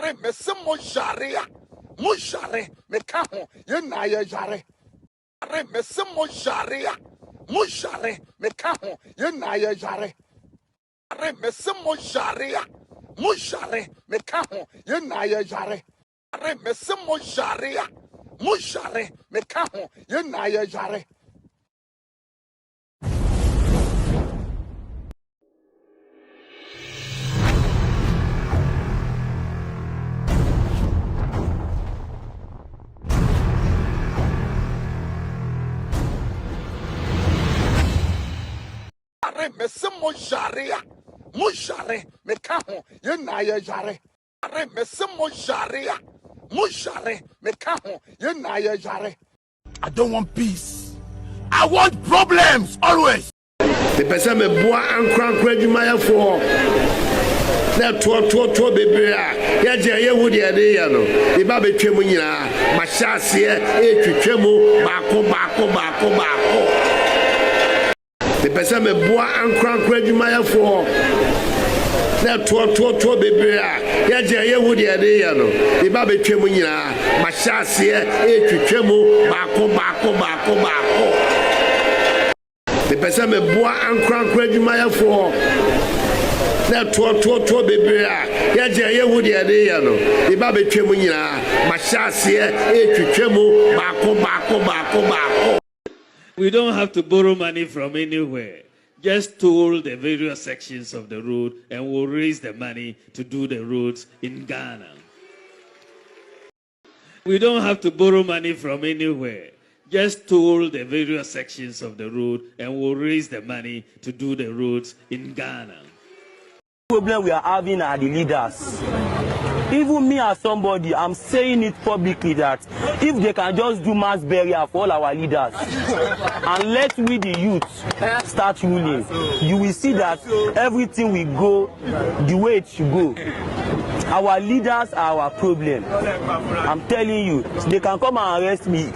Jare mesemo jare mo jare me ka ho ye na ye jare. Jare mesemo jare mo jare me ka ho ye na ye jare. Jare mesemo jare mo jare me ka ho ye na ye jare. Jare mesemo jare mo jare me ka ho ye na ye jare. Mesemo jare mo jare me ka ho ye na ye jare. Jare mesemo jare mo jare me ka ho ye na ye jare. I don't want peace. I want problems always. The person me boa ankran adwumaya for na to bebrea ya je ye wudi ade ya no e ba betwem nyina ma hyase e twetwemu baako. The person me boa ankran adwumaya for na to bebrea ya je ye wudi ade ya no e ba betwem nyina ma hyase e twetwemu baako. The person me boa ankran adwumaya for na to bebrea ya je ye wudi ade ya no e ba betwem nyina ma hyase e twetwemu baako. We don't have to borrow money from anywhere. Just toll the various sections of the road and we'll raise the money to do the roads in Ghana. We don't have to borrow money from anywhere. Just toll the various sections of the road and we'll raise the money to do the roads in Ghana. The problem we are having are the leaders. Even me as somebody, I'm saying it publicly that if they can just do mass burial for all our leaders and let we the youth start ruling, you will see that everything will go the way it should go. Our leaders are our problem. I'm telling you, they can come and arrest me.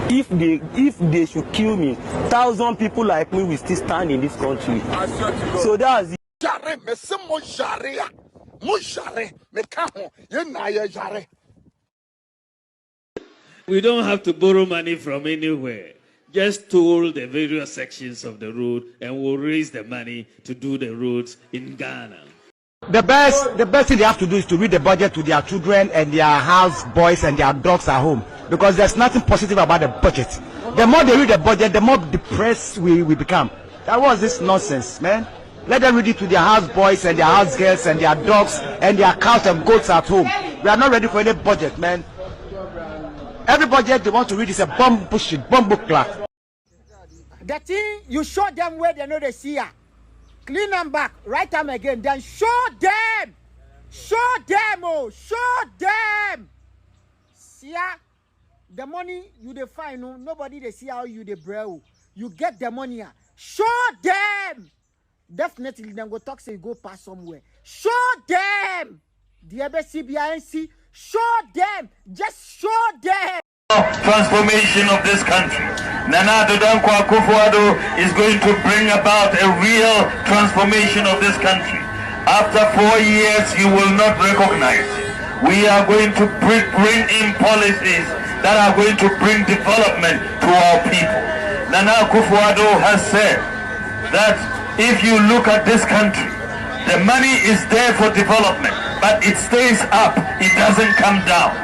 If they should kill me, 1,000 people like me will still stand in this country. So that's it. Jare mesemo jare mo jare me ka ho ye na ye jare. We don't have to borrow money from anywhere. Just toll the various sections of the road and we'll raise the money to do the roads in Ghana. The best thing they have to do is to read the budget to their children and their house boys and their dogs at home, because there's nothing positive about the budget. The more they read the budget, the more depressed we become. That was this nonsense, man. Let them read it to their house boys and their house girls and their dogs and their cows and goats at home. We are not ready for any budget, man. Every budget they want to read is a bomb book clock. The thing you show them where they know they see ya. Clean them back, write them again, then show them, oh, show them. See ya, the money you dey find, no, nobody they see how you dey bro. You get the money, show them. Definitely, then go talk say you go pass somewhere. Show them. The ABCBINC, show them. Just show them. Transformation of this country. Nana Addo Dankwa Akufo-Addo is going to bring about a real transformation of this country. After 4 years, you will not recognize. We are going to bring in policies that are going to bring development to our people. Nana Akufo-Addo has said that if you look at this country, the money is there for development, but it stays up, it doesn't come down.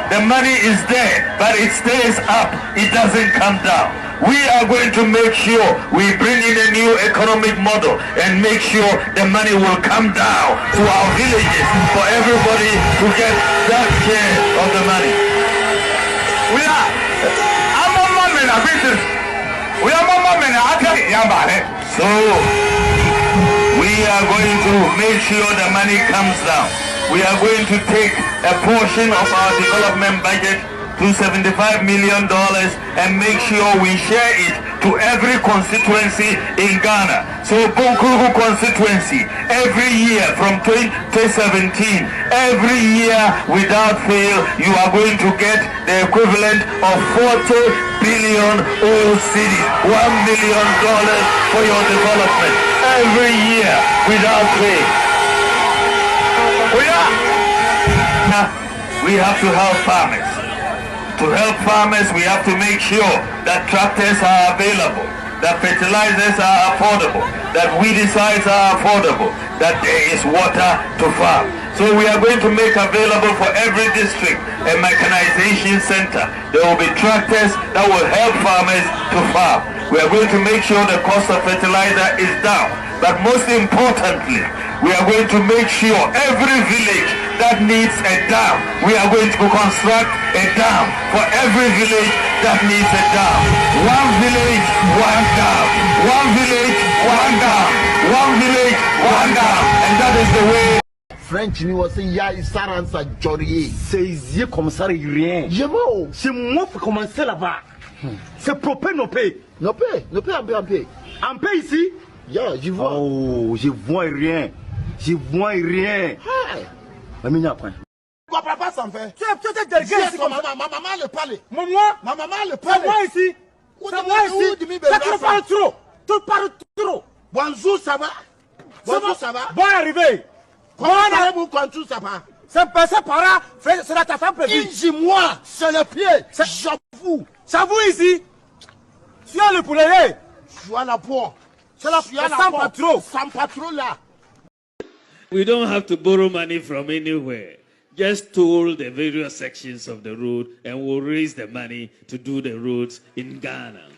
The money is there, but it stays up, it doesn't come down. We are going to make sure we bring in a new economic model and make sure the money will come down to our villages for everybody to get that share of the money. We are so we are going to make sure the money comes down. We are going to take a portion of our development budget to $75 million and make sure we share it to every constituency in Ghana. So Bunkurugu constituency, every year from 2017, every year without fail, you are going to get the equivalent of 40 billion old cities, $1 million for your development. Every year without fail. We are. water, we have to help farmers. To help farmers, we have to make sure that tractors are available, that fertilizers are affordable, that weedicides are affordable, that there is water to farm. So we are going to make available for every district a mechanization center. There will be tractors that will help farmers to farm. We are going to make sure the cost of fertilizer is down. But most importantly, we are going to make sure every village that needs a dam, we are going to construct a dam for every village that needs a dam. One village, one dam. One village, one dam. One village, one dam. And that is the way. French ni wasi ya isaransa jorier. C'est commissariat rien. Je m'en. C'est moi qui commence là-bas. C'est propre nos pays. No paye un peu. En paix ici? Yeah, je vois. Oh, je vois rien. Je vois rien. Hey. Mais m'y apprends. Tu comprends pas ça en fait? Tu es peut-être délégué ici comme ça. Ma maman le parle. Moi? Ma maman le C'est parle. moi ici. C'est moi ici. Tu parles trop. Tu parles trop. Bonjour, ça va? Bonjour, ça va? Bon arrivé. Comment allez-vous quand tout ça va? C'est passé par là. C'est la ta prévu. Dis-moi, c'est le pied. J'avoue. Ça vous ici? Tu as le poulet. Je suis à la peau. C'est la sans patron. Sans patron là. We don't have to borrow money from anywhere. Just toll the various sections of the road and we'll raise the money to do the roads in Ghana.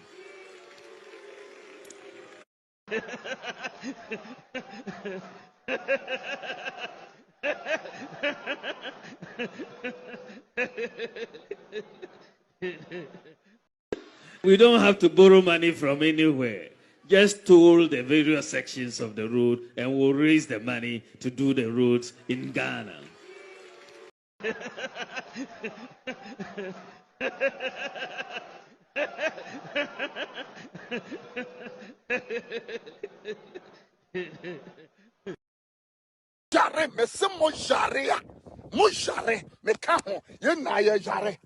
We don't have to borrow money from anywhere. Just toll the various sections of the road and we'll raise the money to do the roads in Ghana. Jare me se mo jare ya. Mo jare me ka ho ye na ye jare.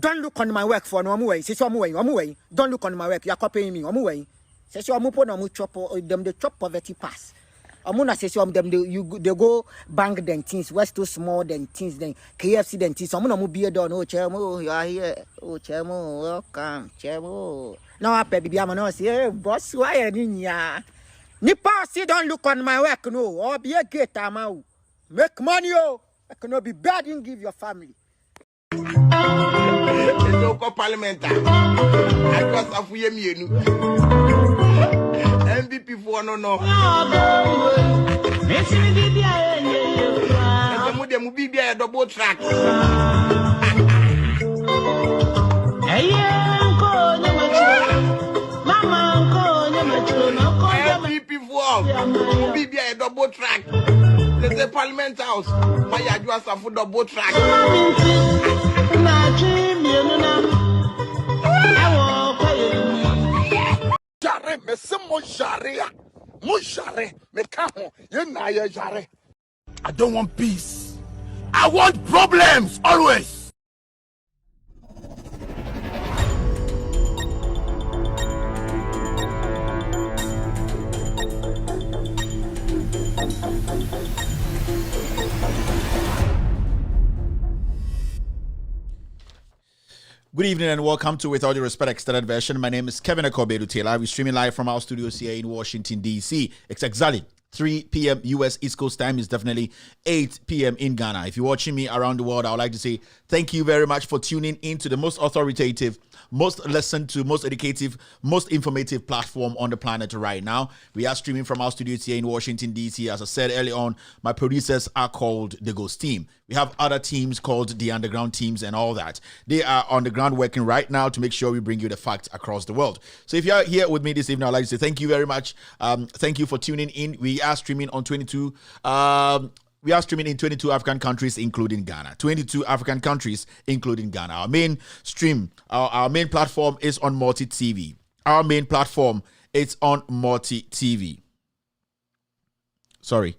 Don't look on my work for no way. Say so way. Don't look on my work. You are copying me. Way. Say so put no chop them the chop poverty pass. Amuna say so them they go bank them things. West too small than things then KFC then things. Amuna mu be done. Oh chemo, you are here. Oh chemo, welcome. Chemo. Now I baby I'm no say hey, boss why niya. Nipa see don't look on my work no. Or be a gate amau. Make money oh. I cannot be bad and give your family. Local parliamentar. Across a few years. MVP for no. Dem be a double track. MVP for be a double track. There's a parliament house. My address of double track. Jare me se mo jare ya. Mo jare me ka ho ye na ye jare. I don't want peace. I want problems always. Good evening and welcome to With All Due Respect Extended Version. My name is Kevin Akobedu Taylor. We're streaming live from our studios here in Washington, D.C. It's exactly 3 p.m. U.S. East Coast time. Is definitely 8 p.m. in Ghana. If you're watching me around the world, I would like to say thank you very much for tuning into the most authoritative, most listened to, most educative, most informative platform on the planet right now. We are streaming from our studios here in Washington, D.C. As I said earlier on, my producers are called the Ghost Team. We have other teams called the Underground Teams and all that. They are on the ground working right now to make sure we bring you the facts across the world. So if you're here with me this evening, I'd like to say thank you very much. Thank you for tuning in. We are streaming on 22... we are streaming in 22 African countries, including Ghana. 22 African countries, including Ghana. Our main stream, our main platform is on Multi TV. Our main platform is on Multi TV. Sorry.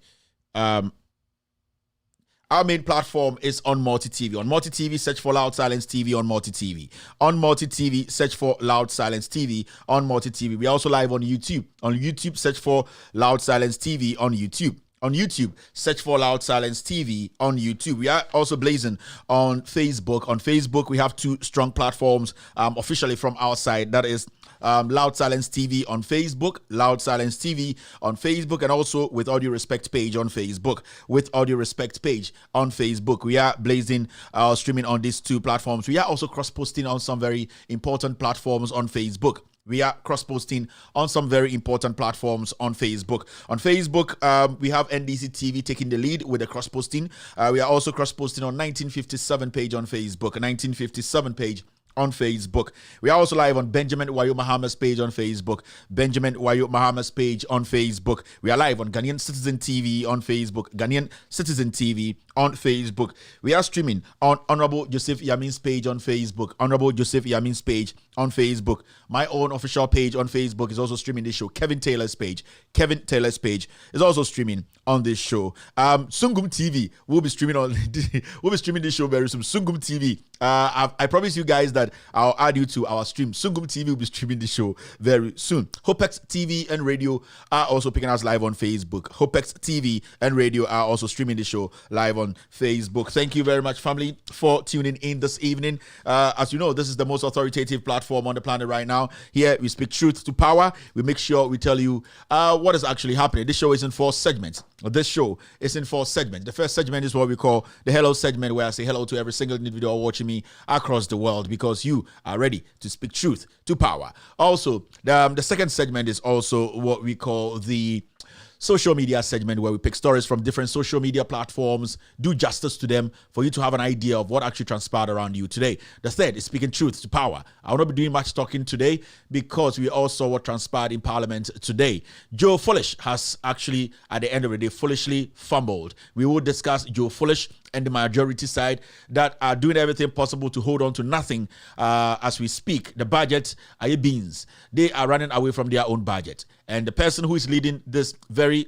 Our main platform is on Multi TV. On Multi TV, search for Loud Silence TV on Multi TV. On Multi TV, search for Loud Silence TV on Multi TV. We're also live on YouTube. On YouTube, search for Loud Silence TV on YouTube. on YouTube. Search for Loud Silence TV on YouTube. We are also blazing on Facebook. On Facebook, we have 2 strong platforms officially from our side. That is Loud Silence TV on Facebook, Loud Silence TV on Facebook, and also With Audio Respect page on Facebook. With Audio Respect page on Facebook. We are blazing streaming on these 2 platforms. We are also cross-posting on some very important platforms on Facebook. We are cross-posting on some very important platforms on Facebook. On Facebook, we have NDC TV taking the lead with the cross-posting. We are also cross-posting on 1957 page on Facebook, 1957 page on Facebook. We are also live on Benjamin Wayo Mahama's page on Facebook. Benjamin Wayo Mahama's page on Facebook. We are live on Ghanaian Citizen TV on Facebook. Ghanaian Citizen TV on Facebook. We are streaming on Honorable Joseph Yamin's page on Facebook. Honorable Joseph Yamin's page on Facebook. My own official page on Facebook is also streaming this show. Kevin Taylor's page. Kevin Taylor's page is also streaming on this show. Sungum TV will be streaming on we'll be streaming this show very soon. Sungum TV. I promise you guys that I'll add you to our stream. Sungum TV will be streaming the show very soon. Hopex TV and radio are also picking us live on Facebook. Hopex TV and radio are also streaming the show live on Facebook. Thank you very much, family, for tuning in this evening. As you know, this is the most authoritative platform on the planet right now. Here we speak truth to power. We make sure we tell you what is actually happening. This show is in 4 segments. This show is in 4 segments. The first segment is what we call the hello segment, where I say hello to every single individual watching me across the world, because you are ready to speak truth to power. Also, the second segment is also what we call the social media segment, where we pick stories from different social media platforms, do justice to them for you to have an idea of what actually transpired around you today. The third is speaking truth to power. I will not be doing much talking today because we all saw what transpired in Parliament today. Joe Foolish has actually, at the end of the day, foolishly fumbled. We will discuss Joe Foolish and the majority side that are doing everything possible to hold on to nothing as we speak. The budget are beans. They are running away from their own budget. And the person who is leading this very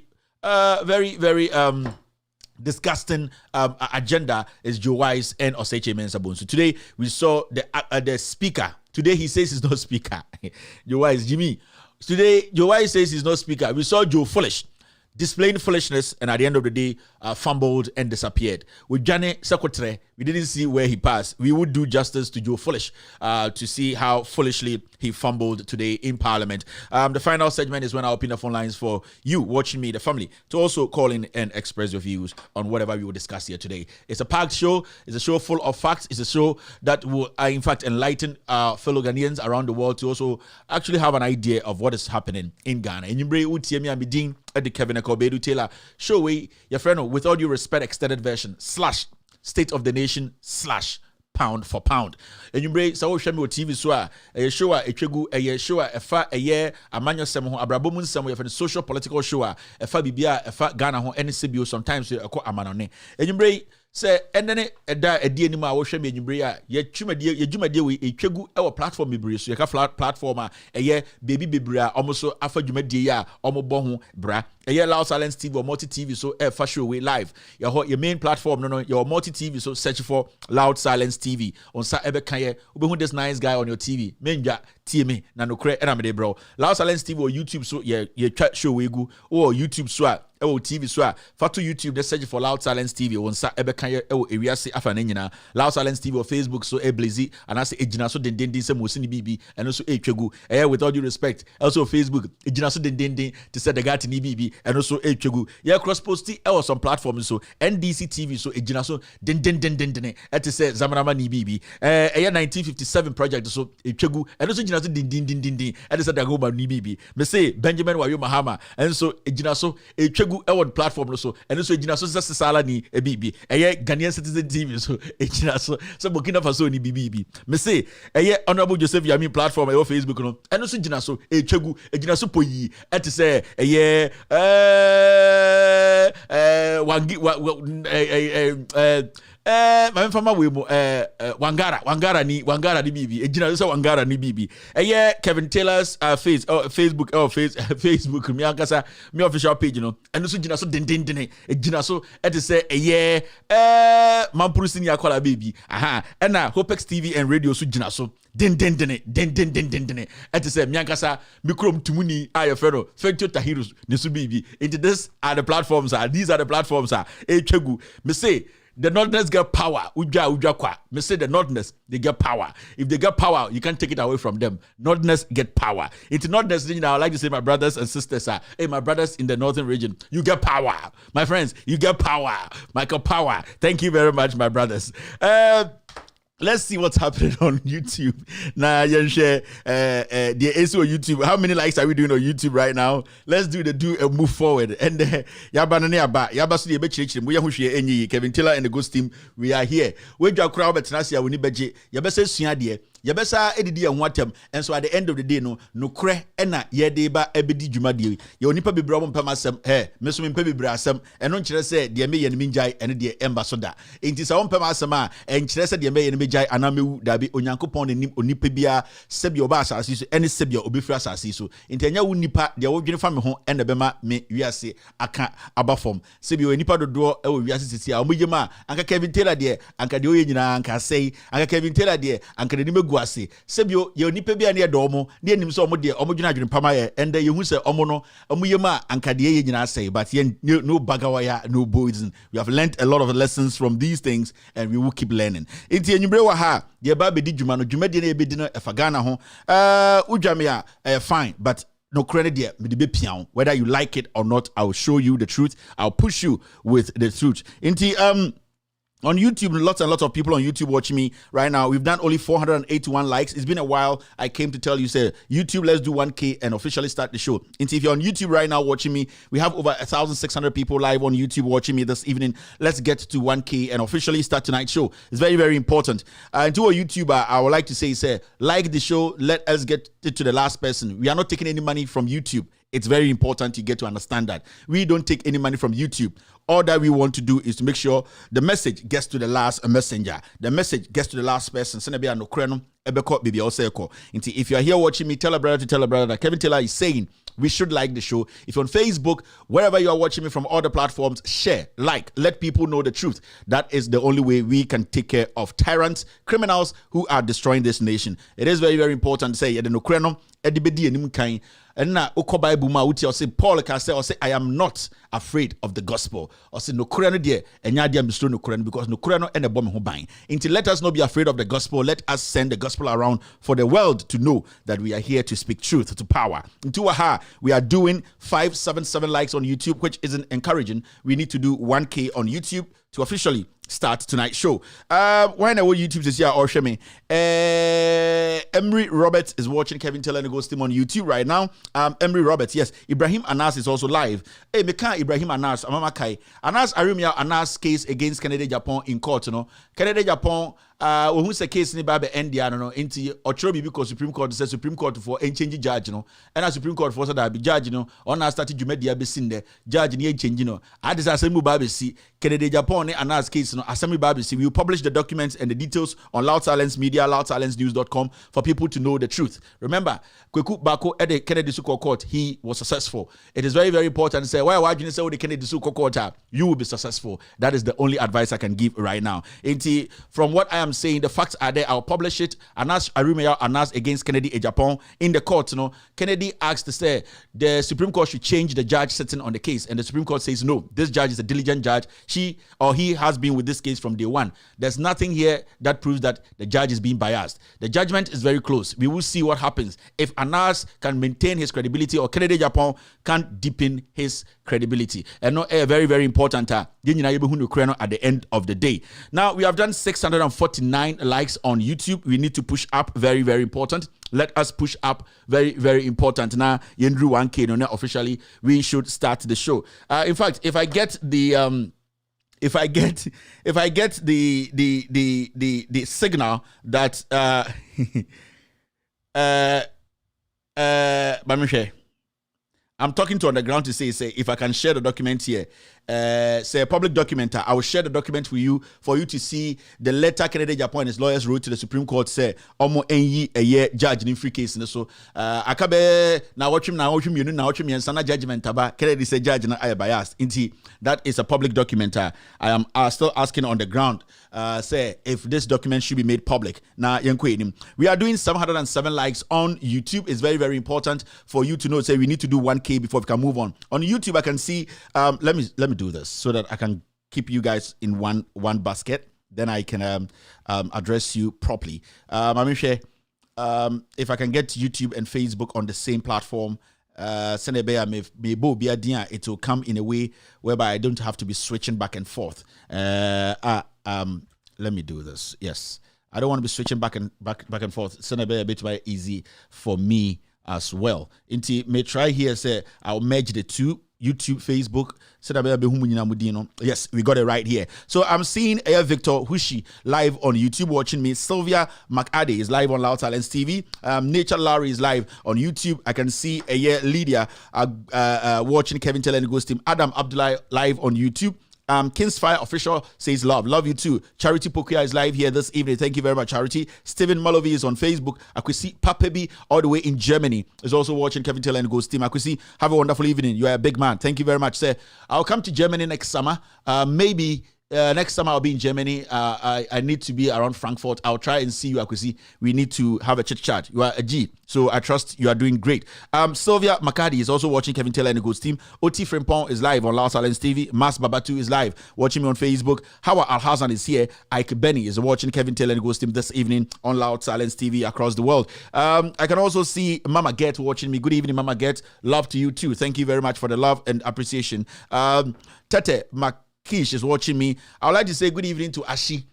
disgusting agenda is Joe Wise and Oseche Mensah. So today we saw the speaker. Today he says he's not speaker. Joe Wise, Jimmy. Today Joe Wise says he's not speaker. We saw Joe Foolish displaying foolishness, and at the end of the day, fumbled and disappeared. With Johnny Secretary, we didn't see where he passed. We would do justice to Joe Foolish to see how foolishly he fumbled today in Parliament. The final segment is when I open the phone lines for you watching me, the family, to also call in and express your views on whatever we will discuss here today. It's a packed show. It's a show full of facts. It's a show that will, in fact, enlighten fellow Ghanaians around the world to also actually have an idea of what is happening in Ghana. And you bring Uti at the Kevin Akobedu Taylor show, your friend, With All Due Respect extended version / State of the Nation / pound for pound. And you bring so show me TV so a show a twegu a show a fa a year amanyo sem ho abrabomun sem your friend social political show a fa bibia a fa Ghana ho NCBO sometimes e ko amanone. And you bring say endene eda edi anim a wo hwe me nyumbre a ye dwumadie we etwegu e wo platform bebre so ye ka platform a eye baby bebre a omo so afa dwumadie a omo bo ho bra eye Loud Silence TV or Multi TV so e fa show we live your main platform no your Multi TV so search for Loud Silence TV on sa ebe kan ye obehu this nice guy on your TV menja tie me na no kre na me de bro Loud Silence TV or YouTube so ye twa show we gu or YouTube so a TV so a fa to YouTube they search for Loud Silence TV on sa ebe kan ye ewiase afa na nyina Loud Silence TV or Facebook so e blazy and as ejina so den se mo sini bibi and so etwegu With All Due Respect also Facebook ejina so den to say the gati ni bibi and also etwegu cross post some platforms so NDC TV so ejina so den et say zamanama ni bibi 1957 project so etwegu and also ejina so den et say the go ni bibi me say Benjamin Wayo Mahama and so ejina so etwegu platform so and so ejina so sala ni bibi Ghanaian Citizen TV so ejina so Burkina Faso ni bibi me say Honorable Joseph Yamin platform Facebook no and so ejina so etwegu ejina so poyi et say my fama we mo wangara ni bibi ejina so wangara ni bibi Kevin Taylor's Facebook me ankasa me official page no and so ejina so den ejina so et say mampuru senior kola baby and na Hopex TV and radio so ejina so Den. At the same Yankasa, Mikrom Tumuni, Ayafero, Fentota Heroes, Nisubibi. Into this are the platforms, these are the platforms, Chegu. Me say, the Northerners get power. Uja kwa. Me say the Northerners, they get power. If they get power, you can't take it away from them. Northerners get power. It's Northerners, I like to say my brothers and sisters are, hey, my brothers in the Northern region, you get power. My friends, you get power. Michael Power. Thank you very much, my brothers. Let's see what's happening on YouTube. Nah, share the ASO YouTube. How many likes are we doing on YouTube right now? Let's do a move forward. And Kevin Taylor and the Ghost team, we are here. We do a crowd at Nasia, we need budget. Yabasa Siadia. Yabasa edidi and watem. And so at the end of the day, no cre ena ye deba ebedi jumadi. Yo nipa be brabum pemasem, he, mesum pebi brasem, and on say, the me yen minjai and the ambassador. It is on pemasama, and chresa the me yen minjai, aname dabi, onyanko pon and onipebia, sebio basa, any sebio obifra sasiso. Intenya unipa, the old uniform home, and the bema me, we are say, aka abafom. Sebio nipa do door, we are sisia, omujema, anka Kevin Taylor dear, anka dioyina, anka say, anka Kevin Taylor dear, anka the guase sebio ye onipa bia na edomo de anim so omode omodwuna adwene pama ye ende ye hu se omo no omuyema ankade ye nyina say but ye no bagawaya no poison. We have learned a lot of lessons from these things and we will keep learning. Enti enyumbre wa ha de ba be di dwuma no dwuma de na ebedi no efagana ho udwame a fine but no credit there, whether you like it or not. I'll show you the truth. I'll push you with the truth. Enti on YouTube, lots and lots of people on YouTube watching me right now. We've done only 481 likes. It's been a while. I came to tell you, say, YouTube, let's do 1K and officially start the show. And if you're on YouTube right now watching me, we have over 1,600 people live on YouTube watching me this evening. Let's get to 1K and officially start tonight's show. It's very, very important. And to a YouTuber, I would like to say, like the show. Let us get it to the last person. We are not taking any money from YouTube. It's very important you get to understand that. We don't take any money from YouTube. All that we want to do is to make sure the message gets to the last messenger. The message gets to the last person. If you are here watching me, tell a brother that Kevin Taylor is saying we should like the show. If you're on Facebook, wherever you are watching me from all the platforms, share, like, let people know the truth. That is the only way we can take care of tyrants, criminals who are destroying this nation. It is very, very important to say, and now, Bible ma uti or say Paul can say I am not afraid of the gospel. Or say no Kurano dear and yadia mislo no Kurano because no Kurano and a bomb who buying. Until let us not be afraid of the gospel. Let us send the gospel around for the world to know that we are here to speak truth to power. Into aha, we are doing 577 likes on YouTube, which isn't encouraging. We need to do 1K on YouTube to officially start tonight's show. When I watch YouTube this year or show me, Emery Roberts is watching Kevin Taylor and the Ghost team on YouTube right now. Emery Roberts, yes. Ibrahim Anas is also live. Hey, Meka Ibrahim Anas, Amama Kai. Anas Arimia Anas case against Canada Japan in court, you know. Canada Japan, who's the case in the India, no, into Otrobi because Supreme Court says Supreme Court for change judge, you know. And a Supreme Court for that be judge, you know. On our started you made the abyss there. Judge in change, you know. I just assemble Baby see Canada Japan Anas case, you know. Assembly Baby see. We will publish the documents and the details on Loud Silence Media, loudsilencenews.com for people to know the truth. Remember, Kweku Bako at the Kennedy Suko Court, he was successful. It is very, very important to say, why you say the Kennedy Suko Court, you will be successful. That is the only advice I can give right now. From what I am saying, the facts are there. I'll publish it. Anas Arimea Anas against Kennedy in Japan in the court. You know, Kennedy asked to say the Supreme Court should change the judge sitting on the case, and the Supreme Court says no. This judge is a diligent judge. She or he has been with this case from day one. There's nothing here that proves that the judge is being biased. The judgment is very close. We will see what happens if Anas can maintain his credibility or Kennedy Japan can't deepen his credibility. And not very, very important. At the end of the day. Now we have done 649 likes on YouTube. We need to push up. Very, very important. Let us push up. Very, very important. Now, Yendru 1K, officially, we should start the show. In fact, if I get the if I get the signal that I'm talking to on the ground to say if I can share the document here say a public document. I will share the document with you for you to see the letter Kennedy Japan and his lawyers wrote to the Supreme Court. Say almost a year judge in free case. So akabe now watch him you know now watch him and sana judgment aba Kennedy say judge na I biased. Inti that is a public document. I am still asking on the ground. Say if this document should be made public. Now we are doing 707 likes on YouTube. It's very, very important for you to know. Say we need to do 1K before we can move on. On YouTube, I can see. Let me do this so that I can keep you guys in one basket. Then I can address you properly. I'm sure if I can get YouTube and Facebook on the same platform. It will come in a way whereby I don't have to be switching back and forth. Let me do this. Yes, I don't want to be switching back and forth. Send a bit very easy for me as well. Inti may try here. Say I'll merge the two. YouTube, Facebook. Yes, we got it right here. So I'm seeing Victor Hushi live on YouTube watching me. Sylvia McAdey is live on Loud Silence TV. Nature Larry is live on YouTube. I can see Lydia watching Kevin Teller and Ghost Team. Adam Abdullah live on YouTube. Kingsfire Official says love you too. Charity Pokia is live here this evening. Thank you very much, Charity. Stephen Malovy is on Facebook. Akwesi Papebi all the way in Germany is also watching Kevin Taylor and Ghost Team. Akwesi, have a wonderful evening. You are a big man. Thank you very much, sir. I'll come to Germany next summer. Maybe next summer I'll be in Germany. I need to be around Frankfurt. I'll try and see you, Akwesi. We need to have a chit chat. You are a G, so I trust you are doing great. Sylvia McCarty is also watching Kevin Taylor and the Ghost Team. Oti Frimpong is live on Loud Silence TV. Mas Babatu is live watching me on Facebook. Hawa Al Hassan is here. Ike Benny is watching Kevin Taylor and the Ghost Team this evening on Loud Silence TV across the world. I can also see Mama Get watching me. Good evening, Mama Get. Love to you too. Thank you very much for the love and appreciation. Tete Kish is watching me. I would like to say good evening to Ashi.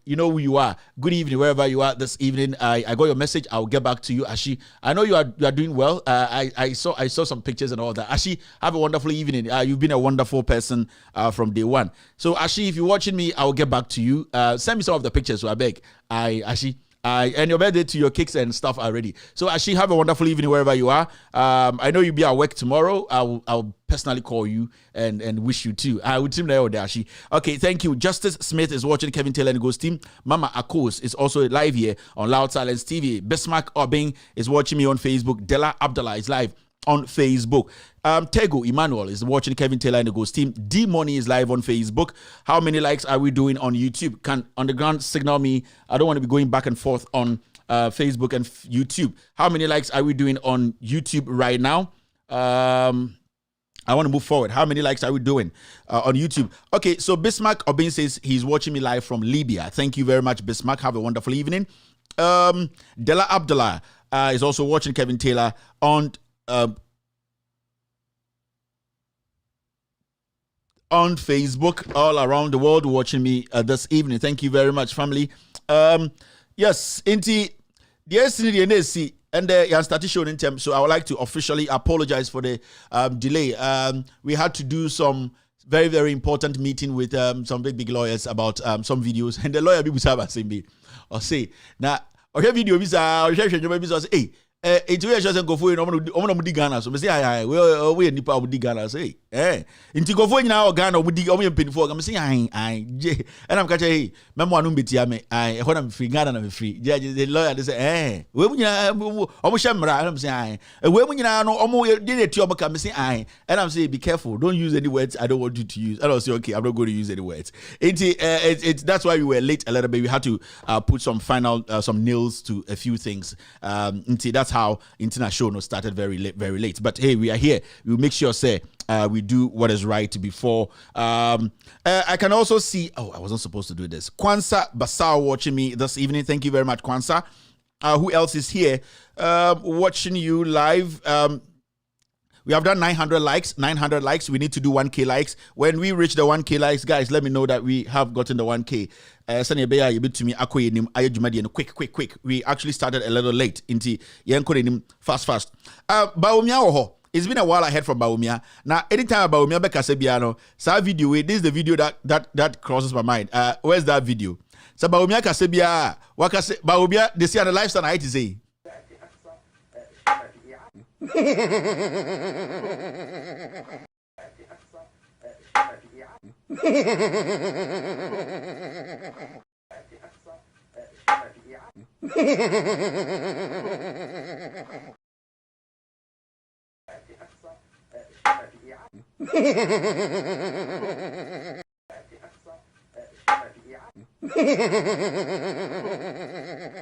You know who you are. Good evening wherever you are this evening. I got your message. I'll get back to you, Ashi. I know you are doing well. I saw some pictures and all that. Ashi, have a wonderful evening. You've been a wonderful person from day one. So Ashi, if you're watching me, I'll get back to you. Send me some of the pictures, so I beg. Ashi. And your birthday to your cakes and stuff already. So Ashi, have a wonderful evening wherever you are. I know you'll be at work tomorrow. I'll personally call you and wish you too. I would team there Ashi. Okay, thank you. Justice Smith is watching Kevin Taylor and Ghost Team. Mama Akos is also live here on Loud Silence TV. Bismarck Obing is watching me on Facebook. Della Abdullah is live on Facebook. Tego Emmanuel is watching Kevin Taylor and the Ghost Team. D Money is live on Facebook. How many likes are we doing on YouTube? Can on the ground signal me? I don't want to be going back and forth on Facebook and YouTube. How many likes are we doing on YouTube right now? I want to move forward. How many likes are we doing on YouTube? Okay, so Bismarck Obin says he's watching me live from Libya. Thank you very much, Bismarck. Have a wonderful evening. Della Abdullah is also watching Kevin Taylor on Facebook, all around the world watching me this evening. Thank you very much, family. Yes, Inti, the SNDNC and the started showing in terms, so I would like to officially apologize for the delay. We had to do some very, very important meeting with some big lawyers about some videos, and the lawyer people say, or say, now, or video, or say, hey, it's where just go for you. Ghana. So, say, we nipa would Ghana. Say, into go for now Ghana would dig on pin for. I'm saying, and I'm catching, hey, Mamma Numbitiame, when I'm free, Ghana, I'm free. The lawyer, they say, when you almost I'm saying, when you know, almost did it to your saying, and I'm saying, be careful, don't use any words I don't want you to use. And I'll say, okay, I'm not going to use any words. It's that's why we were late a little bit. We had to put some final, some nails to a few things. That's how international started very late. But hey, we are here. We'll make sure, say, we do what is right before. I can also see, I wasn't supposed to do this. Kwanzaa Basar watching me this evening. Thank you very much, Kwanzaa. Who else is here watching you live? We have done 900 likes. 900 likes. We need to do 1K likes. When we reach the 1K likes, guys, let me know that we have gotten the 1K. Quick. We actually started a little late. Fast. Baumia. It's been a while ahead from Baumia. Now, anytime Baumia Beka Sebiano, sa video, this is the video that crosses my mind. Where's that video? So Baumia Kasebia, Baumia, they see on the lifestyle I to say.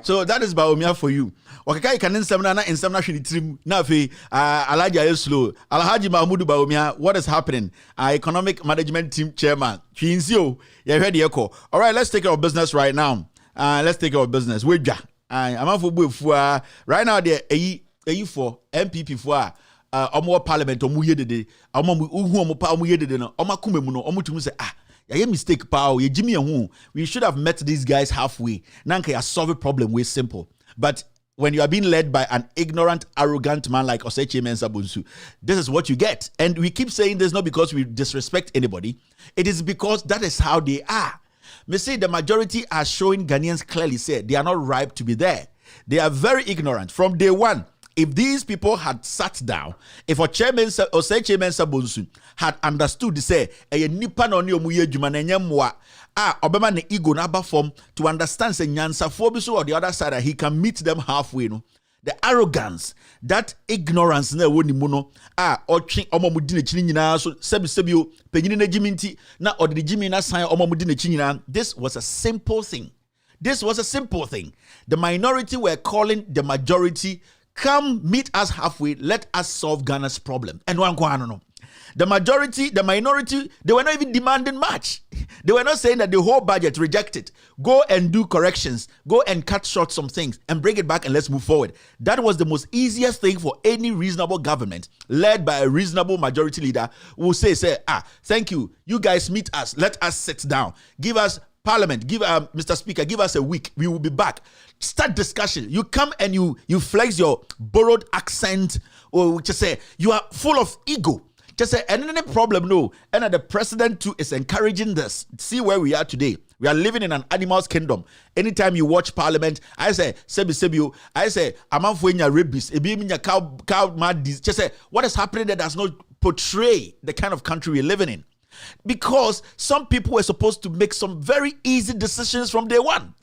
So that is Baumia for you. Wakaka can instamna na instamna shini trim na fe Alaji Ayeslo Alhaji Mahmudu Baumia. What is happening? Economic Management Team Chairman Chinsio. You heard the echo. All right, let's take care of business right now. Let's take care of business. Weja. I'm for right now. There a for MPP for omo parliament omo yedede omo uhu omo pa omo yedede no omo akumemu no omo tumi say yeah, mistake, pal. We should have met these guys halfway. Nanka, you solve a problem way simple. But when you are being led by an ignorant, arrogant man like Osechi Mensah Bonsu, this is what you get. And we keep saying this not because we disrespect anybody. It is because that is how they are. Me say the majority are showing Ghanaians clearly say they are not ripe to be there. They are very ignorant from day one. If these people had sat down, if Osechi Mensah Bonsu had understood to say, nipa no ni omuye juma na nyamwa, obema ne ego na ba form to understand say nyansa phobi so on the other side that he can meet them halfway no. The arrogance, that ignorance na woni mu no, otwe omomudi na chini nyina so sebio penyini na jiminti na odede jimi na san omomudi na chini nyina. This was a simple thing. This was a simple thing. The minority were calling the majority, come meet us halfway, let us solve Ghana's problem. And one no. The minority, they were not even demanding much. They were not saying that the whole budget rejected. Go and do corrections. Go and cut short some things and bring it back and let's move forward. That was the most easiest thing for any reasonable government led by a reasonable majority leader who say, thank you. You guys meet us. Let us sit down. Give us Parliament, give Mr. Speaker, give us a week. We will be back. Start discussion. You come and you flex your borrowed accent, or just say you are full of ego. Just say any problem, no. And the president too is encouraging this. See where we are today. We are living in an animal's kingdom. Anytime you watch Parliament, I say Sebio, I say Amanfuenya rabies, Ebiminya cow mad. Just say what is happening that does not portray the kind of country we're living in. Because some people were supposed to make some very easy decisions from day one.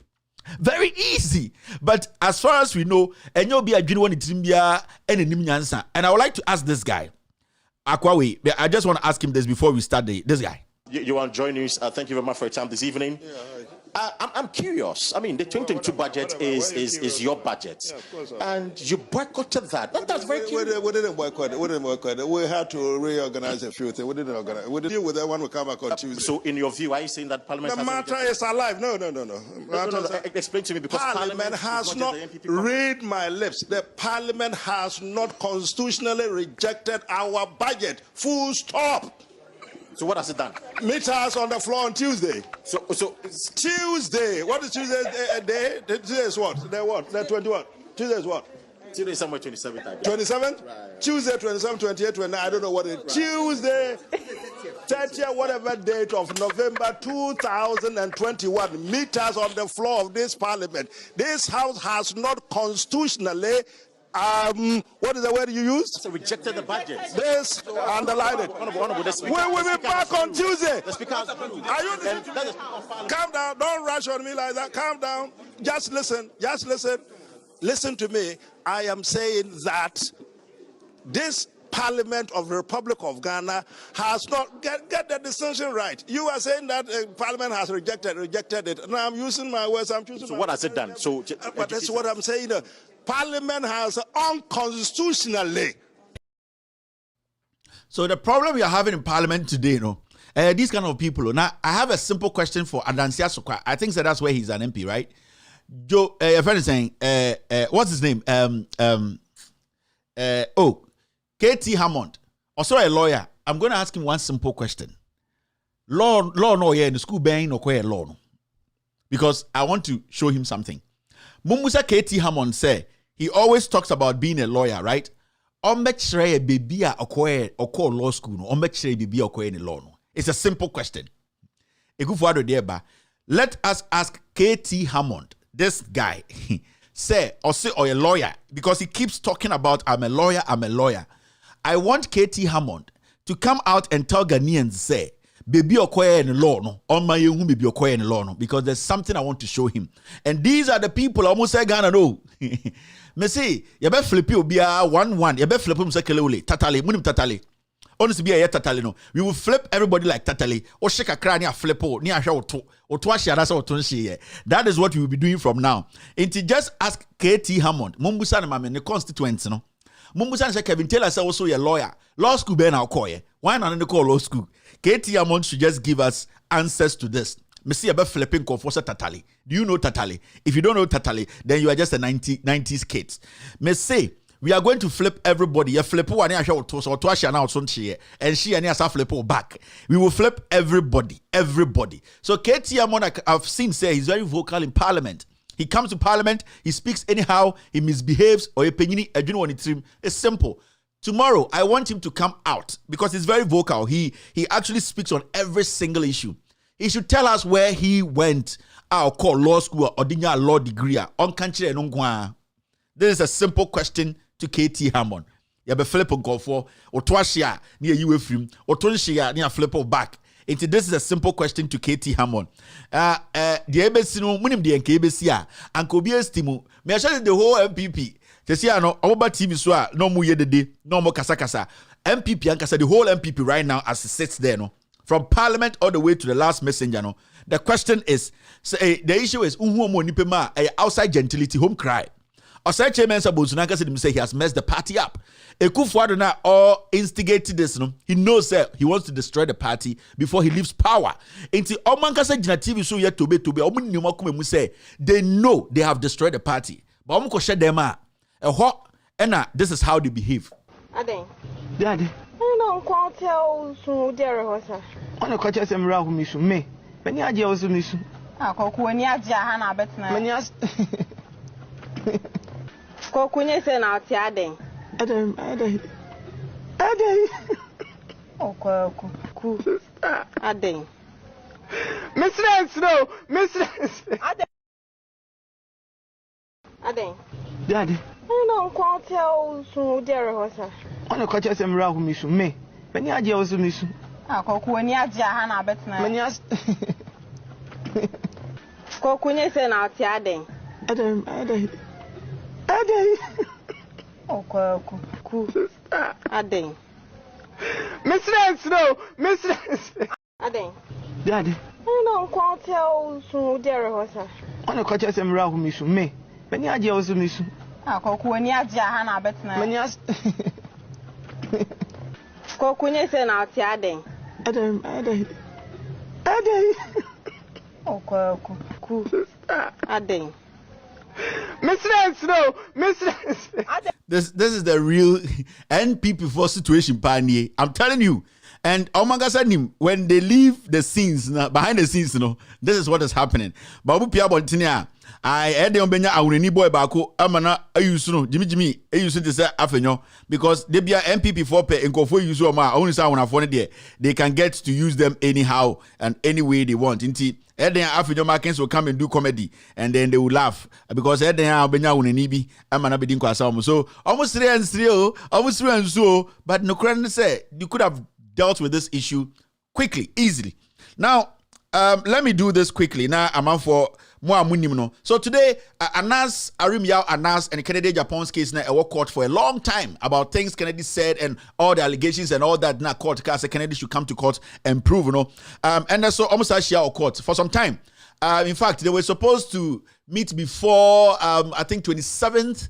Very easy. But as far as we know, and I would like to ask this guy, Akwawi, I just want to ask him this before we start this guy. You want to join us? Thank you very much for your time this evening. Yeah, I'm curious. I mean, the 2022 budget is your budget, and you boycotted that. That's very curious. We didn't boycott it. We had to reorganize a few things. We didn't organize. We didn't deal with that one. We come back on Tuesday. So, in your view, are you saying that Parliament? The matter is alive. No. Explain to me, because Parliament has not. Read my lips. The Parliament has not constitutionally rejected our budget. Full stop. So what has it done? Meet us on the floor on Tuesday. So Tuesday. What is Tuesday day? Tuesday is what? The what? The 21. Tuesday is what? Tuesday is somewhere 27th. 27th? Right. Tuesday 27, 28, 29. I don't know what it is. Right. Tuesday 30th, whatever date of November 2021. Meet us on the floor of this Parliament. This House has not constitutionally what is the word you used? So rejected the budget. This, underline it. We will be back on Tuesday. Are you listening to me? Calm down. Don't rush on me like that. Calm down. Just listen. Listen to me. I am saying that this Parliament of the Republic of Ghana has not get the distinction right. You are saying that Parliament has rejected it. Now I'm using my words. So what has it done? But that's what I'm saying. Parliament has unconstitutionally. So the problem we are having in Parliament today, these kind of people. Now I have a simple question for Adansia Sokwa. I think that's where he's an MP, right? Joe, your friend is saying, what's his name? K.T. Hammond, also a lawyer. I'm going to ask him one simple question. Law no here in the school bang no law no. Because I want to show him something. Mumusa K.T. Hammond say he always talks about being a lawyer, right? Ombechre baby a okoye law school no. Ombechre baby okoye in law no. It's a simple question. Let us ask K.T. Hammond, this guy, say or a lawyer, because he keeps talking about I'm a lawyer. I want K.T. Hammond to come out and tell Ghanaians, say, baby okoye in law no on my young baby okoye in law no because there's something I want to show him. And these are the people almost say Ghana no. Me say you be flip you be 1-1. You be flip him say kelele tatale munim tatale. Honestly be a tatale no. We will flip everybody like tatale. O shake a cry near flip o near show to or to share that's what that is what we will be doing from now. And to just ask KT Hammond, Mumbusa na mame the constituents no. Mumbusa say Kevin Taylor say also a lawyer. Law school be na okoye. Why not call law school? KT Hammond should just give us answers to this. Me see about flipping conforce tatali. Do you know tatali? If you don't know tatali, then you are just a 90s kid. Me say we are going to flip everybody. You flip one and she and us flip back. We will flip everybody. So KT Hammond, I've seen say he's very vocal in Parliament. He comes to Parliament, he speaks anyhow, he misbehaves, or it's simple. Tomorrow, I want him to come out because he's very vocal. He actually speaks on every single issue. He should tell us where he went. I'll call law school or dinya law degree on country and on. This is a simple question to KT Hammond. You be flip on call for or twashia near you film or tonshia near flip back. This is a simple question to KT Hammond. The ABC no munim the NKBC and Kobe Stimu. Me I show the whole MPP. Tesi ano oba TV so no mu yedede no mo kasa MPP and kasa the whole MPP right now as it sits there no from Parliament all the way to the last messenger no. The question is the issue is unhu mo nipa ma outside gentility home cry. Osai chairman Sabozunaka said himself he has messed the party up. Ekufuado na all instigated this no. He knows that he wants to destroy the party before he leaves power. Inti omanka say jina TV so yet tobe omu ni mo kuma mu say they know they have destroyed the party. But omu ko share them this is how they behave. Aden. Daddy. I don't quite tell so dear hosa. On a catch some rahu misu me. Many adia also misu. Ah, kokuni adia hana betna. Many as kokuni say na ati Aden. Aden. Oh, cool. Aden. Miss Aden. Daddy. I don't quite tell so dear hosa. On a catch some rahu misu me. Many adia also misu. Ah, kokuni adia hana betna. Many as kokuni say na ati Aden. Aden. Oh, cool. Aden. Miss Aden. Daddy. I don't quite tell so dear hosa. On a catch some rahu misu me. Many adia also misu. Ah, kokuni adia hana betna. Many as kokuni say na ati Aden. Aden. Oh, cool. Aden. Miss This is the real NPP4 situation, Pioneer. I'm telling you. And Omagasanim, when they leave the scenes, behind the scenes, this is what is happening. Babu Pia Bontinia, I had the Ombenya Aureni boy Bako, Amana, Ayusuno, Jimmy, Ayusun to say Afenyo, because they be a NPP4 pay and Kofo Yusoma, only someone have one there. They can get to use them anyhow and any way they want. And then African Americans will come and do comedy, and then they will laugh because then I'll be now in Nibi. I'm an abiding kwasam. So almost 3 and 3, almost 3 and so. But no crane say you could have dealt with this issue quickly, easily. Now, let me do this quickly. Now I'm out for more munimno. So today, Anas Arimyao Anas and Kennedy Japan's case na a court for a long time about things Kennedy said and all the allegations and all that. Na court case Kennedy should come to court and prove, and so almost a court for some time. In fact, they were supposed to meet before I think 27th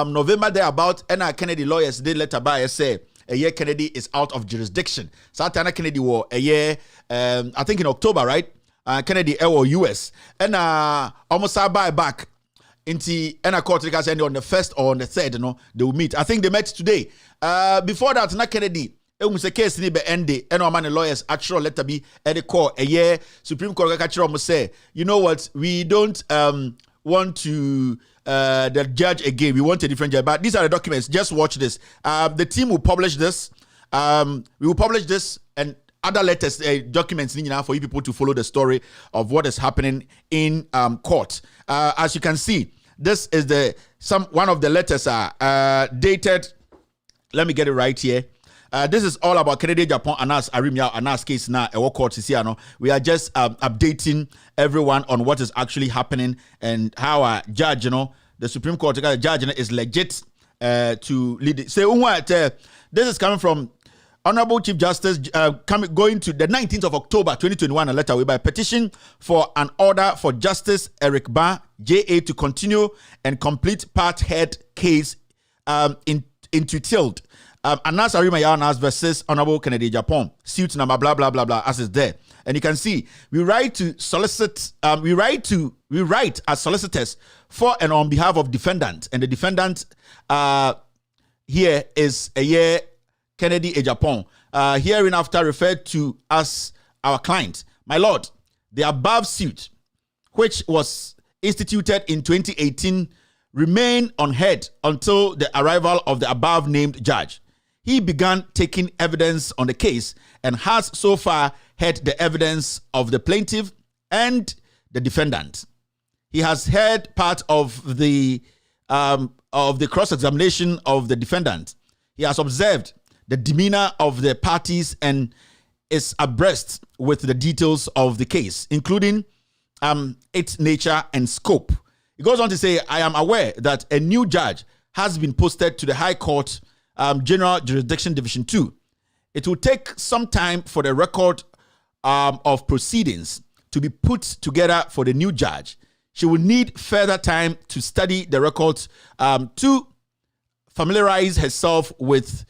November thereabout. And Kennedy lawyers did letter by say a year Kennedy is out of jurisdiction. Satana Kennedy war a year I think in October, right? Kennedy or US and almost buy back into a court on the 1st or on the 3rd, they will meet. I think they met today. Before that, na Kennedy, a case ni be ended, and our man lawyers actual letter be at the court a year. Supreme Court almost say, you know what, we don't want to the judge again. We want a different judge. But these are the documents. Just watch this. The team will publish this. We will publish this and other letters, documents for you people to follow the story of what is happening in court. As you can see, this is one of the letters are dated. Let me get it right here. this is all about Kennedy Japan Anas Arimya Anas case now. Court is here. We are just updating everyone on what is actually happening and how a judge, the Supreme Court judge is legit to lead it. So this is coming from Honorable Chief Justice going to the 19th of October 2021, a letter by petition for an order for Justice Eric Ba, JA, to continue and complete part head case entitled Anas Arimaya Anas versus Honorable Kennedy Japan, suit number blah blah blah blah, as is there. And you can see we write to solicit, we write as solicitors for and on behalf of defendant, and the defendant here is a year Kennedy Japan, hereinafter referred to as our client. My lord, the above suit, which was instituted in 2018, remained unheard until the arrival of the above named judge. He began taking evidence on the case and has so far heard the evidence of the plaintiff and the defendant. He has heard part of the cross-examination of the defendant. He has observed the demeanor of the parties and is abreast with the details of the case, including its nature and scope. He goes on to say, I am aware that a new judge has been posted to the High Court General Jurisdiction Division 2. It will take some time for the record of proceedings to be put together for the new judge. She will need further time to study the records to familiarize herself with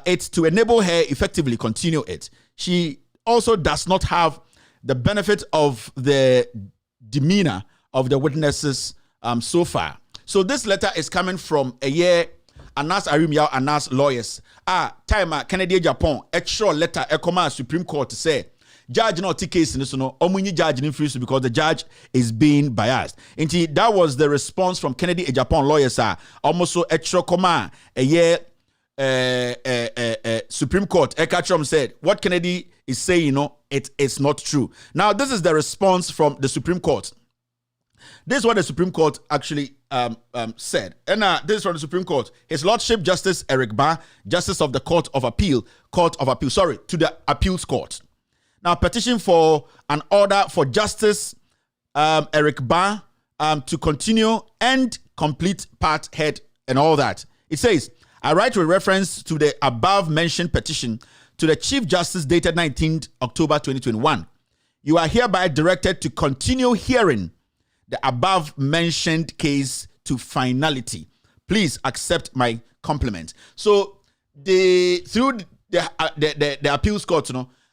it to enable her effectively continue it. She also does not have the benefit of the demeanor of the witnesses so far. So this letter is coming from a year Anas Arimya Anas lawyers. Time Kennedy Japan extra letter command Supreme Court to say judge not take case in this omunyi judge in free because the judge is being biased. Indeed, that was the response from Kennedy Japan lawyers. Almost so extra command a year Supreme Court Ekachrom said what Kennedy is saying, it is not true. Now this is the response from the Supreme Court. This is what the Supreme Court actually said. And this is from the Supreme Court. His Lordship Justice Eric Ba, Justice of the Court of Appeal, to the Appeals Court. Now, petition for an order for Justice Eric Ba to continue and complete part head and all that. It says, I write with reference to the above mentioned petition to the Chief Justice dated 19th October 2021. You are hereby directed to continue hearing the above mentioned case to finality. Please accept my compliment. So through the appeals court,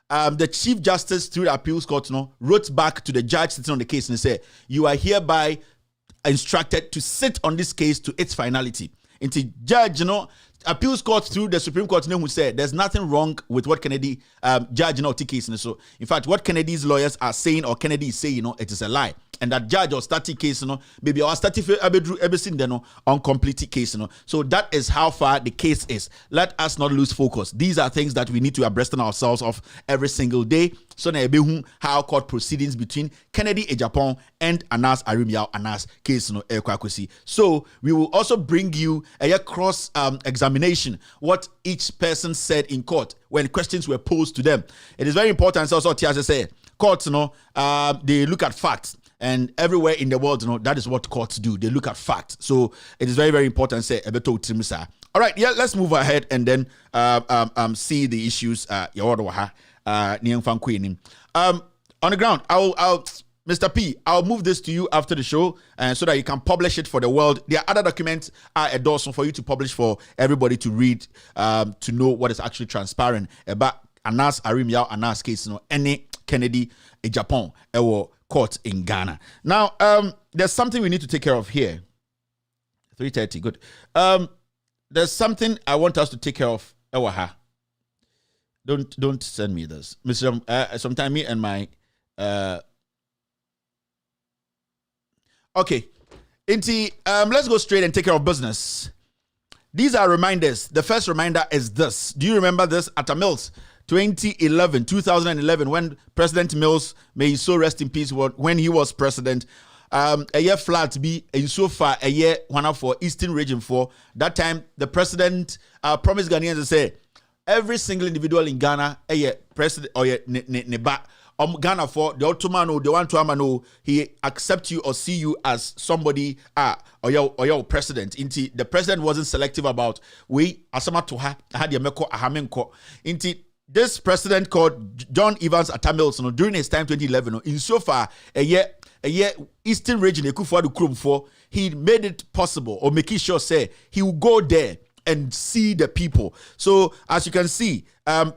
the Chief Justice through the appeals court, wrote back to the judge sitting on the case and said, you are hereby instructed to sit on this case to its finality. And the judge, appeals court through the Supreme Court who said there's nothing wrong with what Kennedy judge case. So in fact, what Kennedy's lawyers are saying or Kennedy is saying, it is a lie. And that judge or static case, maybe or static everything on complete case, So that is how far the case is. Let us not lose focus. These are things that we need to abreast ourselves of every single day. So na how court proceedings between Kennedy Japan and Anas Arimya Anas case So we will also bring you a cross examination what each person said in court when questions were posed to them. It is very important. Also, Tiaja said, courts, they look at facts. And everywhere in the world, that is what courts do. They look at facts. So it is very, very important. Say Ebeto Timsa. All right, yeah, let's move ahead and then see the issues. On the ground, I'll Mr. P, I'll move this to you after the show, so that you can publish it for the world. There are other documents endorsed for you to publish for everybody to read, to know what is actually transparent about Anas Arimya Anas case. Any Kennedy Japan court in Ghana. Now, there's something we need to take care of here. 3:30, good. There's something I want us to take care of. Don't send me this, Mr. Sometime me and my okay. Inti, let's go straight and take care of business. These are reminders. The first reminder is this. Do you remember this at a Mills? 2011, when President Mills, may he so rest in peace, when he was president, a year flat be in so far a year one for Eastern region for that time the president promised Ghanaians to say every single individual in Ghana, president or neba. Ghana for the Ottoman or the one to Amano, he accept you or see you as somebody or your president. Inti the president wasn't selective about we asama to had meko ahamenko. Inti this president called John Evans Atta Mills during his time 2011 in so far a year Eastern region Ekufuado Krum for he made it possible or making sure say he will go there and see the people. So as you can see,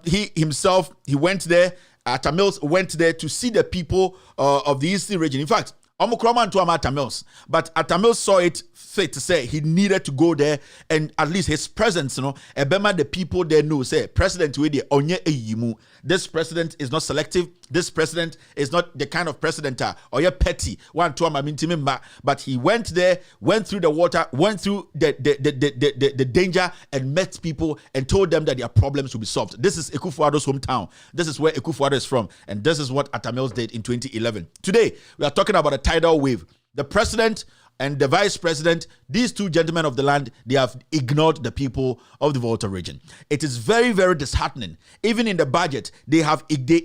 he himself he went there. Atta Mills went there to see the people of the Eastern region. In fact, Omukroman to Atta Mills, but Atta Mills saw it fit to say he needed to go there and at least his presence, Ebema the people there know say President Wede Onye Eyimu. This president is not selective. This president is not the kind of president or petty one to member. But he went there, went through the water, went through the danger and met people and told them that their problems will be solved. This is Ekufuado's hometown. This is where Ekufuado is from, and this is what Atta Mills did in 2011. Today we are talking about a tidal wave. The president and the vice president, these two gentlemen of the land, they have ignored the people of the Volta region. It is very, very disheartening. Even in the budget, they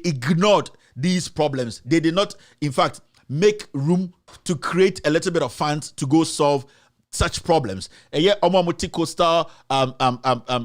ignored these problems. They did not, in fact, make room to create a little bit of funds to go solve such problems. And yet, Omamuti coastal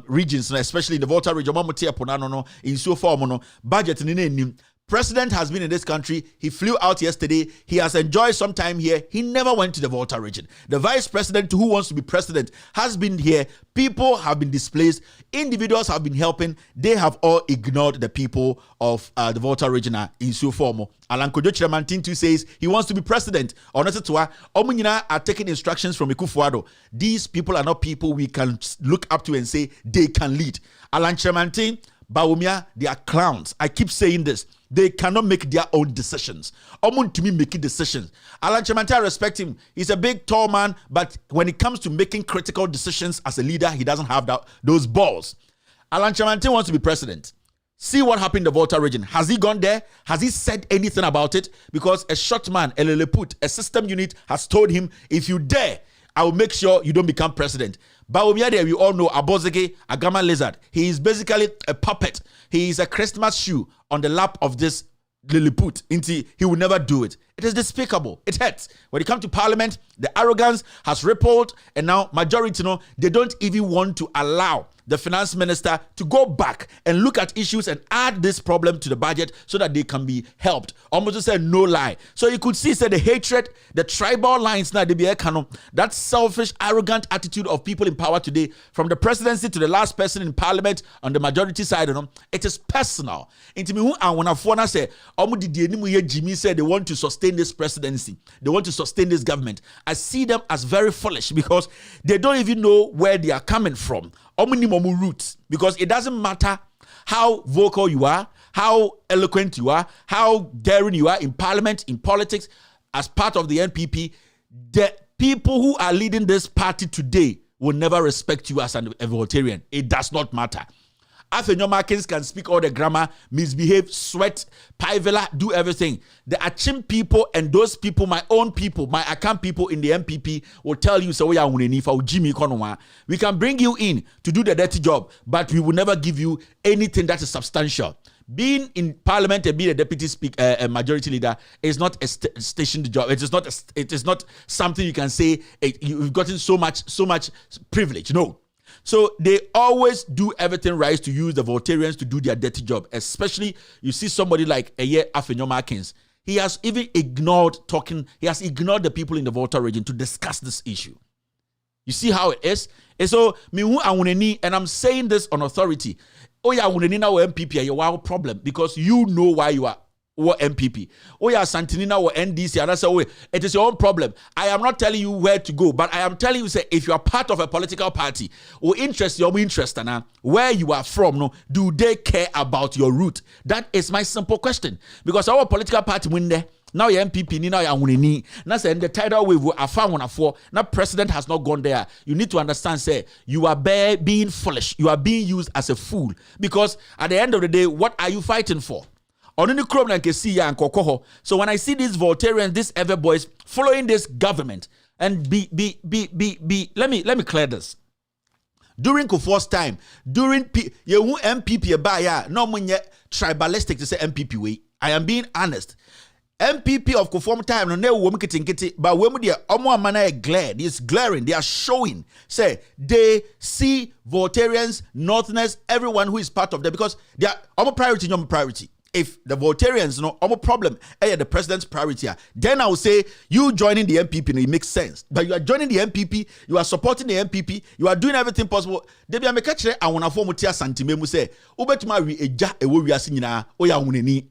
regions, especially in the Volta region, Omamuti Aponano, in so far, budget in President has been in this country. He flew out yesterday. He has enjoyed some time here. He never went to the Volta region. The vice president who wants to be president has been here. People have been displaced. Individuals have been helping. They have all ignored the people of the Volta region in so form. Alan Kojo Chiramantintu says he wants to be president. Omunyina are taking instructions from Ekufuado. These people are not people we can look up to and say they can lead. Alan Chiramantin, Bawumia, they are clowns. I keep saying this. They cannot make their own decisions. Omun to me making decisions. Alan Chemanta, I respect him. He's a big, tall man, but when it comes to making critical decisions as a leader, he doesn't have those balls. Alan Chemanta wants to be president. See what happened in the Volta region. Has he gone there? Has he said anything about it? Because a short man, Eleleput, a system unit, has told him, if you dare, I will make sure you don't become president. Bawumia, we all know Abozege, a gamma lizard. He is basically a puppet. He is a Christmas shoe on the lap of this Lilliput. He will never do it. It is despicable. It hurts. When it comes to parliament, the arrogance has rippled, and now majority, they don't even want to allow the finance minister to go back and look at issues and add this problem to the budget so that they can be helped. Almost to say no lie. So you could see the hatred, the tribal lines now, that selfish, arrogant attitude of people in power today, from the presidency to the last person in parliament on the majority side, it is personal. Into me, I want to say, Jimmy said they want to sustain this presidency. They want to sustain this government. I see them as very foolish because they don't even know where they are coming from. Roots, because it doesn't matter how vocal you are, how eloquent you are, how daring you are in parliament, in politics, as part of the NPP, the people who are leading this party today will never respect you as a Voltarian. It does not matter. Afenyomakins can speak all the grammar, misbehave, sweat, pivela, do everything. The Achim people and those people, my own people, my account people in the MPP will tell you, so we can bring you in to do the dirty job, but we will never give you anything that is substantial. Being in parliament and being a deputy speaker, a majority leader is not a stationed job. It is not something you can say you've gotten so much privilege. No. So they always do everything right to use the Voltarians to do their dirty job. Especially, you see somebody like Afenyomakins. He has even ignored the people in the Volta region to discuss this issue. You see how it is? And so, and I'm saying this on authority. Oh yeah, MPP, you have a problem because you know why you are MPP. Oh yeah, Santinina or NDC, and that's way. It is your own problem. I am not telling you where to go, but I am telling you, say, if you are part of a political party or your interest, where you are from, no, do they care about your route? That is my simple question. Because our political party win there. Now your MPP, now you're winning. Now say the tidal wave will found 1 Now president has not gone there. You need to understand, say, you are being foolish. You are being used as a fool. Because at the end of the day, what are you fighting for? So when I see these Voltarians, these ever boys following this government, and let me clear this. During Kufuor's time, during you MPP baya no munye tribalistic to say MPP way. I am being honest. MPP of Kufuor time no ne wom kitinkiti, but when they omo amana glare, it's glaring. They are showing say they see Voltarians, Northerners, everyone who is part of them because they are omo priority, no priority. If the Voltarians no omo problem, the president's priority, then I will say you joining the MPP, no, it makes sense. But you are joining the MPP, you are supporting the MPP, you are doing everything possible. Debi amekachire awona form mutia santime mu say ubetuma wi eja ewo wiase nyina oya wuneni.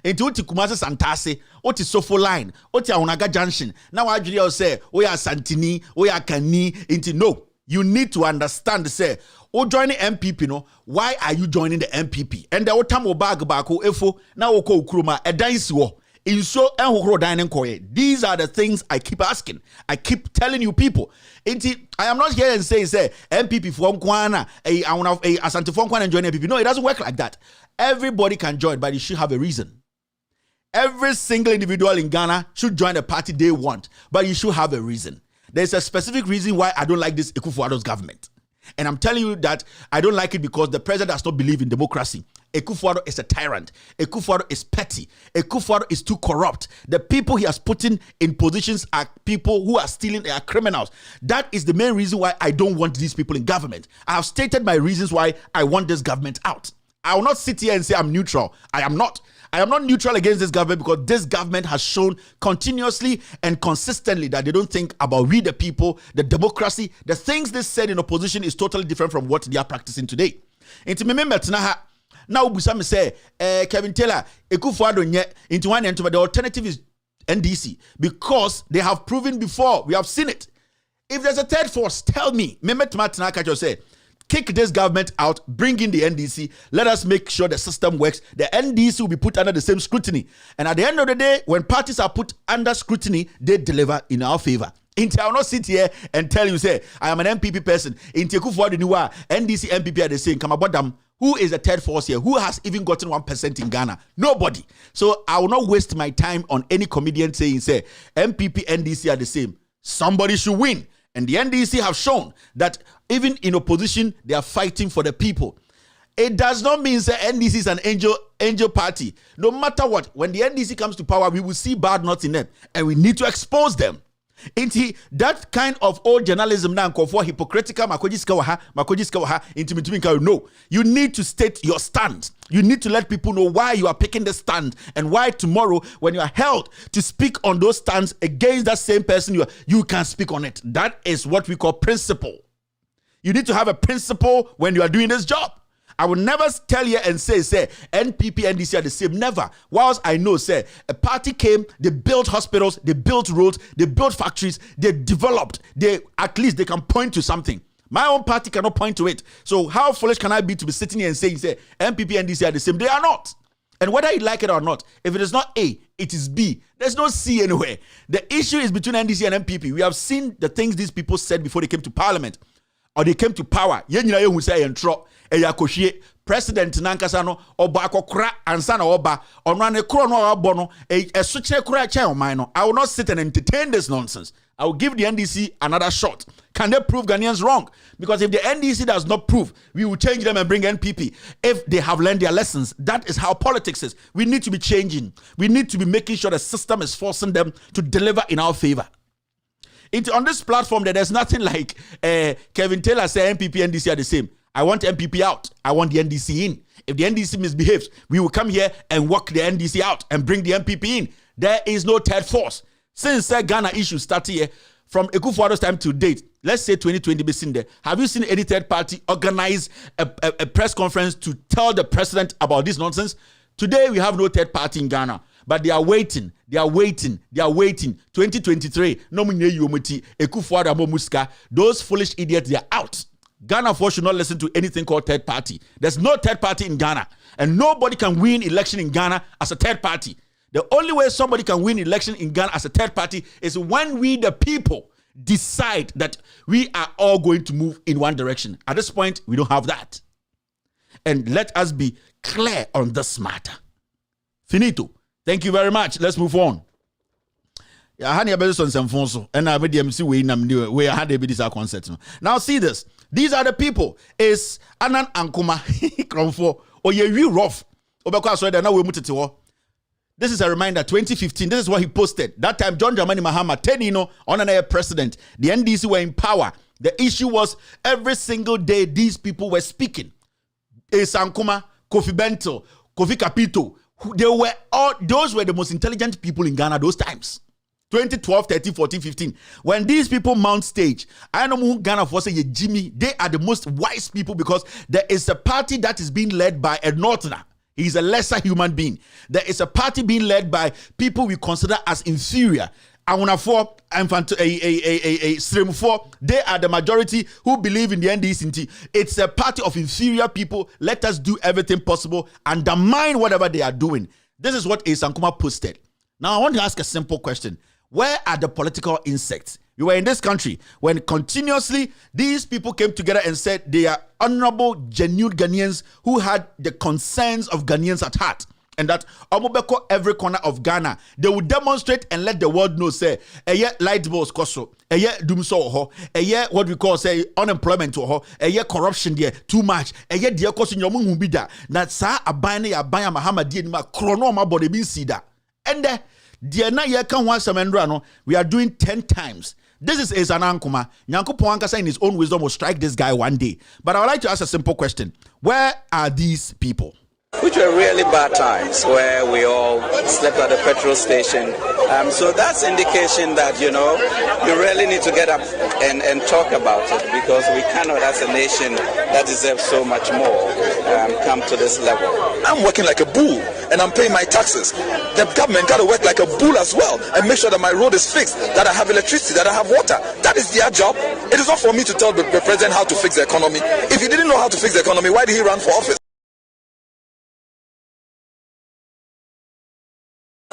Enti oti Kumasi Santase, oti Sofo line, oti Awonaga junction. Now I you say oya Santini, oya Kani. Enti no, you need to understand say o joining MPP no, why are you joining the MPP? And the otamo bag bako efo na oko ukruma edansiwo. Inso enhokro dining koye. These are the things I keep asking. I keep telling you people. Enti I am not here and say MPP from Kwana, Asante from Kwana and join MPP. No, it doesn't work like that. Everybody can join, but you should have a reason. Every single individual in Ghana should join the party they want, but you should have a reason. There's a specific reason why I don't like this Akufo-Addo's government. And I'm telling you that I don't like it because the president does not believe in democracy. Akufo-Addo is a tyrant. Akufo-Addo is petty. Akufo-Addo is too corrupt. The people he has put in positions are people who are stealing, they are criminals. That is the main reason why I don't want these people in government. I have stated my reasons why I want this government out. I will not sit here and say I'm neutral. I am not. I am not neutral against this government because this government has shown continuously and consistently that they don't think about we the people, the democracy. The things they said in opposition is totally different from what they are practicing today. Into me now Busam say Kevin Taylor, Akufo-Addo nye into one end, but the alternative is NDC because they have proven before. We have seen it. If there's a third force, tell me. Say, kick this government out, bring in the NDC, let us make sure the system works. The NDC will be put under the same scrutiny. And at the end of the day, when parties are put under scrutiny, they deliver in our favor. I will not sit here and tell you, say, I am an MPP person. NDC, MPP are the same. Kamabodam, who is the third force here? Who has even gotten 1% in Ghana? Nobody. So I will not waste my time on any comedian saying, say, MPP, NDC are the same. Somebody should win. And the NDC have shown that even in opposition, they are fighting for the people. It does not mean that NDC is an angel party. No matter what, when the NDC comes to power, we will see bad nuts in them. And we need to expose them. Inti that kind of old journalism now for hypocritical no. You need to state your stand. You need to let people know why you are picking the stand and why tomorrow when you are held to speak on those stands against that same person you can speak on it. That is what we call principle. You need to have a principle when you are doing this job. I will never tell you and say NPP, NDC are the same. Never. Whilst I know, say, a party came, they built hospitals, they built roads, they built factories, they developed. At least they can point to something. My own party cannot point to it. So how foolish can I be to be sitting here and saying, say, NPP, NDC are the same? They are not. And whether you like it or not, if it is not A, it is B. There's no C anywhere. The issue is between NDC and NPP. We have seen the things these people said before they came to parliament. Or they came to power. President Nankasa no oba akokra ansa na oba onwa ne kro no abo no esuchire kra cha o man no. I will not sit and entertain this nonsense. I will give the NDC another shot. Can they prove Ghanaians wrong? Because if the NDC does not prove, we will change them and bring NPP. If they have learned their lessons, that is how politics is. We need to be changing. We need to be making sure the system is forcing them to deliver in our favor. On this platform, there's nothing like Kevin Taylor say MPP and NDC are the same. I want MPP out. I want the NDC in. If the NDC misbehaves, we will come here and work the NDC out and bring the MPP in. There is no third force. Since Ghana issue started here, from Akufo-Addo's time to date, let's say 2020, have you seen any third party organize a press conference to tell the president about this nonsense? Today, we have no third party in Ghana. But they are waiting. 2023, those foolish idiots, they are out. Ghana should not listen to anything called third party. There's no third party in Ghana. And nobody can win election in Ghana as a third party. The only way somebody can win election in Ghana as a third party is when we, the people, decide that we are all going to move in one direction. At this point, we don't have that. And let us be clear on this matter. Finito. Thank you very much. Let's move on. Now see this. These are the people. Is Anan Ankuma Kronfo or ye rough. This is a reminder, 2015, this is what he posted. That time, John Dramani Mahama, Tenino, on an air president. The NDC were in power. The issue was every single day these people were speaking. Sankuma, Kofi Bento, Kofi Kapito. Those were the most intelligent people in Ghana those times. 2012, 13, 14, 15. When these people mount stage, I know who Ghana for say Jimmy, they are the most wise people because there is a party that is being led by a Northerner. He's a lesser human being. There is a party being led by people we consider as inferior. They are the majority who believe in the NDC. It's a party of inferior people. Let us do everything possible, undermine whatever they are doing. This is what Sankuma posted. Now I want to ask a simple question. Where are the political insects? You were in this country when continuously these people came together and said they are honorable, genuine Ghanaians who had the concerns of Ghanaians at heart. And that Omobeko every corner of Ghana, they would demonstrate and let the world know, say, light bills koso, dumso ho, what we call, say, unemployment ho, corruption there, too much, dear koso nyomu hubida, that sa abane abaya Mahama di ma chronoma body bin sida. And dear na ye kan one semendra we are doing 10 times. This is Ankuma. Nyankopon Ankasa in his own wisdom will strike this guy one day. But I would like to ask a simple question. Where are these people? Which were really bad times where we all slept at the petrol station. So that's indication that, you really need to get up and talk about it because we cannot, as a nation that deserves so much more, come to this level. I'm working like a bull and I'm paying my taxes. The government got to work like a bull as well and make sure that my road is fixed, that I have electricity, that I have water. That is their job. It is not for me to tell the president how to fix the economy. If he didn't know how to fix the economy, why did he run for office?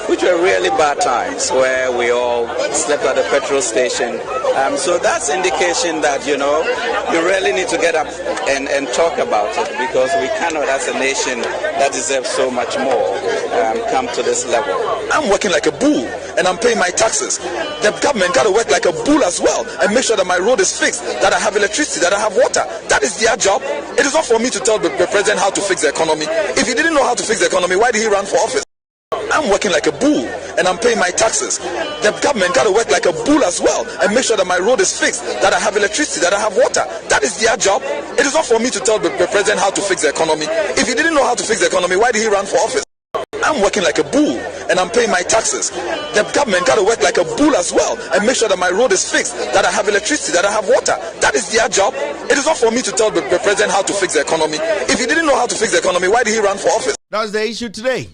Which were really bad times where we all slept at the petrol station. So that's indication that, you really need to get up and talk about it because we cannot, as a nation that deserves so much more, come to this level. I'm working like a bull and I'm paying my taxes. The government got to work like a bull as well and make sure that my road is fixed, that I have electricity, that I have water. That is their job. It is not for me to tell the president how to fix the economy. If he didn't know how to fix the economy, why did he run for office? I'm working like a bull and I'm paying my taxes. The government got to work like a bull as well and make sure that my road is fixed, that I have electricity, that I have water. That is their job. It is not for me to tell the president how to fix the economy. If he didn't know how to fix the economy, why did he run for office? I'm working like a bull and I'm paying my taxes. The government got to work like a bull as well and make sure that my road is fixed, that I have electricity, that I have water. That is their job. It is not for me to tell the president how to fix the economy. If he didn't know how to fix the economy, why did he run for office? That's the issue today.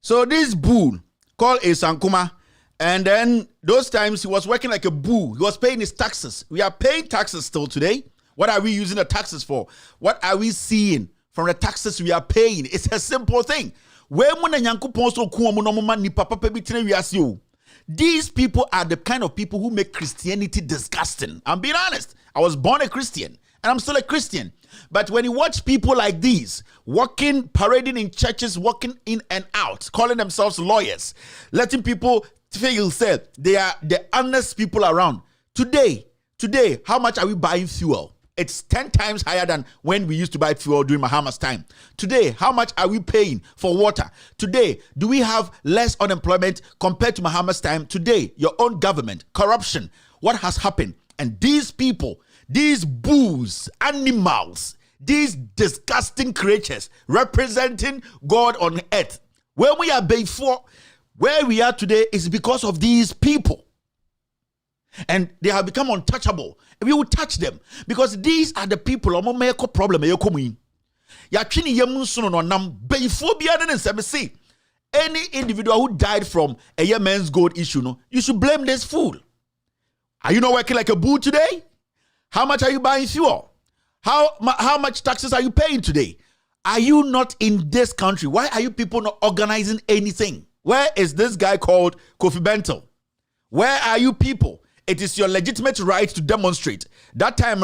So this bull called Sankuma, and then those times he was working like a bull. He was paying his taxes. We are paying taxes still today. What are we using the taxes for? What are we seeing from the taxes we are paying? It's a simple thing. These people are the kind of people who make Christianity disgusting. I'm being honest. I was born a Christian and I'm still a Christian. But when you watch people like these, walking, parading in churches, walking in and out, calling themselves lawyers, letting people feel said they are the honest people around. Today, how much are we buying fuel? It's 10 times higher than when we used to buy fuel during Mahama's time. Today, how much are we paying for water? Today, do we have less unemployment compared to Mahama's time? Today, your own government, corruption, what has happened? And these people, these bulls, animals, these disgusting creatures representing God on earth, where we are before, where we are today is because of these people. And they have become untouchable. If you would touch them, because these are the people who make a problem. Any individual who died from a Yemen's gold issue, you should blame this fool. Are you not working like a bull today? How much are you buying fuel? How much taxes are you paying today? Are you not in this country? Why are you people not organizing anything? Where is this guy called Kofi Bento? Where are you people? It is your legitimate right to demonstrate. That time,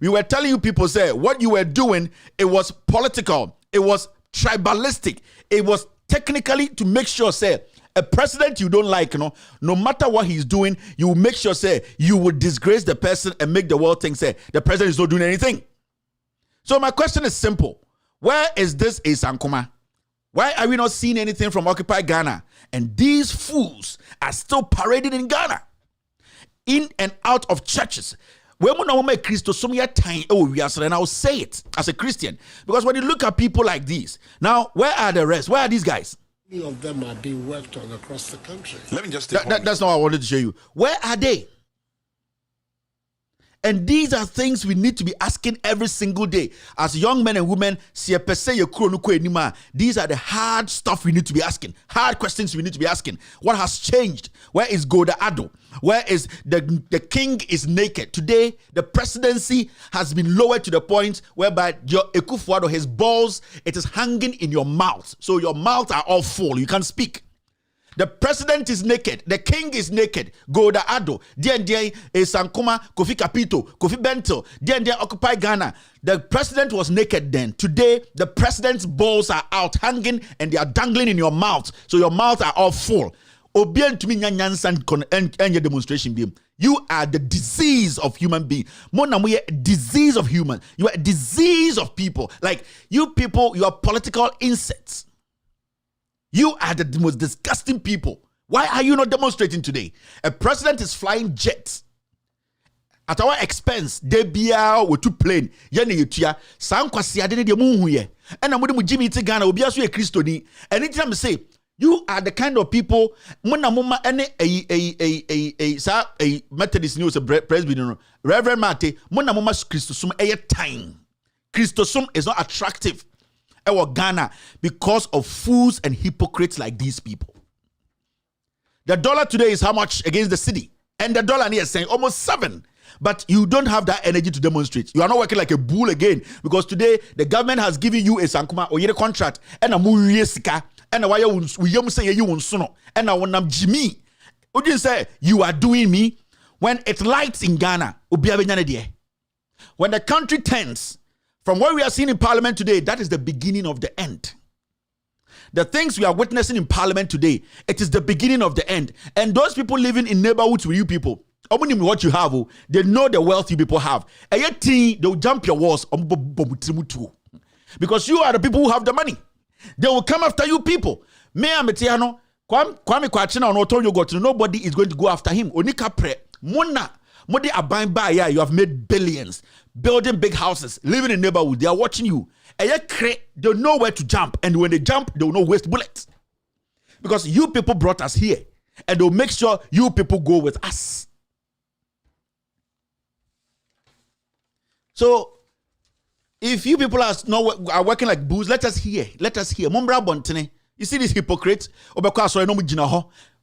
we were telling you people, say, what you were doing, it was political, it was tribalistic, it was technically to make sure, say, a president you don't like, no matter what he's doing, you will make sure, say, you will disgrace the person and make the world think, say, the president is not doing anything. So my question is simple. Where is this Sankuma? Why are we not seeing anything from Occupy Ghana? And these fools are still parading in Ghana, in and out of churches. And I'll say it as a Christian, because when you look at people like these, now where are the rest? Where are these guys? Many of them are being worked on across the country. Let me just that's not what I wanted to show you. Where are they? And these are things we need to be asking every single day. As young men and women, these are the hard stuff we need to be asking. Hard questions we need to be asking. What has changed? Where is Goda Ado? Where is the king is naked? Today, the presidency has been lowered to the point whereby your Ekufuado, his balls, it is hanging in your mouth. So your mouth are all full. You can't speak. The president is naked. The king is naked. Goda Ado. Diendien Sankuma, Kofi Kapito, Kofi Bento. Diendien Occupy Ghana. The president was naked then. Today, the president's balls are out hanging and they are dangling in your mouth. So your mouth are all full. Obien to me nyansan demonstration beam. You are the disease of human being. Mona we a disease of human. You are a disease of people. Like you people, you are political insects. You are the most disgusting people. Why are you not demonstrating today? A president is flying jets. At our expense, they be with two plane. Yene yutia. Sankwasi adene de munhuye. And I'm with Jimmy Tigana. Obiasu a Christoni. Anytime I say, you are the kind of people. Mona mama ene a Methodist news a Presbyterian. Reverend Mate. Mona mama Christosum a time. Christosum is not attractive. Ghana because of fools and hypocrites like these people. The dollar today is how much against the city? And the dollar is saying almost 7. But you don't have that energy to demonstrate. You are not working like a bull again because today the government has given you a Sankuma or a contract and a Muriesika and a wire we say you won't sono and I want Jimmy. Would you say you are doing me when it lights in Ghana? When the country turns. From what we are seeing in Parliament today, that is the beginning of the end. The things we are witnessing in Parliament today, it is the beginning of the end. And those people living in neighborhoods with you people, what you have, they know the wealth you people have. And yet, they'll jump your walls because you are the people who have the money. They will come after you people. Kwame Kwachina on Otonyo got nobody is going to go after him. Onika pre Mona. Modi abang by you have made billions, building big houses, living in neighborhood. They are watching you. And they know where to jump. And when they jump, they will not waste bullets. Because you people brought us here. And they'll make sure you people go with us. So, if you people are working like bulls, let us hear. Let us hear. Mumbra Bontene. You see this hypocrite?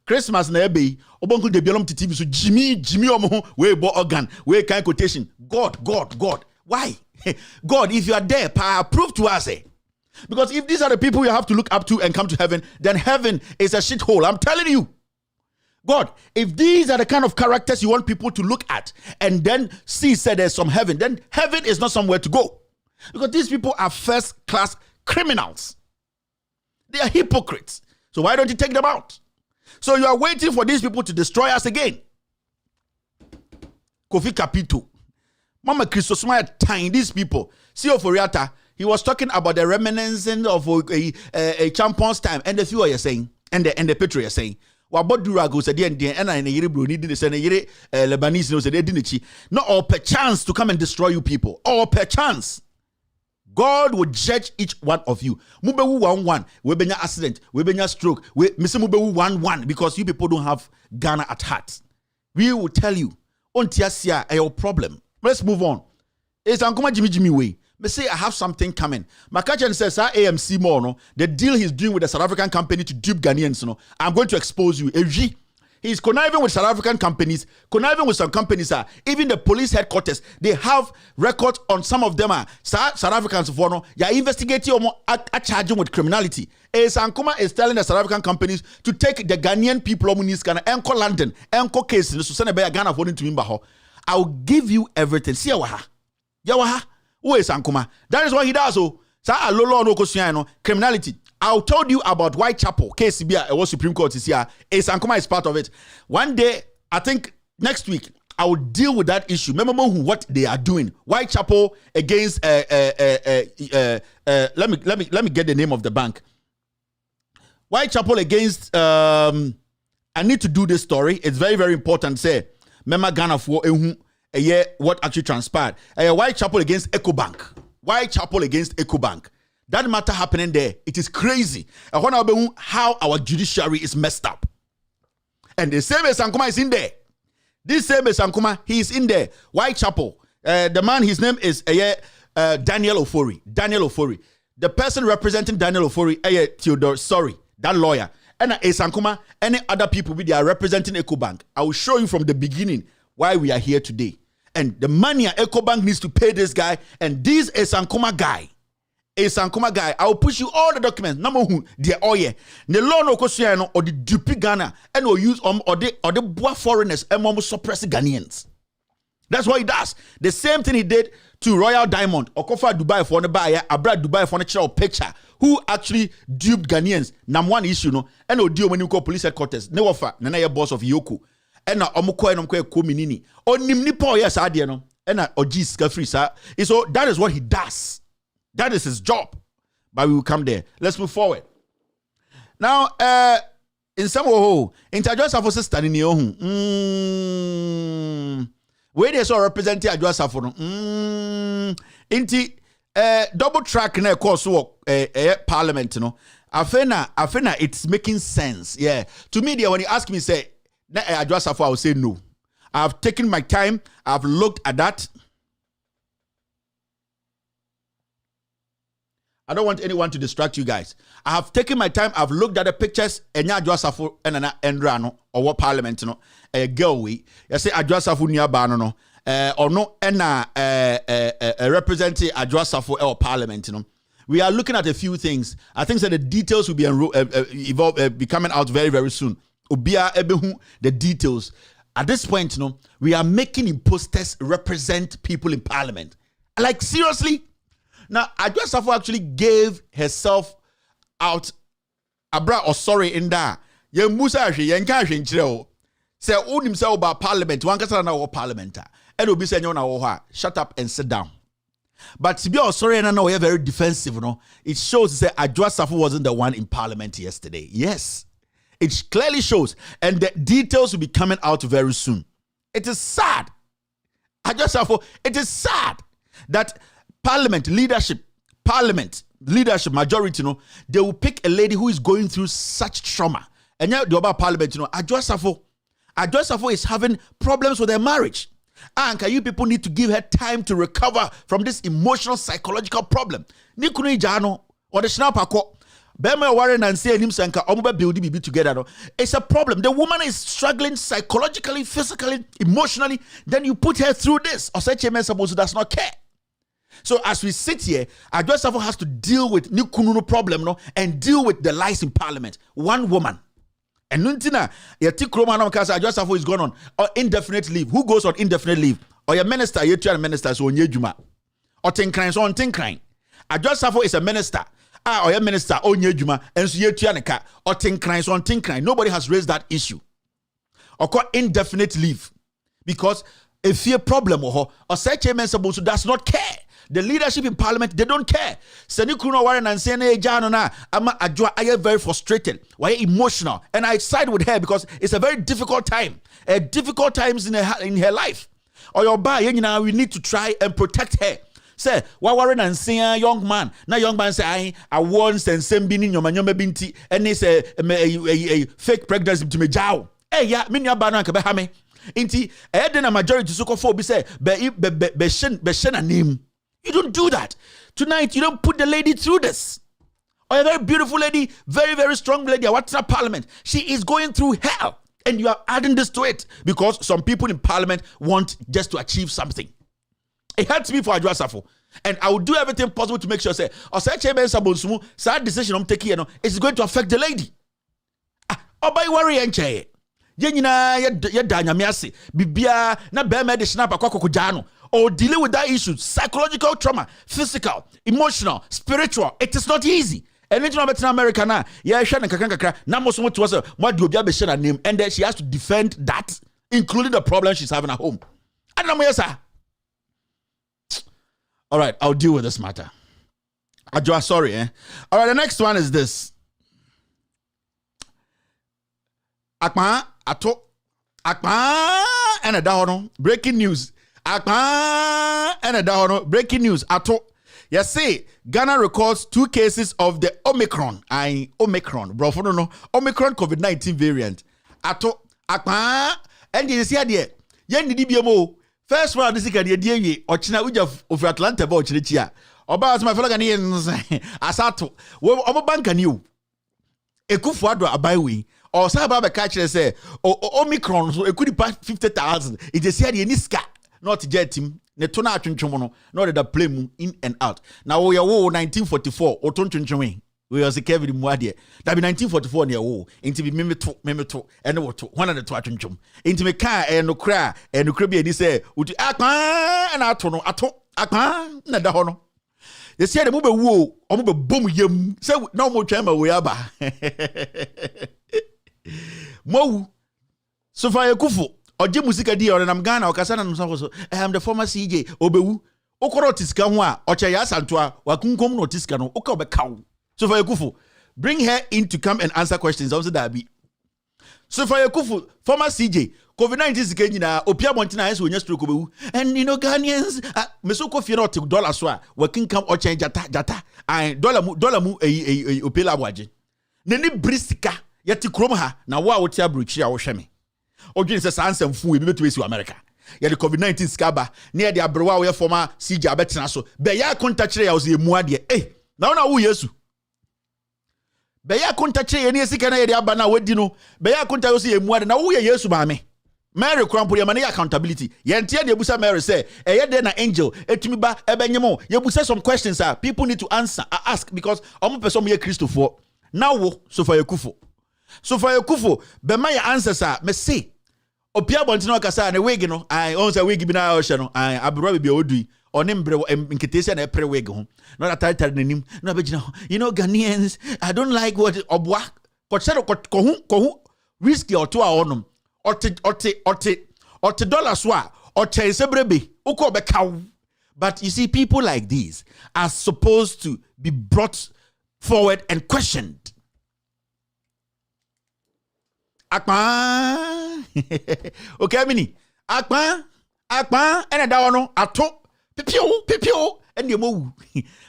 Christmas na ebe obonku de biolom TV so Jimmy omo we bo organ we kind quotation God why God if you are there prove to us because if these are the people you have to look up to and come to heaven, then heaven is a shithole. I'm telling you, God, if these are the kind of characters you want people to look at and then see said there's some heaven, then heaven is not somewhere to go because these people are first class criminals. They are hypocrites. So why don't you take them out? So you are waiting for these people to destroy us again. Kofi Kapito. Mama Christosuma tying these people. CEO Foriata, he was talking about the reminiscence of a champion's time. And the few are saying, and the Petro are saying, Wabot Durago said, and I need to send a Lebanese knows that they didn't. Not all per chance to come and destroy you people. All per chance. God will judge each one of you. Mubewu 1-1. We benya accident. We benya stroke. We Mr. Mubewu 1-1 because you people don't have Ghana at heart. We will tell you. Ontiasia a your problem. Let's move on. It's Ankuma Jimmy way. Me say I have something coming. Makachan says AMC more no. The deal he's doing with the South African company to dupe Ghanaians. No, I'm going to expose you. He's conniving with South African companies, conniving with some companies. Even the police headquarters, they have records on some of them. South Africans for no, you're investigating or charging with criminality. Sankuma is telling the South African companies to take the Ghanaian people in Enco London, Enco case, so send a Ghana for to Imbaho. I'll give you everything. See Yawaha. Who is Sankuma? That is what he does. Criminality. I told you about Whitechapel case. It was Supreme Court this year. Esankoma is part of it. One day, I think next week, I will deal with that issue. Remember what they are doing. Whitechapel against let me get the name of the bank. Whitechapel against I need to do this story. It's very, very important. Say, Mema Ghana for what actually transpired. Whitechapel against EcoBank. Whitechapel against EcoBank. That matter happening there, it is crazy. How our judiciary is messed up. And the same Esankoma is in there. This same Esankoma, he is in there. Whitechapel. The man, his name is Daniel Ofori. Daniel Ofori. The person representing Daniel Ofori, Theodore, sorry, that lawyer. And Esankoma, any other people they are representing EcoBank. I will show you from the beginning why we are here today. And the money EcoBank needs to pay this guy. And this Esankoma guy, I will push you all the documents. Number one, the oye. The law no question or the dupe Ghana and or use or the boa foreigners and suppress Ghanaians. That's what he does. The same thing he did to Royal Diamond or Kofa Dubai for the buyer, Abra Dubai for the picture, who actually duped Ghanaians. Number one issue, no, and no deal when you call police headquarters. No offer, nana boss of Yoku. And na omukwe no mkwe kominini. O nimni po yes adie no. And na ojis ka free sir. So that is what he does. That is his job. But we will come there. Let's move forward. Now, in some way, Inter-Adjoa Safo sister in your where they saw representing Adjoa Safo. Double track na course work parliament, you know. Afena, it's making sense. Yeah. To me, when you ask me, say, Adjoa Safo, I will say no. I've taken my time. I've looked at that. I don't want anyone to distract you guys. I have taken my time. I've looked at the pictures. Enya Adjoa Safo and Endrano or what parliament no a girl we. You say Adjoa Safo near no or no ena representing Adjoa Safo or parliament no. We are looking at a few things. I think that the details will be be coming out very, very soon. Ubia ebehu the details. At this point, no, we are making imposters represent people in parliament. Like seriously. Now, Adjoa Safo actually gave herself out. Abra or sorry in that. Ye Musa yenka hwenchire say own himself about parliament. One kasa na parliament. And obi say na shut up and sit down. But to be sorry and now we're very defensive, no. It shows that Adjoa Safo wasn't the one in parliament yesterday. Yes. It clearly shows. And the details will be coming out very soon. It is sad. Adjoa Safo, it is sad that Parliament leadership, majority, they will pick a lady who is going through such trauma. And now the other parliament, Adjoa Safo is having problems with her marriage. And you people need to give her time to recover from this emotional, psychological problem. Nikuni Jano or the Snapako. Bema Warren and say him sanka omuba building be together. It's a problem. The woman is struggling psychologically, physically, emotionally. Then you put her through this. Or such a man supposed does not care. So as we sit here, Adjoa Safo has to deal with Nikununo problem, no, and deal with the lies in parliament. One woman. And Nuntina, Adjoa Safo is going on indefinite leave. Who goes on indefinite leave? Or your minister, your minister, so Nyejuma. Or Tinkran, so on Tinkran. Adjoa Safo is a minister. Or your minister, or Nyejuma, and so Yetuaneka, or Tinkran, so on Tinkran. Nobody has raised that issue. Or called indefinite leave. Because a fear problem or such a man does not care. The leadership in parliament, they don't care. Senikuno Warren and saying, hey, Janona, I am very frustrated. Why emotional? And I side with her because it's a very difficult time. Difficult times in her life. Or your buy, we need to try and protect her. Say, why Warren and saying young man? Now young man say, I once and same being in your manyome binti, and it's a fake pregnancy to me. Jow. Hey, yeah, minya banana kabehame. Inti, then a majority so called be say, be a name. You don't do that. Tonight, you don't put the lady through this. Or a very beautiful lady, very, very strong lady, what's in parliament? She is going through hell. And you are adding this to it because some people in parliament want just to achieve something. It hurts me for Adjoa Safo. And I will do everything possible to make sure, say, or such a sad decision I'm taking, it's going to affect the lady. Oh, by worry and chair. Yenina, Yadanya Miasi, Bibia, na Bema de Snapper Kokojano. Or dealing with that issue, psychological trauma, physical, emotional, spiritual. It is not easy. And it's not America now. Yeah, Shannon Kakaka. Now, most of what was a what do you be name? And then she has to defend that, including the problem she's having at home. I don't know, yes, sir. All right, I'll deal with this matter. Ajwa, sorry, eh? All right, the next one is this. Akma, ato, akma, and a down. Breaking news. Akma, and a down. Breaking news. Ato. Yes, say Ghana records 2 cases of the Omicron. Omicron, bro. For no Omicron COVID-19 variant. Ato, akma, and you see there. Yen di BMO. First one, this is the idea. Ochina uja of Atlanta about Chirichia. About my fellow Ghanaians, Asato. Well, I'm a banker new. Ekufuado abaiwi. Or Sababa catcher say, Omicron, so it could be 50,000. It is here the Niska, not jet him. Netona Chunchumono, not the play in and out. Now we are 1944, or Tonchunchumi. We are the Kevin Muadia. That be 1944 near war. Into be Mimito, and no to 100 into me car and no cry, and no cribby, and he say, would you act and I tono, Nadahono. They say the move woo, or move boom yum, so no more chamber we are by. Mo Sophia Kufu or Jim Musika Dio and I'm Ghana or Kasana Musaso. I am the former CJ Obewu Okorotiskanwa or Chayasantua Wakunkom Notiskano Okabe cow. Sophia Kufu, bring her in to come and answer questions. Also that be Sophia Kufu, former CJ COVID-19 is Kenya Opia Montina is when you stroke Obewu and you know Ghanaians Mesoko Fiero $1 swa working come or change jata and dollar mu opela waji. Neni bristika. Yeti krom ha na wa wotia bruchi a wo hweme odwene se sansam fu we betu esi America ye the COVID-19 skaba ne de abrewa wo ye former CJ abetena so be ya contact ya wo se emu ade na wo Yesu be ya contact ye ne esika na ye de aba na wadi no be ya contact wo se emu ade na wo ye Yesu ba me Mary Krampo ye mane accountability ye ntia de busa Mary say ye de na angel etumi ba ebenyemo ye busa some questions people need to answer ask because omo person ye Christopher now wo Sophia Kufu So for your kufu, be my answers are me say. Opia bontino kasa na wig no. I own say wig bi na o no. I abro bi odui. Onim bre nketesi na pre wig ho. No that title nim. No be gina. You know Ghanaians, I don't like what obwa. Kochero kohu risky or to our onum. Ote dollar swa. Ote sebrebe. Uko be cow. But you see, people like these are supposed to be brought forward and questioned. Akpa okay mini akpa and da wono ato pepio and the mo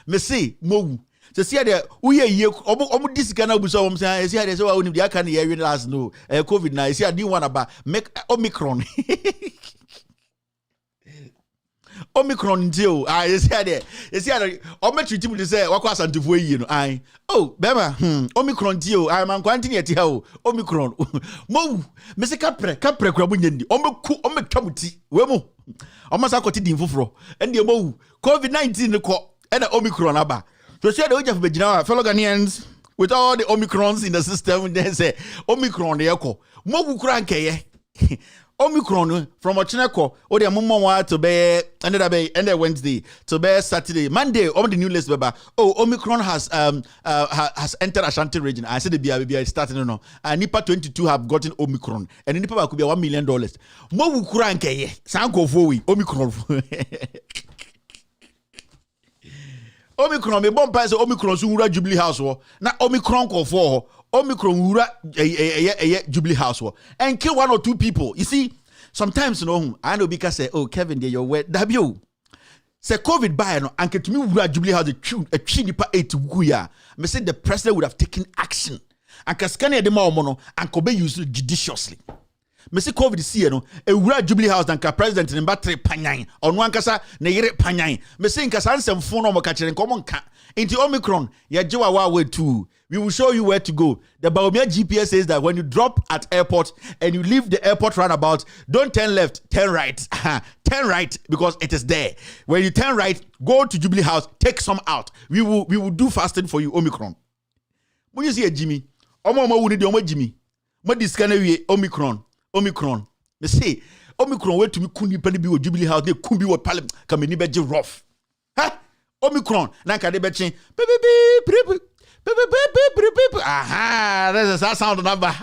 me say mo so see there uye ye omo disika na obuso omo say see there say wa oni dia kan ye wi last no covid na see the one about make Omicron Omicron deal you see there omo treat me say wakwa asantefo yi no oh bema Omicron deal man kwantini eti ha o Omicron mo me se kapre kwa bunyandi omo twamuti we mo omo sa koti din foforo ende mo COVID-19 ko na Omicron aba so say the ojaf begina fellow Ghanaians with all the Omicrons in the system they say Omicron dey ko mo kura nkeye Omicron from Ochineko, or the Mumma to be ended Wednesday to be Saturday, Monday. On the new list, Baba. Oh, Omicron has entered Ashanti region. I said the BIB starting no. And Nipa 22 have gotten Omicron, and Nipa could be $1 million. Mo wukuranke sanko fowi Omicron. Omicron me bomb pass Omicron so Jubilee House na Omicron ko for Omicron wura Jubilee House and kill 1 or 2 people. You see, sometimes you know I know because say, oh Kevin, they your word. W say COVID by no and to me wura Jubilee House a chinipa 8 guya. Me say the president would have taken action and kaskane de ma omono and kobe use it judiciously. Me say COVID see no e wura Jubilee House and ka president ne battery panyan onu ankasa ne yere panyan. Me say nkasa nsemfo no mo ka kire nkomo nka into Omicron ya jewa wa way too. We will show you where to go. The Baumia GPS says that when you drop at airport and you leave the airport roundabout, don't turn left, turn right. Turn right because it is there. When you turn right, go to Jubilee House, take some out. We will do fasting for you, Omicron. When you see a Jimmy, Jimmy, what this kind of Omicron. They say Omicron went to me couldn't be with Jubilee House, they could be what Parliament can be rough. Omicron, Nanka de Betching, Aha, that's a sound number.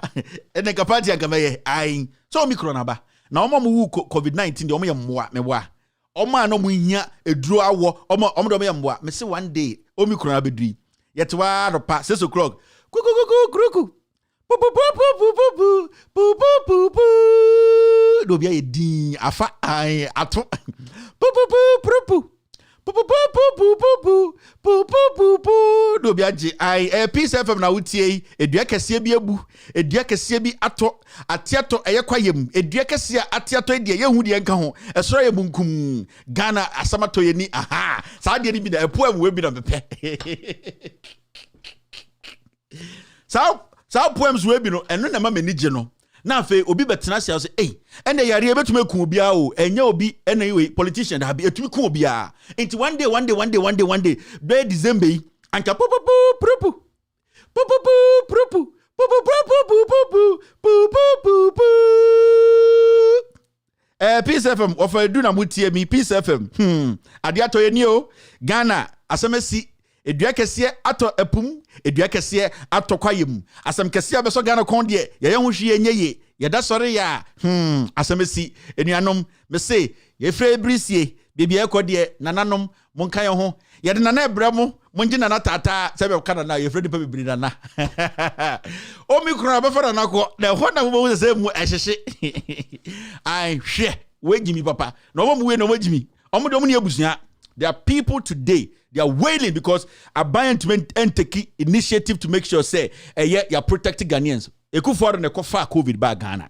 And the capacity agabe ai. So Omicron aba. Na omo mu COVID-19 de omo ye mmoa mewa. Omo no mu hia eduro awo. Omo de omo ye mmoa. Me say one day Omicron abedui. Yet wa do pa 6 o'clock. Kuku. Do bia ye din afa ai ato. Do bia ji ai Peace FM na wutie edua kese bi abu edua kese bi ato atiato eye kwayem edua kese atiato de ye hu de nka ho esoro ye munkum Ghana asamato ye ni aha saa de ni bi na epo amwe bi na mepe saa poems we bi no eno na ma mani je no na fe obi betena sia so ene yare ebetuma ku obi a o enya obi ene we politician da bi etumi ku obi a enti one day be December yi anka Peace FM ofa edu na mutie mi Peace FM ade atoye ni o Ghana asemasi edua kese ato epum edua kese ato kwayem asem kese abeso Ghana kon de ye ho hwie nyeye ye da sore ya asemesi enuanom me se ye frɛ brisie bibia ekode nananom monka ye ho ye de nana ebramo monji nana tata se be kana na ye frɛ dipa bibiri nana Omicron abefara na ko na ho na mo se mu ehyehye ai hwe wejimi papa na omo we na wejimi omo de omo ne abusua. There are people today, they are wailing because abandonment and take initiative to make sure say you're protecting Ghanaians. Ekufuado ne kofa COVID ba Ghana.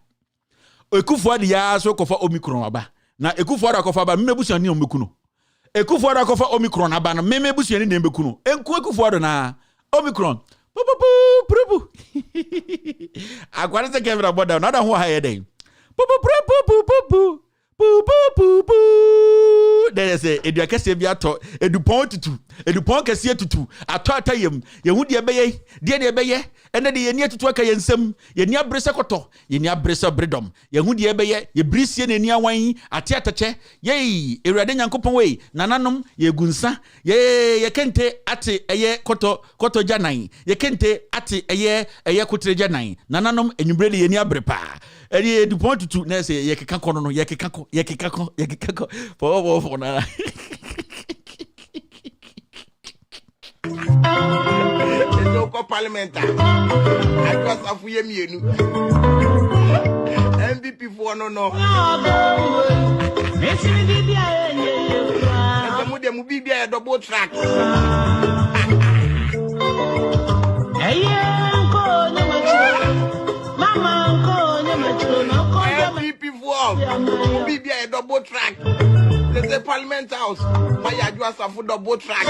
Ekufuado ya so kofa Omicron aba. Na Ekufuado kofa ba mebusu ani omekuno. Ekufuado kofa Omicron aba na mebusu ani nemekuno. Enku Ekufuado na Omicron. Pupu. Akwara se kevra boda na da ho ha ye den. Pupu. There is a kese bi ato edupon tutu edupon kese tutu ato atayem yehu de beye de beye ene de yeni tutu aka yensem yeni abrese koto yeni abrese bredom yehu de beye ye brisie na ni awan ate atache ye ewrade nyankopon we nananom ye gunsa ye kente ate eye koto janan ye kente ate eye kotre janan nananom enwumbre de yeni abrepa eri edupon tutu na se ye keka kono no ye keka for na Local parliamentar. Across Afuye Mienu. MVP for no. And the Mubibia double track. MVP for Mubibia double track. There's a parliament house. My address for double track.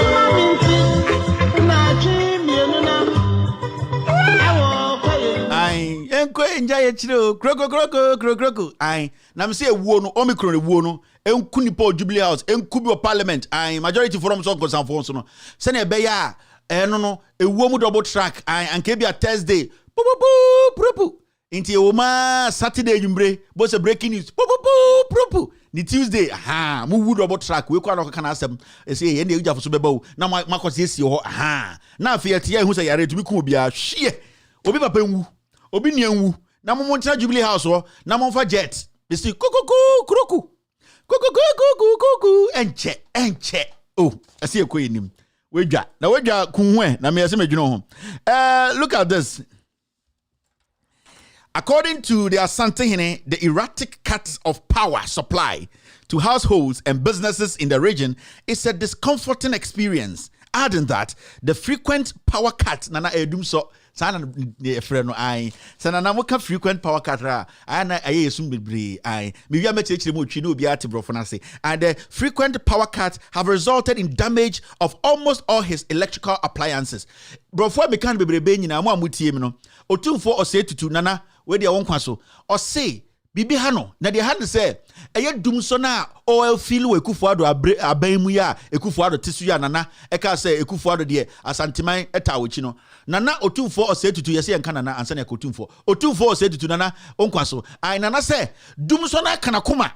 Ai enko enja ye chiro kroko ai na me say ewuo no Omicron ewuo no enku nipa Jubilee House enku bi o parliament ai majority forum so konsanfo so no se na ebe ya eno no ewuo mu double track ai anke bi a Thursday pupu inti ewoma Saturday jumbre bo se breaking news pupu ni Tuesday mu wu double track we kwa no kana asem e say ye na ejafo so beba o na makosi esi ho na afi etia ehu se yare tumi ku obi a hwie obi papa nwu obi nia nwu na mo ntra Jubilee House ho na mo fa jet be say kuku enche oh asi ekoyinim wedwa na wedwa kunwe na me ase medwuno ho look at this. According to the Asante-Hene, the erratic cuts of power supply to households and businesses in the region is a discomforting experience. Adding that the frequent power cuts, nana edum so sana freno ai sana na moka frequent power cut ra ana aye esum bebre ai me wi amechechire mo twi no obi ate brofo na se, and the frequent power cuts have resulted in damage of almost all his electrical appliances. Brofo me kan bebrebe nyina mo amutie mi no otumfo osetutu nana we de won kwaso ose bibi ha no na de ha ne se eye dum so na oil feel we Ekufuado aban mu ya Ekufuado tisu ya nana eka se Ekufuado de asanteman eta wochi no nana otumfo osetutu yese enka nana ansa na otumfo osetutu nana onkwaso ai nana se dum so na kana koma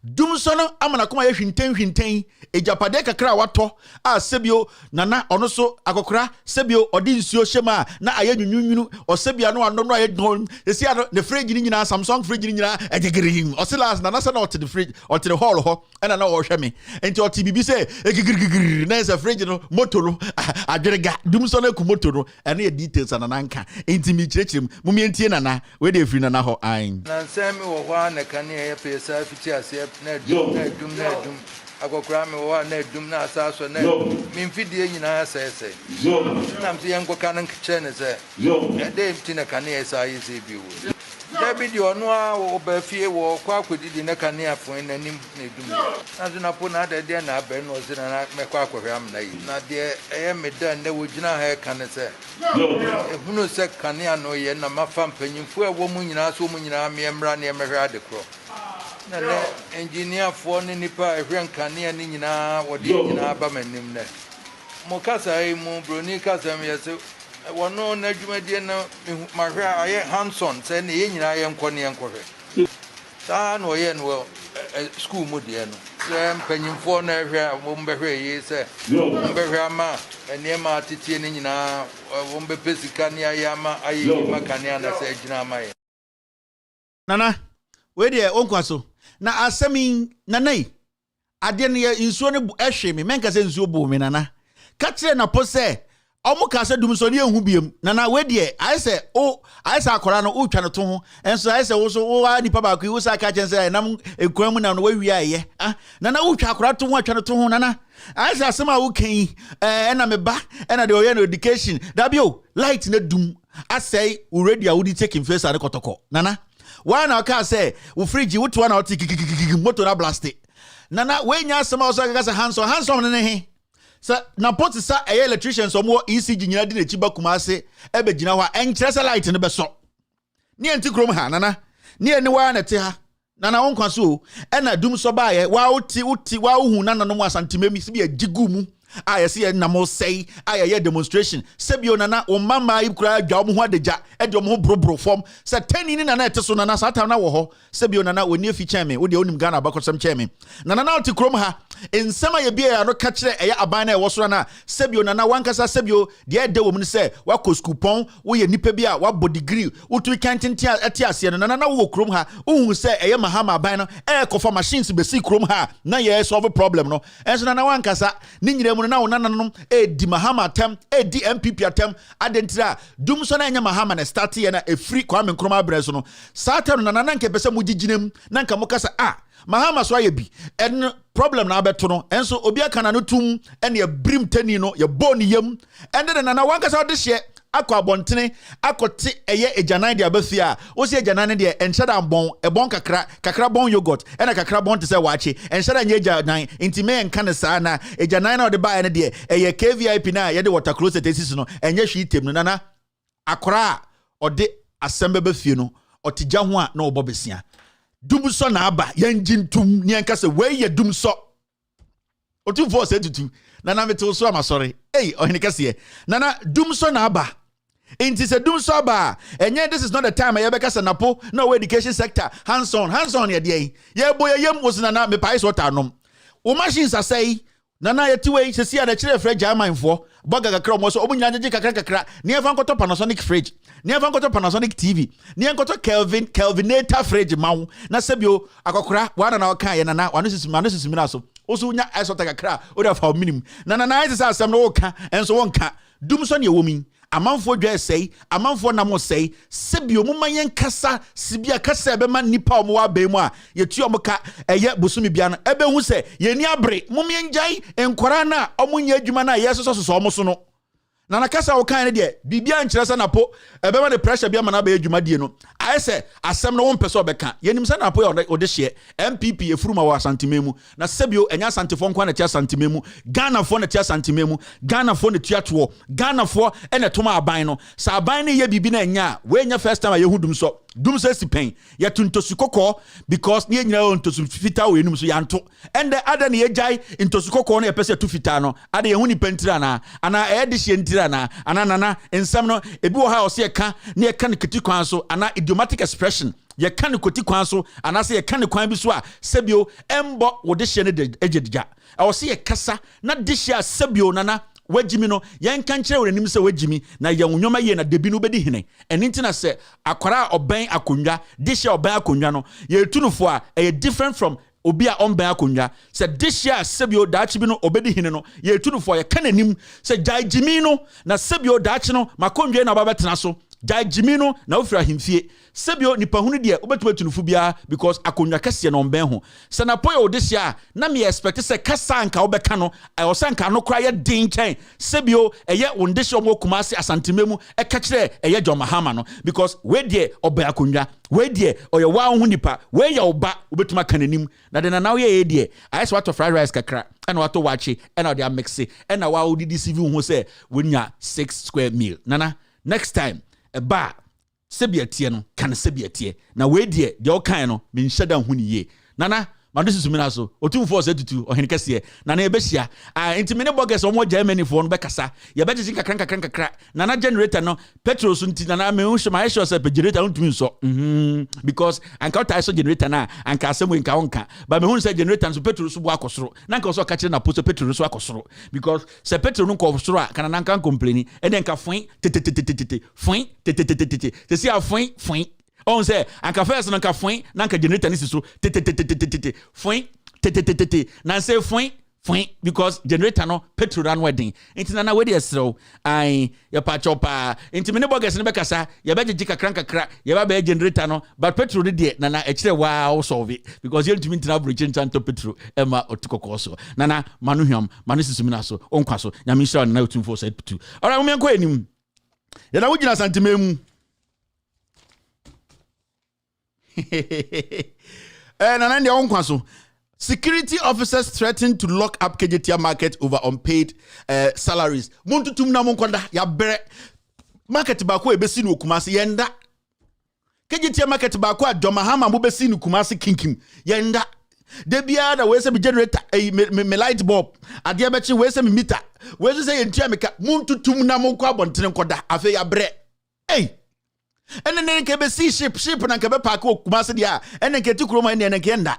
dum so no amana koma ye hwinten ejapade kakra wato a sebio nana ono so akokora sebio odi nsuo hyema na aye nwunwunu o sebia no ando no aye don esi ano the fridge ni nyina Samsung fridge ni nyina egegirim o silas nana se na o the fridge o the hall ho ena na o hwe me enti o ti bibi se egigirigir na esa fridge no motoro adwerega dum so na ku motoro ena ye details na nanka enti mi kirechirem mu mi entie nana we dey free nana ho an na nsem wo ho na kane ye pesa fiti ase na dum akokra me wo na dum na asaso na mi mfidie nyina sese na mti yenko kan nkiche ne se dey mti na kane ye sa yesi bi wo David ono a wo ba fie wo kwa akodidi na kane afon na nim na dum na zo na po na de na abe no ze na me kwa akohwa am na yi na de eye me dan na wo gina ha kane se ehunu se kane ano ye na mafa mpanyimfo a wo mu nyina so mu nyina me emra na emehwe ade kro na le engineer for ni nipa ehwe kane ni nyina wo de nyina ba manim na mo kasa yi mu broni kasa me yese wono na dwumadie na mahwe aye Hanson se ne nyina ye nkone enkohwe ta no ye no school mu de no se mpanyimfo na ehwe mo mbehwe yi se mbehwe ama ene ma titie ne nyina wo mbepesika ne aye ama aye makane na se gina ama ye nana we de onkwaso na asemi nanai ade ne nsuo ne ehwe me menka se nsuo bu me nana ka kire na po se omu ka se dum so ne ehu biem nana we de ayese akora no utwa no to ho enso ayese wo so wo nipa ba ku wo sa ka chense nam ekwan mu na no we aye nana utwa akora to ho atwa no to ho nana ayese asema wo kan na me ba na de oye no education da bio light na dum asai already a would take in face and kotoko nana why na ka say wo fridge wo to na o motor na blast nana we nya asema wo so ka say handsome ne he sa na pot sa electrician so mo ECG nyina di na chiba kumase ebe gina ho enkyere sa light ne be so ne enti krom ha nana ne eni wa na te ha nana won kwaso e na dum so ba ye wa uti wa hu nana no mo asantememi se bi agigu mu aya se ye na mo sei aya ye demonstration se bi onana o mama ikura adwa mo ho adeja e de mo ho brobro form se tani ni nana ete so nana satan na wo ho se bi onana oni afi cheme wo de onim Ghana bakosam cheme nana na uti krom ha ensema ye bia ya no ka kire eye aban na e wosoro na sebio na wankasa sebio de de wo mu se wa koskupon wo ye nipa bia wa bo degree wo tu kantinti ati ase no na wo krom ha wo se eye mahama aban no e ko for machines be si krom ha na ye solve problem no enso na wankasa ni nyire mu na wo nananom e di mahama atem e di MPP atem adentira dum so na enya mahama na start ye na e free kwa me krom abre so no satan na nke pese mu giginem na nka mo kasa mahama so ayebi en problem na abeto no enso obi aka na no tum en ye brim tani no ye boni yam en de na wankasa ode hye akọ abontene akọte eye ejanan de abafia o se ejanan de enhyada bon ebon kakra bon yogurt ena kakra bon te se waache enhyada nye ejanan intime enka ne saa na ejanan na ode ba ene de eye KVIP na ye de water closet esisi no enye hwitem no nana akora ode asembe bafie no otija ho a na obobesia dum so na aba yanjintum ne enka se we ye dum so otu for se tutu nana meto so am sorry ohini kase nana dum so na aba inti se dum so aba enye this is not the time ye beka se napo na we education sector hands on ye de ye boye yem wosina na me pai so tanom wo machines asai nana ye tiwe se sia na kire fridge amanfo boga kakra mo so omunya nje kakra ne efa nkoto Panasonic fridge ne efa nkoto Panasonic TV ne nkoto Kelvinator fridge mawo na sebio akokora wana na oka ye nana wano sisi mina so oso nya esota kakra o da fa minimum nana ise asem no oka enso wonka dum so ne womi amanfo dwa sei amanfo na mo sei sebio mu manyen kasa sibia kasa ebe ma nipa o mo wa be mu a yetu o mo ka eye bosumi bia no ebe hu se ye ni abre mu menjai enkwara na o mo nya adwuma na ye so mo so no na kasa wo kan ne de bibia nkyerɛ sɛ napo ebe ma the pressure bia ma na ba adwuma die no ayese asɛm no wo mpɛ sɛ obɛka yenim sɛ napo ye ode hye MPP efuruma wa santimemu na sebio enya santifo nkwa na tia santimemu Ghana fo na tia santimemu Ghana fo na tia to Ghana fo ene toma aban no sa aban ne ye bibi na enya we nya first time ayehudum so dum se sipen ye tuntosu kokɔ because ne nyina ontosu fita we enum so yanto and the other ne ye jai intosu kokɔ na ye pese tu fita no ade ye hu ni pentira na ana e de hye ntira na ana nana ensam no ebi wo ha o se ka ne ye ka ne kitikwan so ana idiomatic expression ye kan koti kwan so anase ye kan kwan bi so a sebio embo wo de hye ne de egedja e wo se ye kasa na de hye a sebio nana wagimi no yen kan kire wuranim se wagimi na ye wonwoma ye na debi no bedi hene eni ntina se akwara oban akonwa de hye oban akonwa no ye tunufo a e different from obi a omban akonwa se de hye a sebio daachi bi no obedi hene no ye tunufo ye kan anim se jagimi no na sebio daachi no makonwa na babetena so jagimi no na ofira himfie sebio nipa hunu de obetuma tunufu bia because akonwa kase na omban ho se na poyo odehia na me expect se kasa anka obeka no o sanka no kra ye din chen sebio eye ondehia omo kumase asantememu e ka kire eye John Mahama no because we de oba akonwa we de oye wa hu nipa we ye oba obetuma kananim na de na now ye de ayes what fried rice kakra and what wachi and how they mix it and wa odidi civil hu se wonya 6 square meal nana next time eba sebia tie no kan sebia tie na we de o kan no me nhyeda hu ni ye nana madu susumina so otumfo se tutu ohene kase nana ebehia enti me ne bogus omo Germany fo no be kasa ye be jiji kakran nana generator no petrol so nti nana me hu shema sure se generator ntumi so because anka ta so generator na anka asemo nka wonka ba me hu se generator so petrol so bo akosoro na nka so ka kire na post petrol so akosoro because se petrol no ko soro a kana nanka complain e den ka foin foin se si a foin on say anka first nanka foin nanka generator ni so foin na say foin because generator no petrol ran wedding enti na we dey sro ai ya pa chopa enti me ne bogus ne be kasa ya be gigi kakra ya ba be generator no but petrol dey na e kire wow solve it because you ntimi ntina bridge nchanto petrol e ma otukoko so na manu hwam manu sisumina so onkwa so nyame sha na otumfo so tu ora mo menko enim ya na wugina santimemu nana ndia onkwa so security officers threatened to lock up KJTR market over unpaid salaries. Muntutum na munkonda ya bere market ba ko ebesi no Kumasi yenda. KJTR market ba ko John Mahama mo besi no Kumasi kinkim yenda. De bia da we se be generator me light bulb ade abechi we se me meter we se yentua meka muntutum na munko abontene nkoda afi ya bere ene ke be ship na ke be park o Kumasi dia ene ke tikroma ene ke nda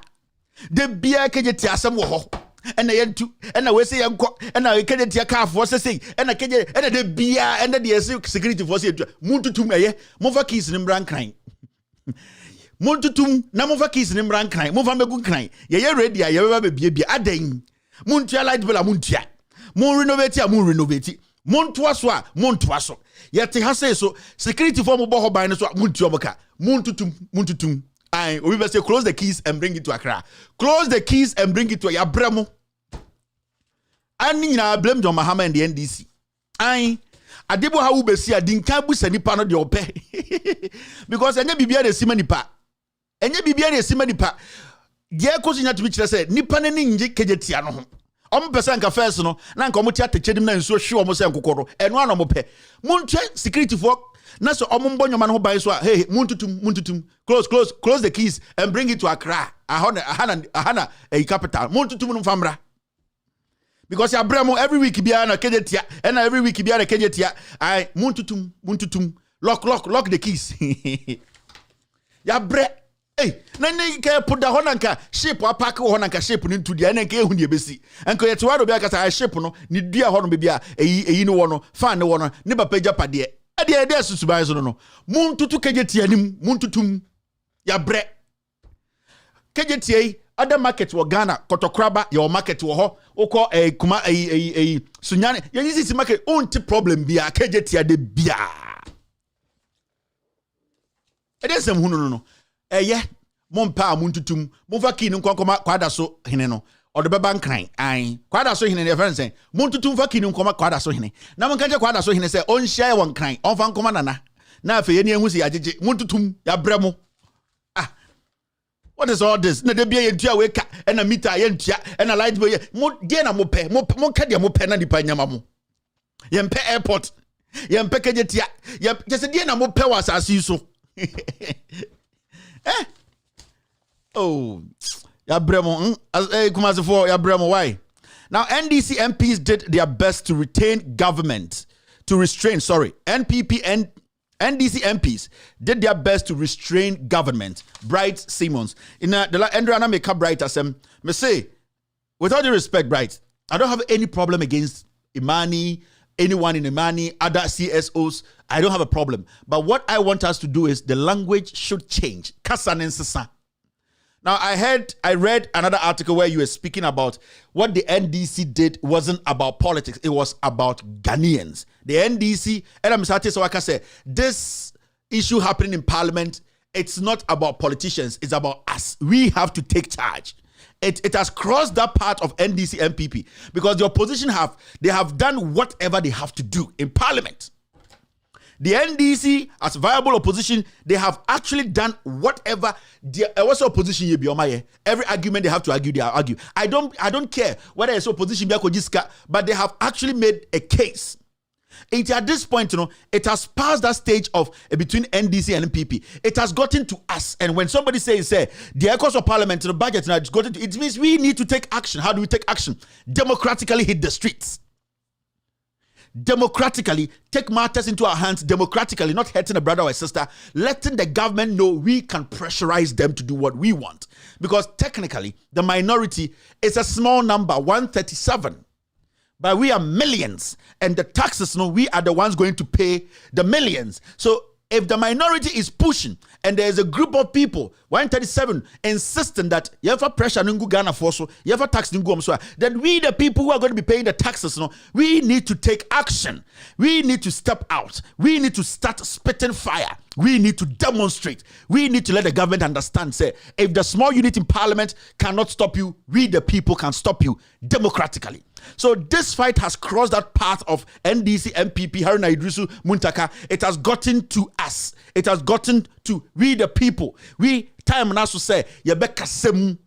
de bia kejeti asem wo ho ene yentu ene we se yenko ene kejeti akafo se sei ene keje ene de bia ene de security force etu muntutum eye mofa keys ni mbran kran muntutum na mofa keys ni mbran kran mofa megu kran ye ready ya ye be bia adan muntua light bill muntua mun renovate muntua so a muntua so yete ha sei so security form bo ho ban so muntua boka muntutum I we will say close the keys and bring it to Accra. Close the keys and bring it to Yabremo. Ani na blame John Mahama and the NDC. I adebo ha ube si adinka bu sani pa no de ope. Because enye bibia de sima nipa. Enye bibia de sima nipa. Ye kosi nya to be kire say nipa ne nje kejetia no ho. Omo pesa nka first no na nka omo tia techedim na nsuo hwe omo se nkokoro. Eno ano mo pe. Muntwe security for na so omumbo nyoma no ban so hey muntutum close the keys and bring it to Accra ahana a capital muntutum no famra because ya bremo every week bia na kejetia and every week bia na kejetia ai muntutum lock the keys ya bre na ne ke puda honanka ship apake honanka ship ni ntu dia na ke ehu ne besi enko yetwado bia kasa ship no ni dua ho no bia eyi no wo no fan ne wo no ne papa japade ade susuban so no muntutu kejetia nim muntutum ya bre kejetia other market wo Ghana kotokraba your market wo ho ukọ kuma sunyane yisi market onti problem bia kejetia de bia ade sem hunu no mompa muntutum momfa ki nkwankoma kwada so hene no odo beba nkran ai kwada so hene ne friend muntutum fa ki nkoma kwada so hene na monka je kwada so hene se on share won kran on fa nkoma nana na afa ye ne ehu se yajeje muntutum ya bremo what is all this na de bia ye ntua we ka na meter ye ntua na light bill ye mo de na mo pe mo ka de mo pe na nipa nyama mo ye mpe airport ye mpe kejetia ye se de na mo pe wa asasi so ya bremo Kumasi for ya bremo why now NDC MPs did their best to restrain NPP NDC MPs did their best to restrain government. Bright Simmons. In the Andrea make up Bright as me say, with all due respect, Bright, I don't have any problem against Imani, anyone in Imani, other CSOs. I don't have a problem. But what I want us to do is the language should change. Now, I read another article where you were speaking about what the NDC did wasn't about politics. It was about Ghanaians. The NDC, and I'm sorry, so I can say, this issue happening in Parliament, it's not about politicians. It's about us. We have to take charge. It has crossed that part of NDC MPP because the opposition they have done whatever they have to do in Parliament. The NDC, as viable opposition, they have actually done whatever what's opposition every argument they have to argue, they argue. I don't care whether it's opposition, but they have actually made a case. At this point, it has passed that stage of between NDC and MPP. It has gotten to us. And when somebody says, the echoes of Parliament, the budget, it means we need to take action. How do we take action? Democratically hit the streets. Democratically take matters into our hands, democratically, not hurting a brother or a sister, letting the government know we can pressurize them to do what we want. Because technically, the minority is a small number, 137. But we are millions, and the taxes, we are the ones going to pay the millions. So if the minority is pushing, and there is a group of people, 137, insisting that you have a pressure nungu Ghana for so, you have a tax nungu so, then we the people who are going to be paying the taxes, we need to take action. We need to step out. We need to start spitting fire. We need to demonstrate. We need to let the government understand, say, if the small unit in Parliament cannot stop you, we the people can stop you democratically. So this fight has crossed that path of NDC MPP Haruna Idrisu Muntaka. It has gotten to us. It has gotten to we the people. We time now to say yebeka sem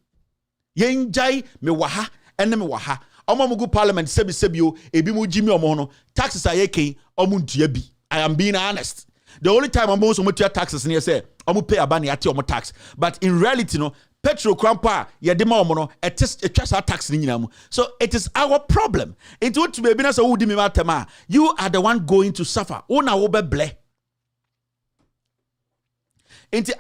yenjai me waha ene me waha. Omo mugu Parliament sebio ebi mu jimi omo no taxes ayeke omo ntua bi. I am being honest. The only time I'm also to taxes near say omo pay abani ati omo tax. But in reality petrol crampa yedema omo it just our tax ni nyina mu. So it is our problem. It would be na so wudi me matema. You are the one going to suffer. Una wo be ble.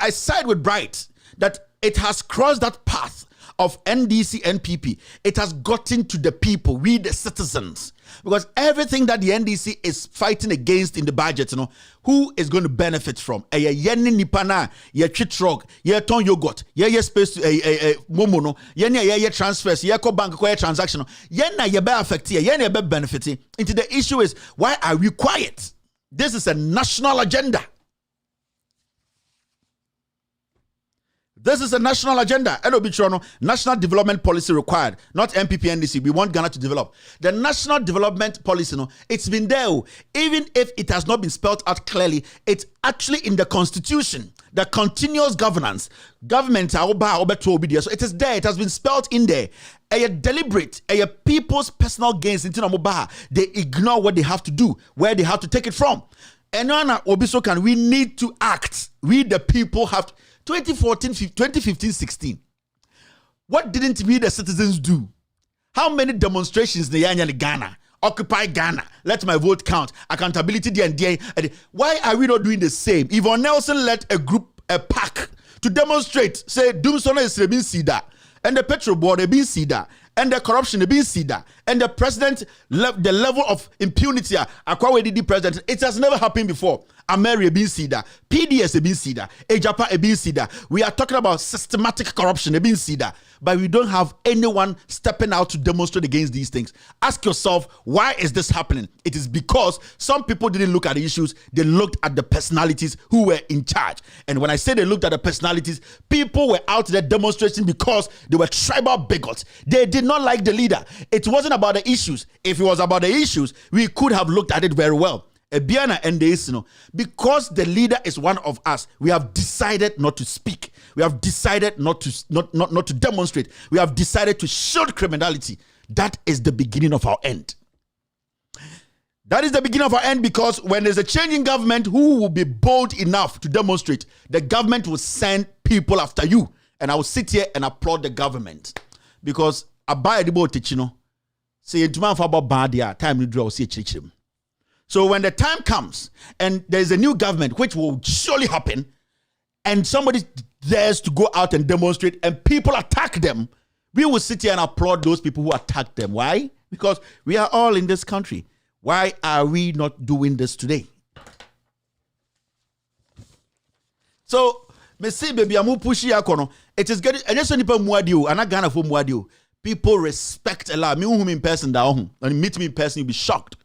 I side with Bright that it has crossed that path of NDC NPP. It has gotten to the people, we the citizens. Because everything that the NDC is fighting against in the budget, who is going to benefit from? Yenni nipana, ye chitrog, ye ton yogurt, ye space momono, ye transfers, ye ko bank ko transaction, yenna ye be affect ye be benefiting. Into the issue is, why are we quiet? This is a national agenda. This is a national agenda. National development policy required, not MPP NDC. We want Ghana to develop. The national development policy, it's been there. Even if it has not been spelled out clearly, it's actually in the constitution. The continuous governance. Government, so it is there. It has been spelled in there. A deliberate, a people's personal gains into Namubaha. They ignore what they have to do, where they have to take it from. And we need to act. We the people have to. 2015, 16. What didn't we the citizens do? How many demonstrations in Ghana? Occupy Ghana. Let my vote count. Accountability there. Why are we not doing the same? Yvonne Nelson led a pack to demonstrate. Say, Doomsona is being sida. And the petrol board is being sida. And the corruption is being sida. And the president, the level of impunity, Akwawedi president, it has never happened before. Ameri being sida, PDS being sida, Ejapa being sida. We are talking about systematic corruption being sida, but we don't have anyone stepping out to demonstrate against these things. Ask yourself, why is this happening? It is because some people didn't look at the issues, they looked at the personalities who were in charge. And when I say they looked at the personalities, people were out there demonstrating because they were tribal bigots. They did not like the leader. It wasn't about the issues. If it was about the issues, we could have looked at it very well. Because the leader is one of us, we have decided not to speak. We have decided not to demonstrate. We have decided to shield criminality. That is the beginning of our end. That is the beginning of our end, because when there's a change in government, who will be bold enough to demonstrate? The government will send people after you. And I will sit here and applaud the government. Because I buy the boat, say, time you draw, see a. So when the time comes and there's a new government, which will surely happen, and somebody dares to go out and demonstrate and people attack them, we will sit here and applaud those people who attack them. Why? Because we are all in this country. Why are we not doing this today? So, me say baby, I'm pushing yakono. It is getting. And just people muadio, and I Ghana for muadio. People respect a lot. Me whom in person down, and meet me in person, you'll be shocked.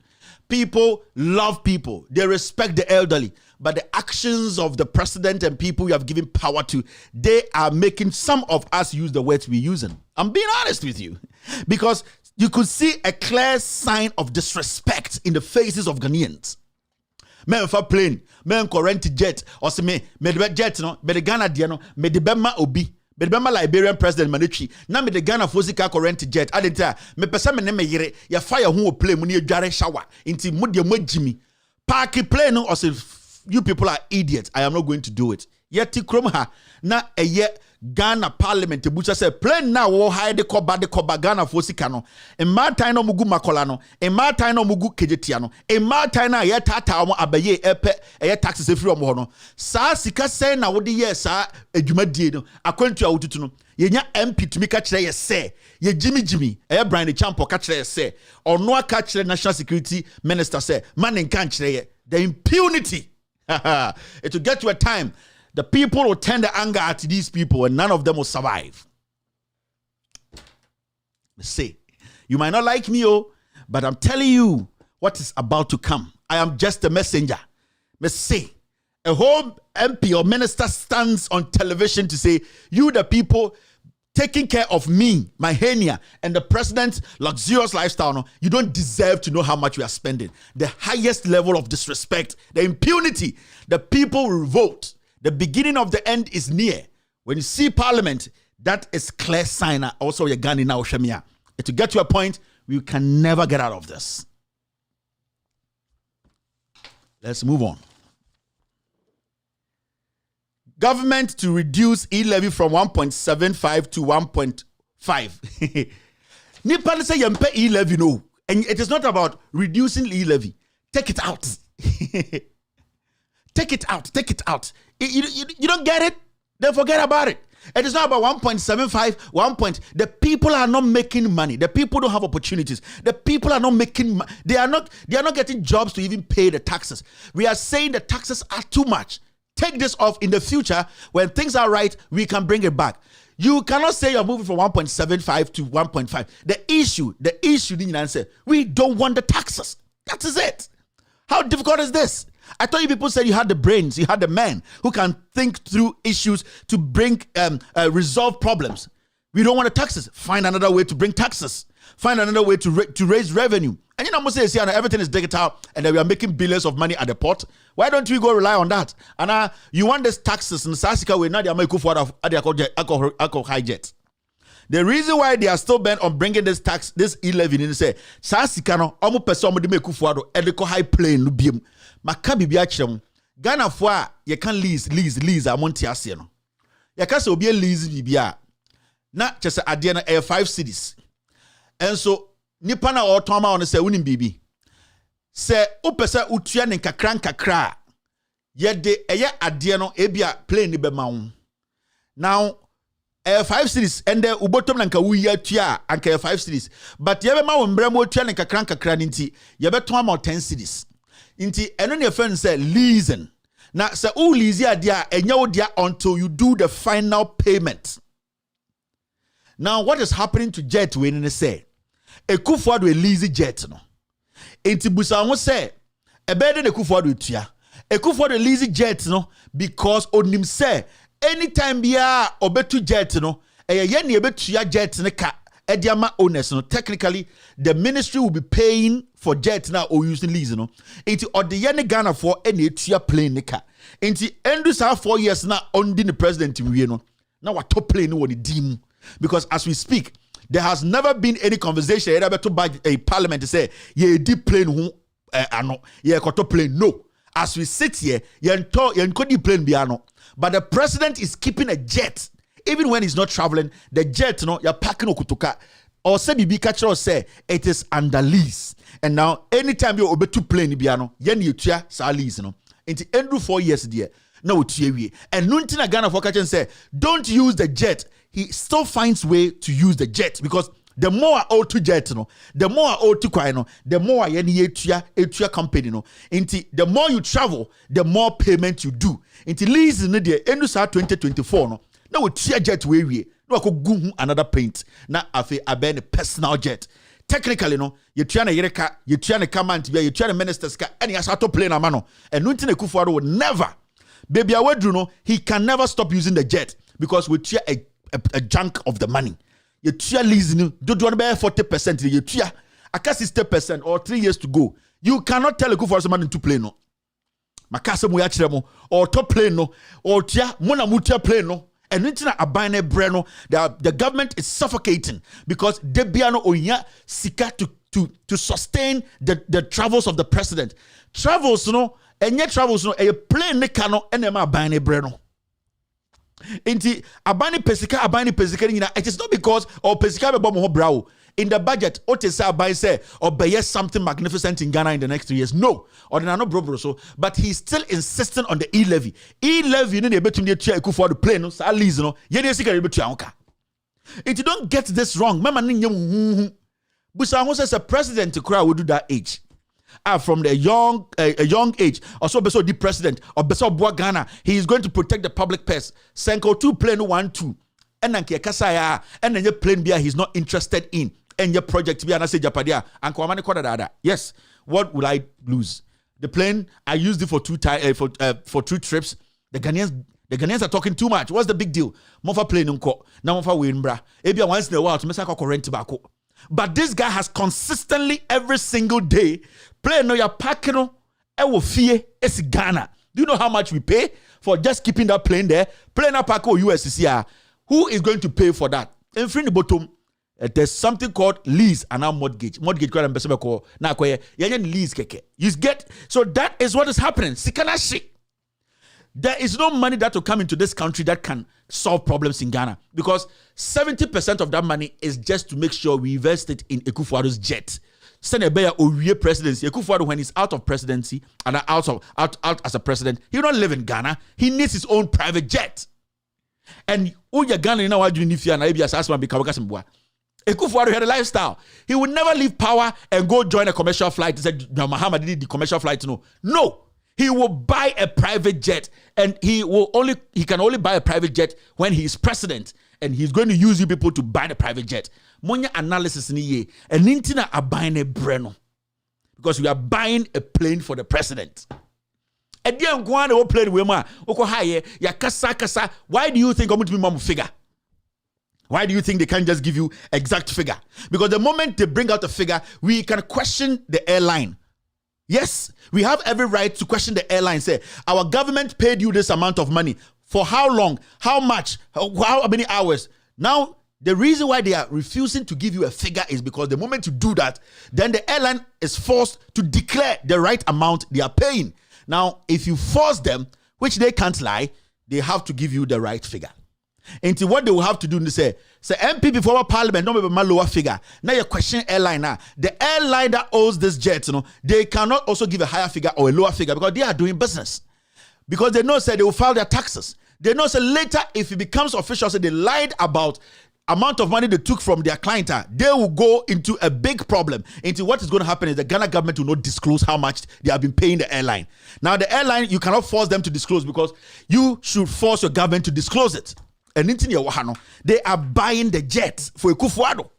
People love people. They respect the elderly. But the actions of the president and people you have given power to, they are making some of us use the words we're using. I'm being honest with you. Because you could see a clear sign of disrespect in the faces of Ghanaians. Men for plane, men rent jet, or say me the jet no, me the Ghana dia no, me the Bema Obi, me the Bema Liberian President Manichi. Na me the Ghana Fosika rent jet. I didn't me pesa me ne yere, ya fire who play money dware shower. Inti mo de mo Jimmy. Parky plane no, or say you people are idiots. I am not going to do it. Yet krom ha na eye Ghana Parliament bucha say plane na wo hide the koba Ghana Fosika no. E ma time no mugu makola no. E ma time no mugu kejetia no. E ma time na ye tata omo abaye epe eye taxes efiri omo ho no. Sa sika say na wo de ye sa adwumadie no. Akwantu awututu no. Ye nya MP tumi ka kire ye say ye Jimmy eye Brian the Champo ka kire ye say ono aka kire National Security Minister say man nkan kire ye the impunity. It will get to a time the people will turn the anger at these people and none of them will survive. Say, you might not like me, but I'm telling you what is about to come. I am just a messenger. Say, a whole MP or minister stands on television to say, you the people taking care of me, my hernia, and the president's luxurious lifestyle, no, you don't deserve to know how much we are spending. The highest level of disrespect, the impunity, the people will revolt. The beginning of the end is near. When you see parliament, that is clear sign. Also, you're Ghana now, Shemia. To get to a point, we can never get out of this. Let's move on. Government to reduce e-levy from 1.75 to 1.5. Nippon say you pay e-levy, no. And it is not about reducing e-levy. Take it out. Take it out. Take it out. You don't get it? Then forget about it. It is not about 1.75, 1 point. The people are not making money. The people don't have opportunities. The people are not making they are not getting jobs to even pay the taxes. We are saying the taxes are too much. Take this off. In the future, when things are right, we can bring it back. You cannot say you're moving from 1.75 to 1.5. The issue, didn't answer. We don't want the taxes. That is it. How difficult is this? I thought you people said you had the brains, you had the men who can think through issues to bring, resolve problems. We don't want the taxes. Find another way to bring taxes. Find another way to raise revenue. And you know, I'm saying everything is digital and that we are making billions of money at the port. Why don't we go rely on that? And you want these taxes in Sasika way, now they are making for alcohol high jet. The reason why they are still bent on bringing this tax, this e-levy, in say, Sasika no, almost person de make for the high plane no biem. Makabi biachem. Ghana for you can lease amonti asieno. You can say obi lease bibia. Na just adiana air 5 cities. And so nipa na otoma on say unim bibi. Say upesa utua ne kakra. Ye de eye ade no ebia plane ni be ma. Now 5 cities and the ubotom na nka wuya tua anka 5 cities. But ye be ma wo mbrem otua ne kakra nti ye be to ma 10 cities. Inti eno ne friend say leasing. Na say o lease adia enya wo dia until you do the final payment. Now what is happening to jet when they say Ekufuado a lease jet no. Inti busa won say ebede ne Ekufuado tua. Ekufuado lease jet no because onim say anytime bia obetu jet no ye ne obetua jet ne ka ediama owners no. Technically the ministry will be paying for jet now or using lease no. Inti odeye ne Ghana for any etua plane ne ka. Inti endu sa 4 years na ondi the president we no. Now what top plane no woni dim because as we speak there has never been any conversation to a parliament to say ye deep plane who ano ye koto plane. No, as we sit here ye nko plane biano. But the president is keeping a jet even when he's not traveling. The jet no ya packing okutuka or say bibi catcher say it is under lease And now anytime you obe to plane biano, yen you tia sa lease no. Into endru 4 years there. Now we and Nuntina Ghana for catch and say, don't use the jet. He still finds way to use the jet because the more I owe to jet, no, the more I owe to kwai, no, the more I any etua company, no. Into the more you travel, the more payment you do. Into lease in the endu sa 2024, no. Now we tia jet we. No, I could go another paint. Now I feel I a personal jet. Technically, no, you're trying to yereka, you're trying to come and you're trying to ministers, and you're to play a mano. And Nuntina Kufuor would never. Baby Awedru, he can never stop using the jet because we try a chunk of the money. You try leasing, don't want to buy 40%. You try a 60% or 3 years to go. You cannot tell a Kufuor man to play no. Makasa muyachiremo or top play no or tia mona mutia play no. And Nuntina Abane Breno, the government is suffocating because Debiano Oya Sika to sustain the travels of the president. Travels, no. And yet travels no a plane ne kano enema abane breno. Inti abane pesika it is not because or pesika be bomo brao. In the budget, Otesa Abai say or be something magnificent in Ghana in the next 3 years. No, or no bro so. But he's still insisting on the e-levy. E-levy you need a better chair for the plane. So at least no. If you don't get this wrong, Mama Busa says a president to cry will do that age. From the young age, also beso the president or beso Bua Ghana, he is going to protect the public purse. Senko 2 plane 1-2. And then kasaya and then your plane beer he's not interested in. And your project be say Japadia and Kwamani. Yes, what will I lose? The plane I used it for 2 trips. The Ghanaians are talking too much. What's the big deal? Mofa plane unko. Now mofa winbra. Ebia once in a while to mess up rent tobacco. But this guy has consistently every single day play no ya pakino ewo fie esi Ghana. Do you know how much we pay for just keeping that plane there? Plane na pako USCCR. Who is going to pay for that? In front the bottom, there's something called lease and now mortgage. Mortgage kwa mbese ko na kwa lease keke. You get so that is what is happening. Sikana shit. There is no money that will come into this country that can solve problems in Ghana because 70% of that money is just to make sure we invest it in Ekufuado's jet. Senebeya Owie presidency. Ekufuado, when he's out of presidency and out as a president, he will not live in Ghana. He needs his own private jet. And Uya Ghana, you know what you need to Ekufuado had a lifestyle. He would never leave power and go join a commercial flight. He said, no, Muhammad did the commercial flight. No. He will buy a private jet and he can only buy a private jet when he is president and he's going to use you people to buy the private jet. Monya analysis ni ye and nintina are buying a breno because we are buying a plane for the president. And then go on plane with ma oko haye ya kasa. Why do you think I'm going to be mom figure? Why do you think they can't just give you exact figure? Because the moment they bring out a figure, we can question the airline. Yes, we have every right to question the airline. Say, our government paid you this amount of money. For how long? How much? How many hours? Now, the reason why they are refusing to give you a figure is because the moment you do that, then the airline is forced to declare the right amount they are paying. Now, if you force them, which they can't lie, they have to give you the right figure. And what they will have to do is say MP before Parliament, no maybe lower figure. Now you question airline now. The airline that owns this jet, they cannot also give a higher figure or a lower figure because they are doing business. Because they know say they will file their taxes. They know say later if it becomes official, say they lied about amount of money they took from their client, they will go into a big problem. Into what is going to happen is the Ghana government will not disclose how much they have been paying the airline. Now the airline, you cannot force them to disclose because you should force your government to disclose it. And they are buying the jet for Ekufuado.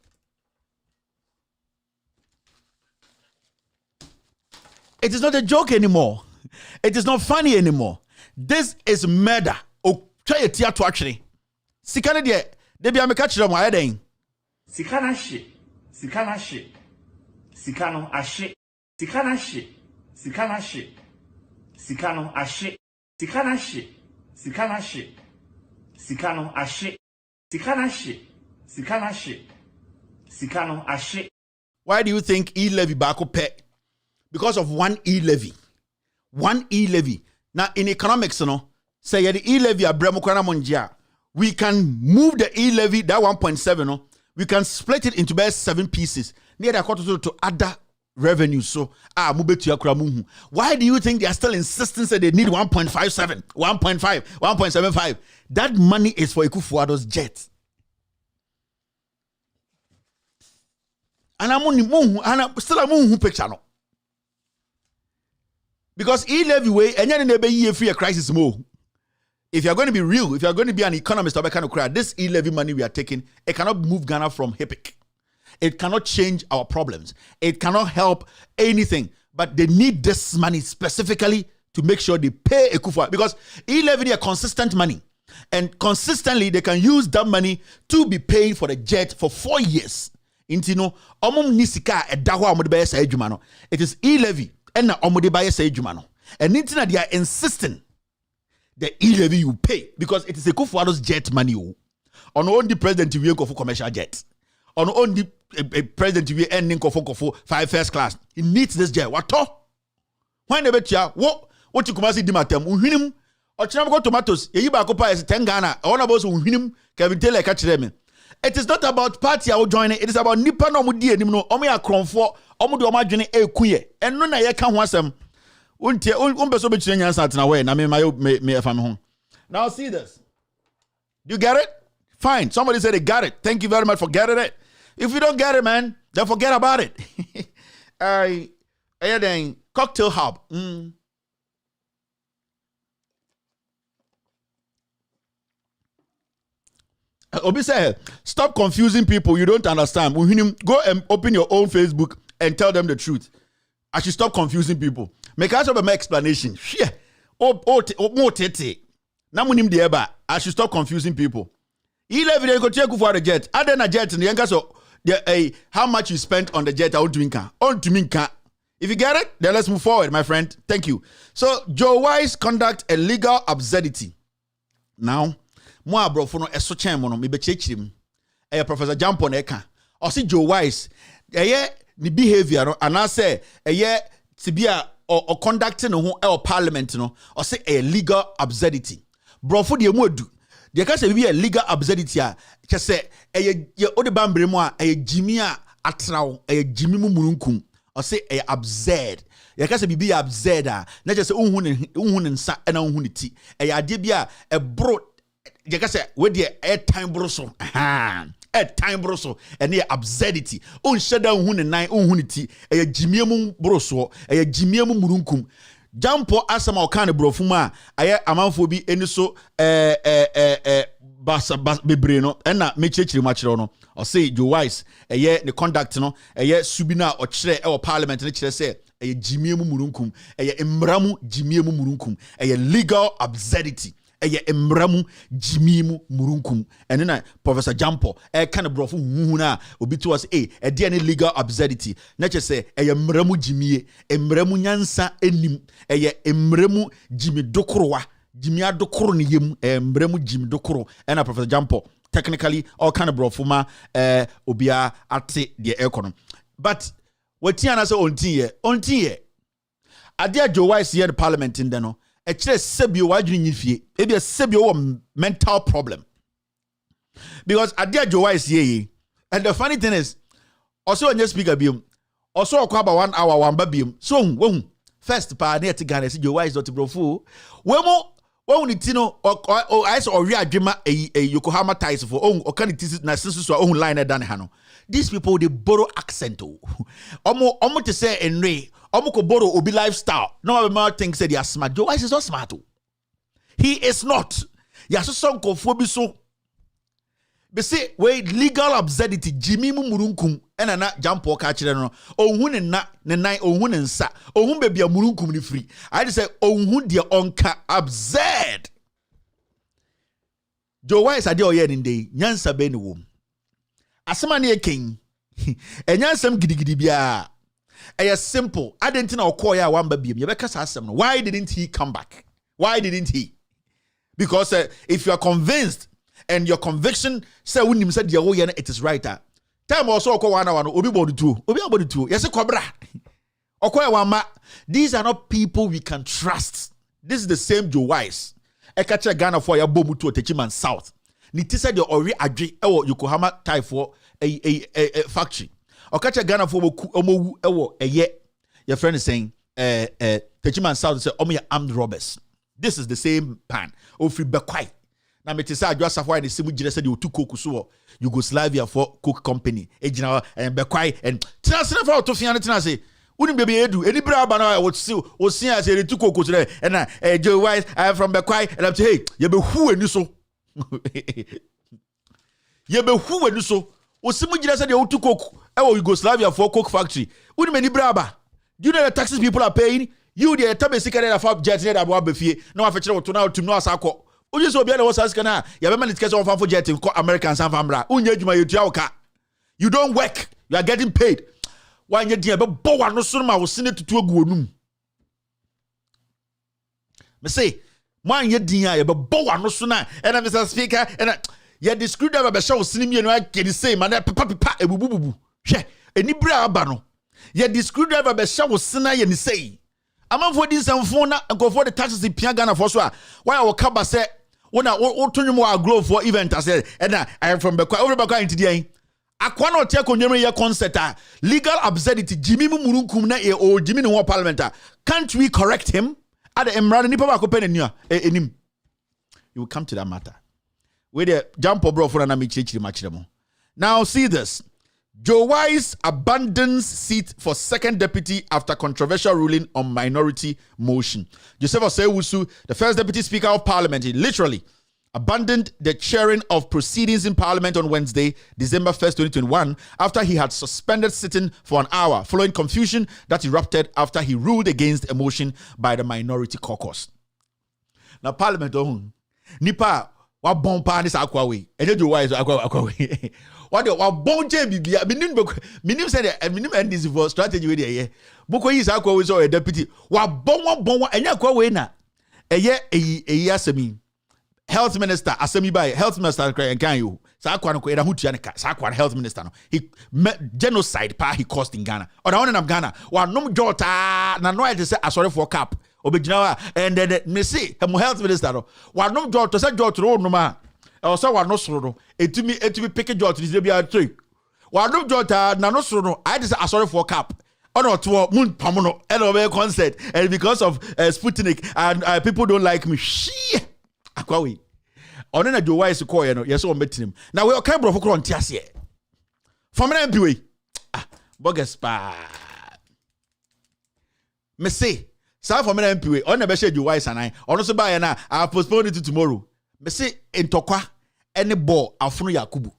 It is not a joke anymore. It is not funny anymore. This is murder. Oh, try a theater actually. Sikana de be ameka kire mo ayeden. Sikana she. Sikana she. Sikano ashe. Sikana she. Sikana she. Sikano ashe. Sikana she. Sikana she. Sikano ashe. Sikana she. Sikana she. Sikano ashe. Why do you think e-levy bako pay? Because of one e-levy. One e-levy. Now in economics, say the e-levy abremokwana monjia. We can move the e-levy, that 1.7, we can split it into about 7 pieces. Near the quarter to other revenue so mubetu akura muhu. Why do you think they are still insisting that they need 1.57, 1.5, 1.75? That money is for Akufo-Addo's jet. And I'm still a muhu picture no. Because e-levy way and then be free a crisis more. If you're going to be real, if you're going to be an economist of a kind of crowd, this e-levy money we are taking, it cannot move Ghana from HIPIC. It cannot change our problems. It cannot help anything. But they need this money specifically to make sure they pay Akufo. Because e-levy is consistent money. And consistently, they can use that money to be paying for the jet for 4 years. It is e-levy. And na omode say jumano. And intina they are insisting the e-levy you pay because it is Akufo-Addo's jet money. On only president we go for commercial jet. On only president we ending for 5 first class. He needs this jet. What to? When the betia what you come see dimatem unhinim or chinam tomatoes ye ba ko pa is 10 Ghana. All about unhinim Kevin Taylor catch them. It is not about party I joining. It is about nipa no mu die nim no omo ya kronfo omo de omo adwene ekuye eno na ye ka ho asem untie umbeso be chire nyansa atena we na me efa me ho. Now see this. Do you get it? Fine. Somebody said they got it. Thank you very much for getting it. If you don't get it, man, then forget about it. Then cocktail hub. Obi say, stop confusing people. You don't understand. Go and open your own Facebook and tell them the truth. I should stop confusing people. Make us have a explanation. Yeah. I should stop confusing people. E-levy they go take for the jet. Other than a jet, how much you spent on the jet? If you get it, then let's move forward, my friend. Thank you. So Joe Wise conduct a legal absurdity. Now. Mo abrofo no eso chen mo no me be chechirim Professor Jampo na eka o si Joe Wise ni behavior no anase tibia o conduct no ho parliament no o si legal absurdity brofo de mu adu de ka se be legal absurdity a che se ye ode bambre mu a jimi a atrawo jimi mu murunkum o si absurd ye ka se bibi absurd a na che se unhu ne nsa na unhu ne ti ade bia bro you can say with the time broso. Time broso and the absurdity. Shada hun nine unity. A jimium broso, a jimium murunkum. Jampo asama kind of brofuma. I amanfobi any so basa bebreno and na mechechi machirono. Or say Joe Wise, the conduct no, subina or chre or parliament and say a jimium murunkum, a emramu jimium murunkum, a legal absurdity. Emramu jimimu murunkum and then Professor Jampo kind of brofu na obi to us any legal absurdity na che say emramu jimie emramu nyansa enim emramu jimi dokorowa jimi adokoro ne yem emramu jimi dokoro and Professor Jampo technically all kind of brofuma obia ate the economy but what tiana say ontin ye adia Joe Wise here the parliament in no a sebio wajuni nyifie ebi sebio mental problem because adia Joe Wise here and the funny thing is also when you speak biom also about 1 hour one biom so won first pa na eti Ghana Joe Wise dot brofu when ni tino o I saw ori adwema Yokohama ties for o kan ti na sensu so o line dan ha no these people they borrow accent omo to say enre omo ko borrow obi lifestyle no one thinks say they are smart. Joe Wise is not smart. He is not. Ya so son kofo bi so be say we legal absurdity jimi mu murunkum ena na Jampo ka kire no ohun ne na ne nan ohun ne nsa ohun be bia murunkum ni free I say ohun de onka absurd. Joe Wise ade oye ni dey nyansa be ni wom asema na eken enyansam gidigidi bia eye simple adenti na okoya ya wamba biem ye beka sa asem no why didn't he come back? Why didn't he? Because if you are convinced and your conviction say unim say dia wo ye it is right time also okọ 1 hour no obi bodu tuo yes kwabra okoya wama. These are not people we can trust. This is the same Joe Wise ekache Ghana for ya bomu to Techiman South ni ti said the ori adwe e Yokohama type for a factory Okacha Ghana for omo ewo eye. Your friend is saying Techiman South say omo armed robbers. This is the same pan. Ofri bekwai. Na me tisa adwa safwa ni simu jire said you took coke so Yugoslavia for Coke Company. Ejina and bekwai and tina sina for to fian tina say unim baby edu any bra ba na what see o see as they took coke today and Joe Wise I am from bekwai and I'm say hey you be who enu so you be who enu so o simu jire said you took coke Yugoslavia for Coke factory unim any bra ba. Do you know the taxes people are paying? You the tabe sikare na fab jet net abo abefie na wa fetire to na otum na asakọ oje so bia na wo sasika na ya be man ticket on for jet ko American san famra unya adwuma yetua woka you don't work you are getting paid wa nya dia be bo wa no so ma wo sene tutu agu onum me say mo anya din a ye be bo wa no so na and Mr. Speaker and ya the screwdriver be show sene mi no akedi say man papa ebubububu hwe eni bra aba no ya the screwdriver be show sene ye ni say among for this and phone and go for the taxes the Piagana for so why our kaba say when I turn more glow for event I said and I am from Bekwa over Bekwa into the Aquano Teko Nyere concert legal absurdity Jimmy Murunkum na or Jimmy no parliament can't we correct him at the Emran Nipa Kopen enim you will come to that matter where the jump bro for an amici match them now see this. Joe Wise abandons seat for second deputy after controversial ruling on minority motion. Joseph Osei-Wusu, the first deputy speaker of parliament, he literally abandoned the chairing of proceedings in parliament on Wednesday, December 1st, 2021, after he had suspended sitting for an hour following confusion that erupted after he ruled against a motion by the minority caucus. Now, parliament, nipa wa bon pa ni sa akwa we. Eje Joe Wise akwa we. What the bon je bibia minim say the minim end this for strategy we there boko yi sa akwa we so a deputy wa bon enya akwa we na eye asemi health minister asemi by health minister kan you sa akwa no ko era hutua ne ka sa akwa health minister no he genocide pa he caused in Ghana or one in Ghana wa nom jota na no I say asori for cap obegina and then me say health minister no wa nom jota say jota ro no ma also wa no soro no etumi pick jota this be a tree wa nom jota na no soro no I just asori for cap on to moon pamono and concert and because of Sputnik and people don't like me akwawe ono na Joe Wise call you know yes o metim na we okay bro for kro ntiase from na mpiwe bogus pa me say sa from na mpiwe on na be share Joe Wise anan ono so ba ya na I postpone it to tomorrow me say entokwa any ball afuno Yakubu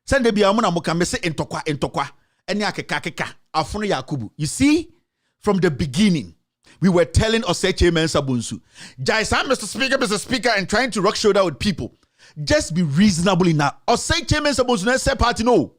send bia mo na mo ka me say entokwa any akeka afuno Yakubu you see from the beginning we were telling Osei Mensa Bonsu, Jaisa, Mr. Speaker, and trying to rock shoulder with people. Just be reasonable enough. Osei Mensa Bonsu, not say party, no.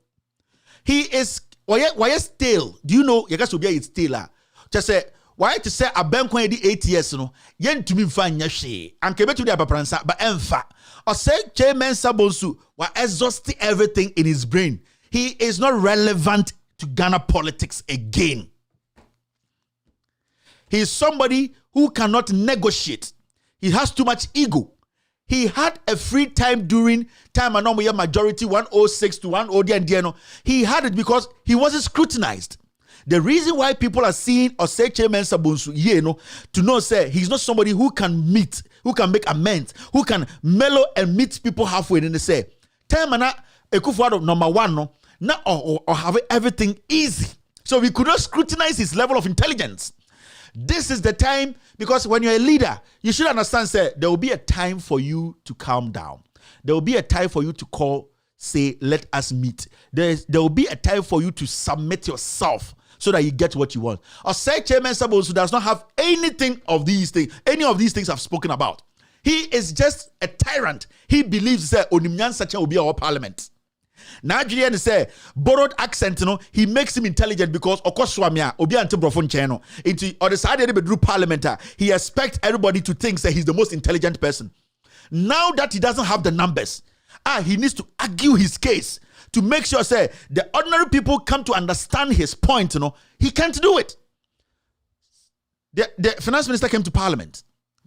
He is, why stale? Do you know, you guys will be stale. Just say, why to say a bank when 8 years, no? Yen to me find yashi. And came to the Pransa, but enfa. Osei Mensa Bonsu was exhausting everything in his brain. He is not relevant to Ghana politics again. He is somebody who cannot negotiate. He has too much ego. He had a free time during time and majority 106 to 100 and he had it because he wasn't scrutinized. The reason why people are seeing Osei Mensa Bonsu to know say he's not somebody who can meet, who can make amends, who can mellow and meet people halfway. And they say time and Ekufuado number one no now or have everything easy. So we could not scrutinize his level of intelligence. This is the time, because when you're a leader, you should understand, sir, there will be a time for you to calm down. There will be a time for you to call, say, let us meet. There will be a time for you to submit yourself so that you get what you want. Osei Mensa Bonsu does not have anything of these things, any of these things I've spoken about. He is just a tyrant. He believes that Onimnyan Sacha will be our parliament. Nigerian say borrowed accent, he makes him intelligent because Okoswamia Obi ante brofon cheno. Into on the side of the bedroom parliamentar, he expects everybody to think that he's the most intelligent person. Now that he doesn't have the numbers, he needs to argue his case to make sure say the ordinary people come to understand his point. He can't do it. The finance minister came to parliament.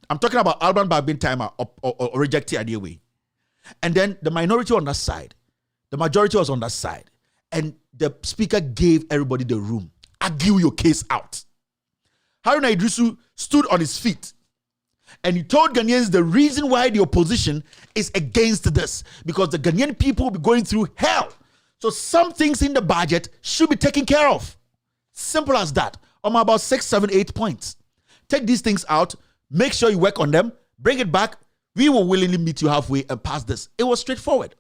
I'm talking about Alban Bagbin Timer or rejected idea way. And then the minority on that side. The majority was on that side. and the speaker gave everybody the room. Argue your case out. Haruna Idrisu stood on his feet and he told Ghanaians the reason why the opposition is against this, because the Ghanaian people will be going through hell. So some things in the budget should be taken care of. Simple as that. About 6, 7, 8 points. Take these things out, make sure you work on them, bring it back. We will willingly meet you halfway and pass this. It was straightforward.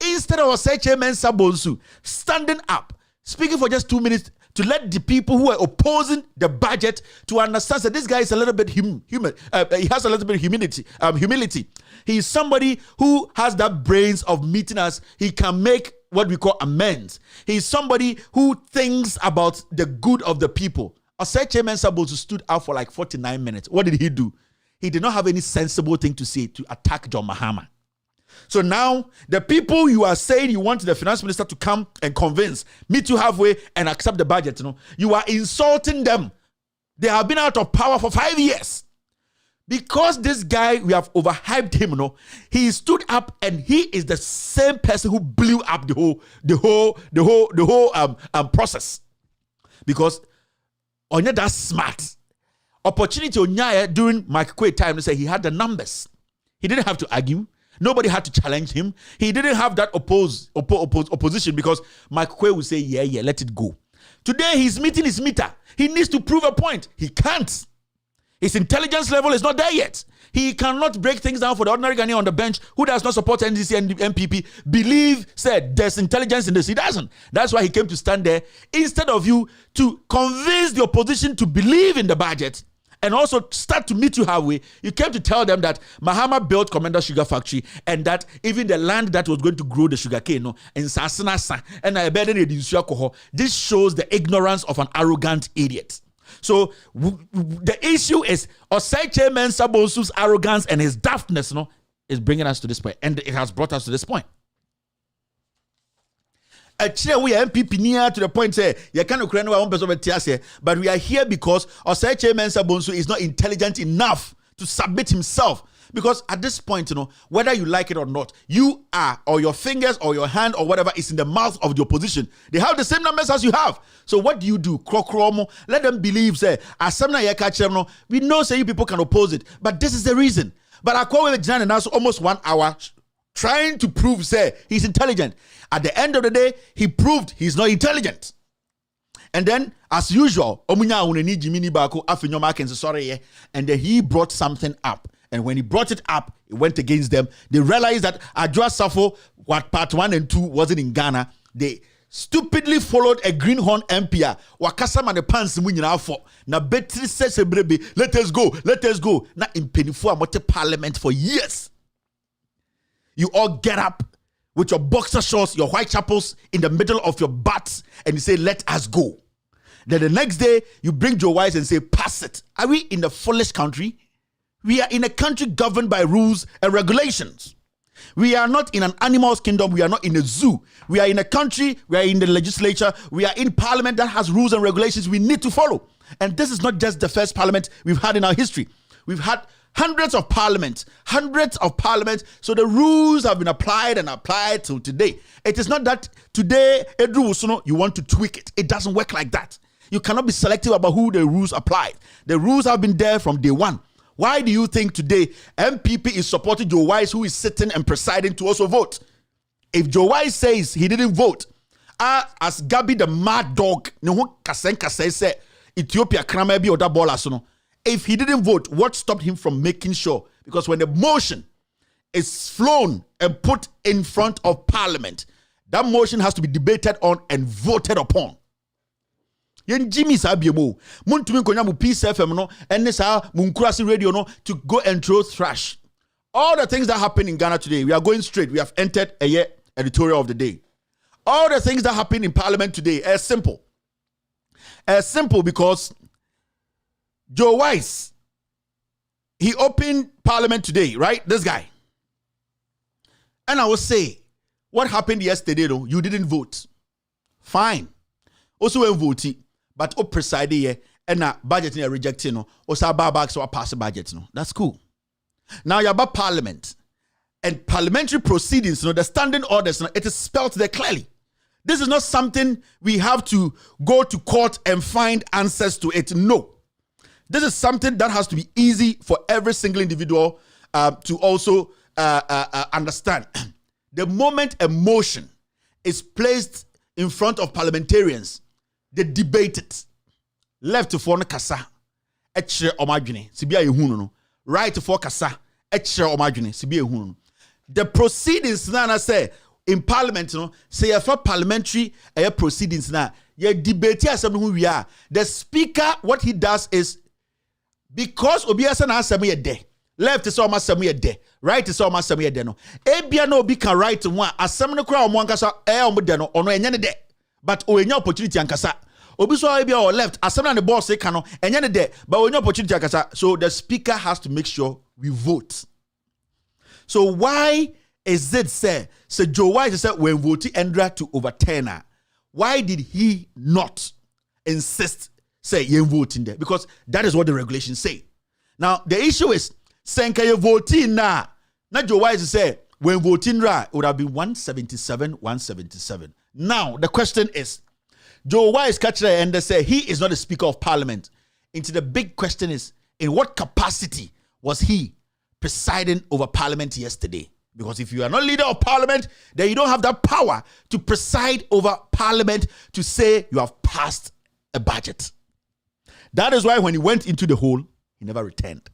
Instead of Chairman Sabonsu standing up, speaking for just 2 minutes to let the people who are opposing the budget to understand that this guy is a little bit human. He has a little bit of humility. He is somebody who has that brains of meeting us. He can make what we call amends. He is somebody who thinks about the good of the people. Chairman Sabonsu stood out for like 49 minutes. What did he do? He did not have any sensible thing to say to attack John Mahama. So now, the people you are saying you want the finance minister to come and convince, meet you halfway and accept the budget, you are insulting them. They have been out of power for 5 years. Because this guy, we have overhyped him, he stood up and he is the same person who blew up the whole process. Because Onya that's smart. Opportunity Onya during Mike Quay time to say he had the numbers. He didn't have to argue. Nobody had to challenge him. He didn't have that opposition because Mike Quay would say, yeah, let it go. Today, he's meeting his meter. He needs to prove a point. He can't. His intelligence level is not there yet. He cannot break things down for the ordinary Ghanaian on the bench who does not support NDC and MPP. Said there's intelligence in this. He doesn't. That's why he came to stand there. Instead of you to convince the opposition to believe in the budget, and also start to meet you halfway, you came to tell them that Mahama built Commander Sugar Factory and that even the land that was going to grow the sugar cane, and this shows the ignorance of an arrogant idiot. So the issue is Osai Chairman Sabonsu's arrogance and his daftness is bringing us to this point, and it has brought us to this point. We are MPP near to the point say you can't create one person, but we are here because Osai Chairman Sabonsu is not intelligent enough to submit himself. Because at this point, whether you like it or not, you are, or your fingers or your hand or whatever is in the mouth of the opposition. They have the same numbers as you have. So what do you do? Krokromo, let them believe, say, we know say you people can oppose it, but this is the reason. But I call with Jan and almost 1 hour trying to prove, say, he's intelligent. At the end of the day, he proved he's not intelligent. And then, as usual, and then he brought something up. And when he brought it up, it went against them. They realized that Adjoa Safo, what part 1 and 2 wasn't in Ghana. They stupidly followed a greenhorn MPR. Wakasa man the pants for. Na betri says let us go. Na in Penifua Mote Parliament for years. You all get up with your boxer shorts, your white chapels in the middle of your butts, and you say, let us go. Then the next day, you bring Joe Wise and say, pass it. Are we in a foolish country? We are in a country governed by rules and regulations. We are not in an animal's kingdom. We are not in a zoo. We are in a country. We are in the legislature. We are in parliament that has rules and regulations we need to follow. And this is not just the first parliament we've had in our history. We've had hundreds of parliaments. So the rules have been applied till today. It is not that today, you want to tweak it. It doesn't work like that. You cannot be selective about who the rules apply. The rules have been there from day one. Why do you think today MPP is supporting Joe Wise, who is sitting and presiding, to also vote? If Joe Wise says he didn't vote, as Gabi the mad dog, say Ethiopia Kramebi or that ball, if he didn't vote, what stopped him from making sure? Because when the motion is flown and put in front of Parliament, that motion has to be debated on and voted upon. Yen Jimmy Sabiemo, Muntumi Konyamu Peace FM no, and Nessa Munkurasi Radio no to go and throw thrash. All the things that happen in Ghana today, we are going straight. We have entered a year editorial of the day. All the things that happen in Parliament today are simple. Simple because Joe Wise, he opened Parliament today, right? This guy. And I will say, what happened yesterday though? You didn't vote. Fine. Also when voting. But o preside here and na budget ni rejecting no o sa back so pass the budget no. That's cool. Now you're about Parliament and parliamentary proceedings, the standing orders, it is spelled there clearly This is not something we have to go to court and find answers to it. No. This is something that has to be easy for every single individual to also understand. The moment a motion is placed in front of parliamentarians, they debate it. Left for kasa, etche omadwene, sibia ehunu no. Right for kasa, etche omadwene, sibia ehunu no. The proceedings na say in parliament no, say for parliamentary proceedings na, ye debate asem hu wi a. The speaker, what he does is, because obiasa na asem ye de, left is almost asem ye de, right is almost asem ye de no. Ebia no obi can right one asem no kra omo ankasa omo de no ono enye ne de, but o enya opportunity ankasa. Obi so ebia or left asem na the boss say kan no enye ne de, but o enya opportunity ankasa. So the speaker has to make sure we vote. So why is it say Joe Wise said when voting Endra to overturn her? Why did he not insist say you voting there? Because that is what the regulations say. Now the issue is saying you voting now. Now Joe Wise say when voting right, it would have been 177. Now the question is, Joe Wise catcher and they say he is not a Speaker of Parliament. Into the big question is, in what capacity was he presiding over Parliament yesterday? Because if you are not leader of Parliament, then you don't have that power to preside over Parliament to say you have passed a budget. That is why when he went into the hole, he never returned.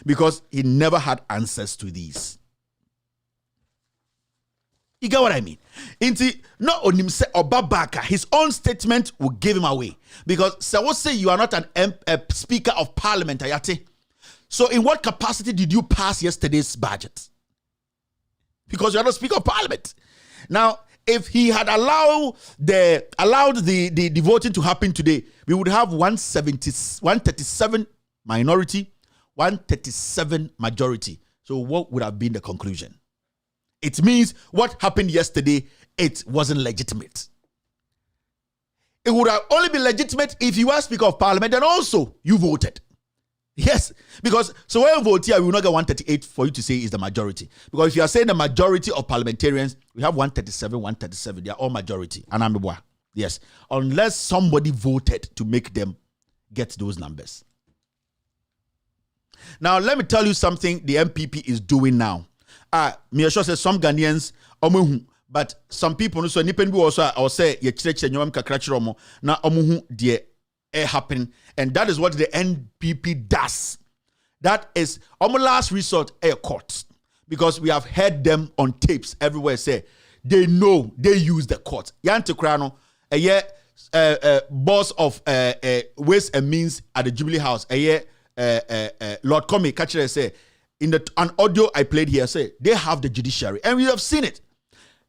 Because he never had answers to these. You get what I mean? Not on himself or Babaka, his own statement will give him away. Because say you are not a Speaker of Parliament, Ayate. So in what capacity did you pass yesterday's budget? Because you are not Speaker of Parliament. Now, if he had allowed the voting to happen today, we would have 137 minority, 137 majority. So what would have been the conclusion? It means what happened yesterday, it wasn't legitimate. It would have only been legitimate if you were Speaker of Parliament and also you voted. Yes, because so when we vote here, we will not get 138 for you to say is the majority. Because if you are saying the majority of parliamentarians, we have 137. They are all majority. And I'm a yes, unless somebody voted to make them get those numbers. Now, let me tell you something the MPP is doing now. Me sure say some Ghanaians, but some people so nipen bi also I say ye chire nyom kakra chire omo na omo hu de happen, and that is what the NPP does. That is our last resort, a court, because we have heard them on tapes everywhere say they know they use the court. Yante Krano, boss of Ways and Means at the Jubilee House, Lord Comey catcher say in an audio I played here, say they have the judiciary, and we have seen it.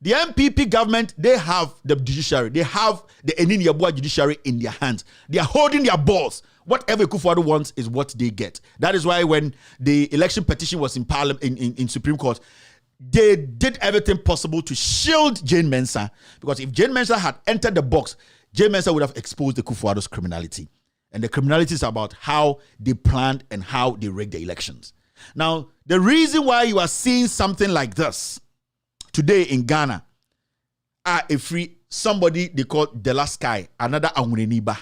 The MPP government, they have the judiciary. They have the Enini Yabua judiciary in their hands. They are holding their balls. Whatever Kufuor wants is what they get. That is why when the election petition was in Parliament, in Supreme Court, they did everything possible to shield Jane Mensah. Because if Jane Mensah had entered the box, Jane Mensah would have exposed the Kufuor's criminality. And the criminality is about how they planned and how they rigged the elections. Now, the reason why you are seeing something like this today in Ghana, somebody they call the last sky, another Anguneniba.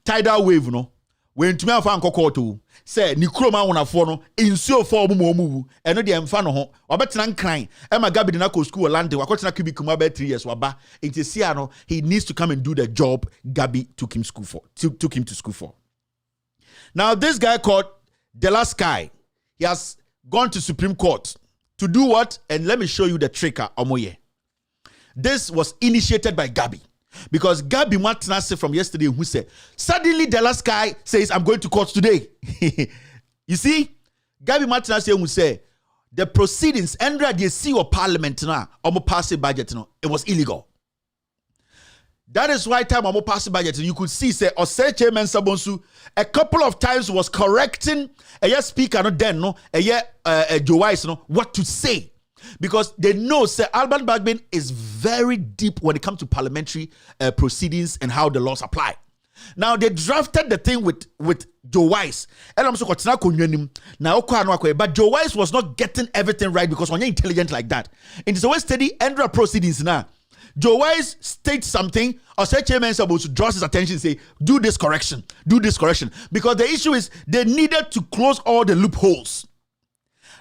Tidal wave, no. When to me afa nkoko to say ni kroma wona fo no insuo fo omumu eno de emfa no ho obetena nkran e ma Gabi na ko school land wakotena cubicle ma be 3 years waba enti sia no he needs to come and do the job Gabi took him to school for. Now this guy called the last guy, he has gone to Supreme Court to do what? And let me show you the trick Omoye. This was initiated by Gabi. Because Gabi Martinez from yesterday who said, suddenly the last guy says, I'm going to court today. You see, Gabi Martinez who said, the proceedings, Andrea, they see your parliament now, almost passing budget, it was illegal. That is why time I'm passing budget, you could see, say, or say Chairman Sabonsu, a couple of times was correcting a speaker, no, then, no, Joe Wise, no, what to say. Because they know, Sir Alban Bagbin is very deep when it comes to parliamentary proceedings and how the laws apply. Now, they drafted the thing with Joe Wise. But Joe Wise was not getting everything right because when you're intelligent like that. And it's always steady Andrea proceedings now. Joe Wise states something, or say chairman supposed to draw his attention, say, do this correction. Because the issue is they needed to close all the loopholes.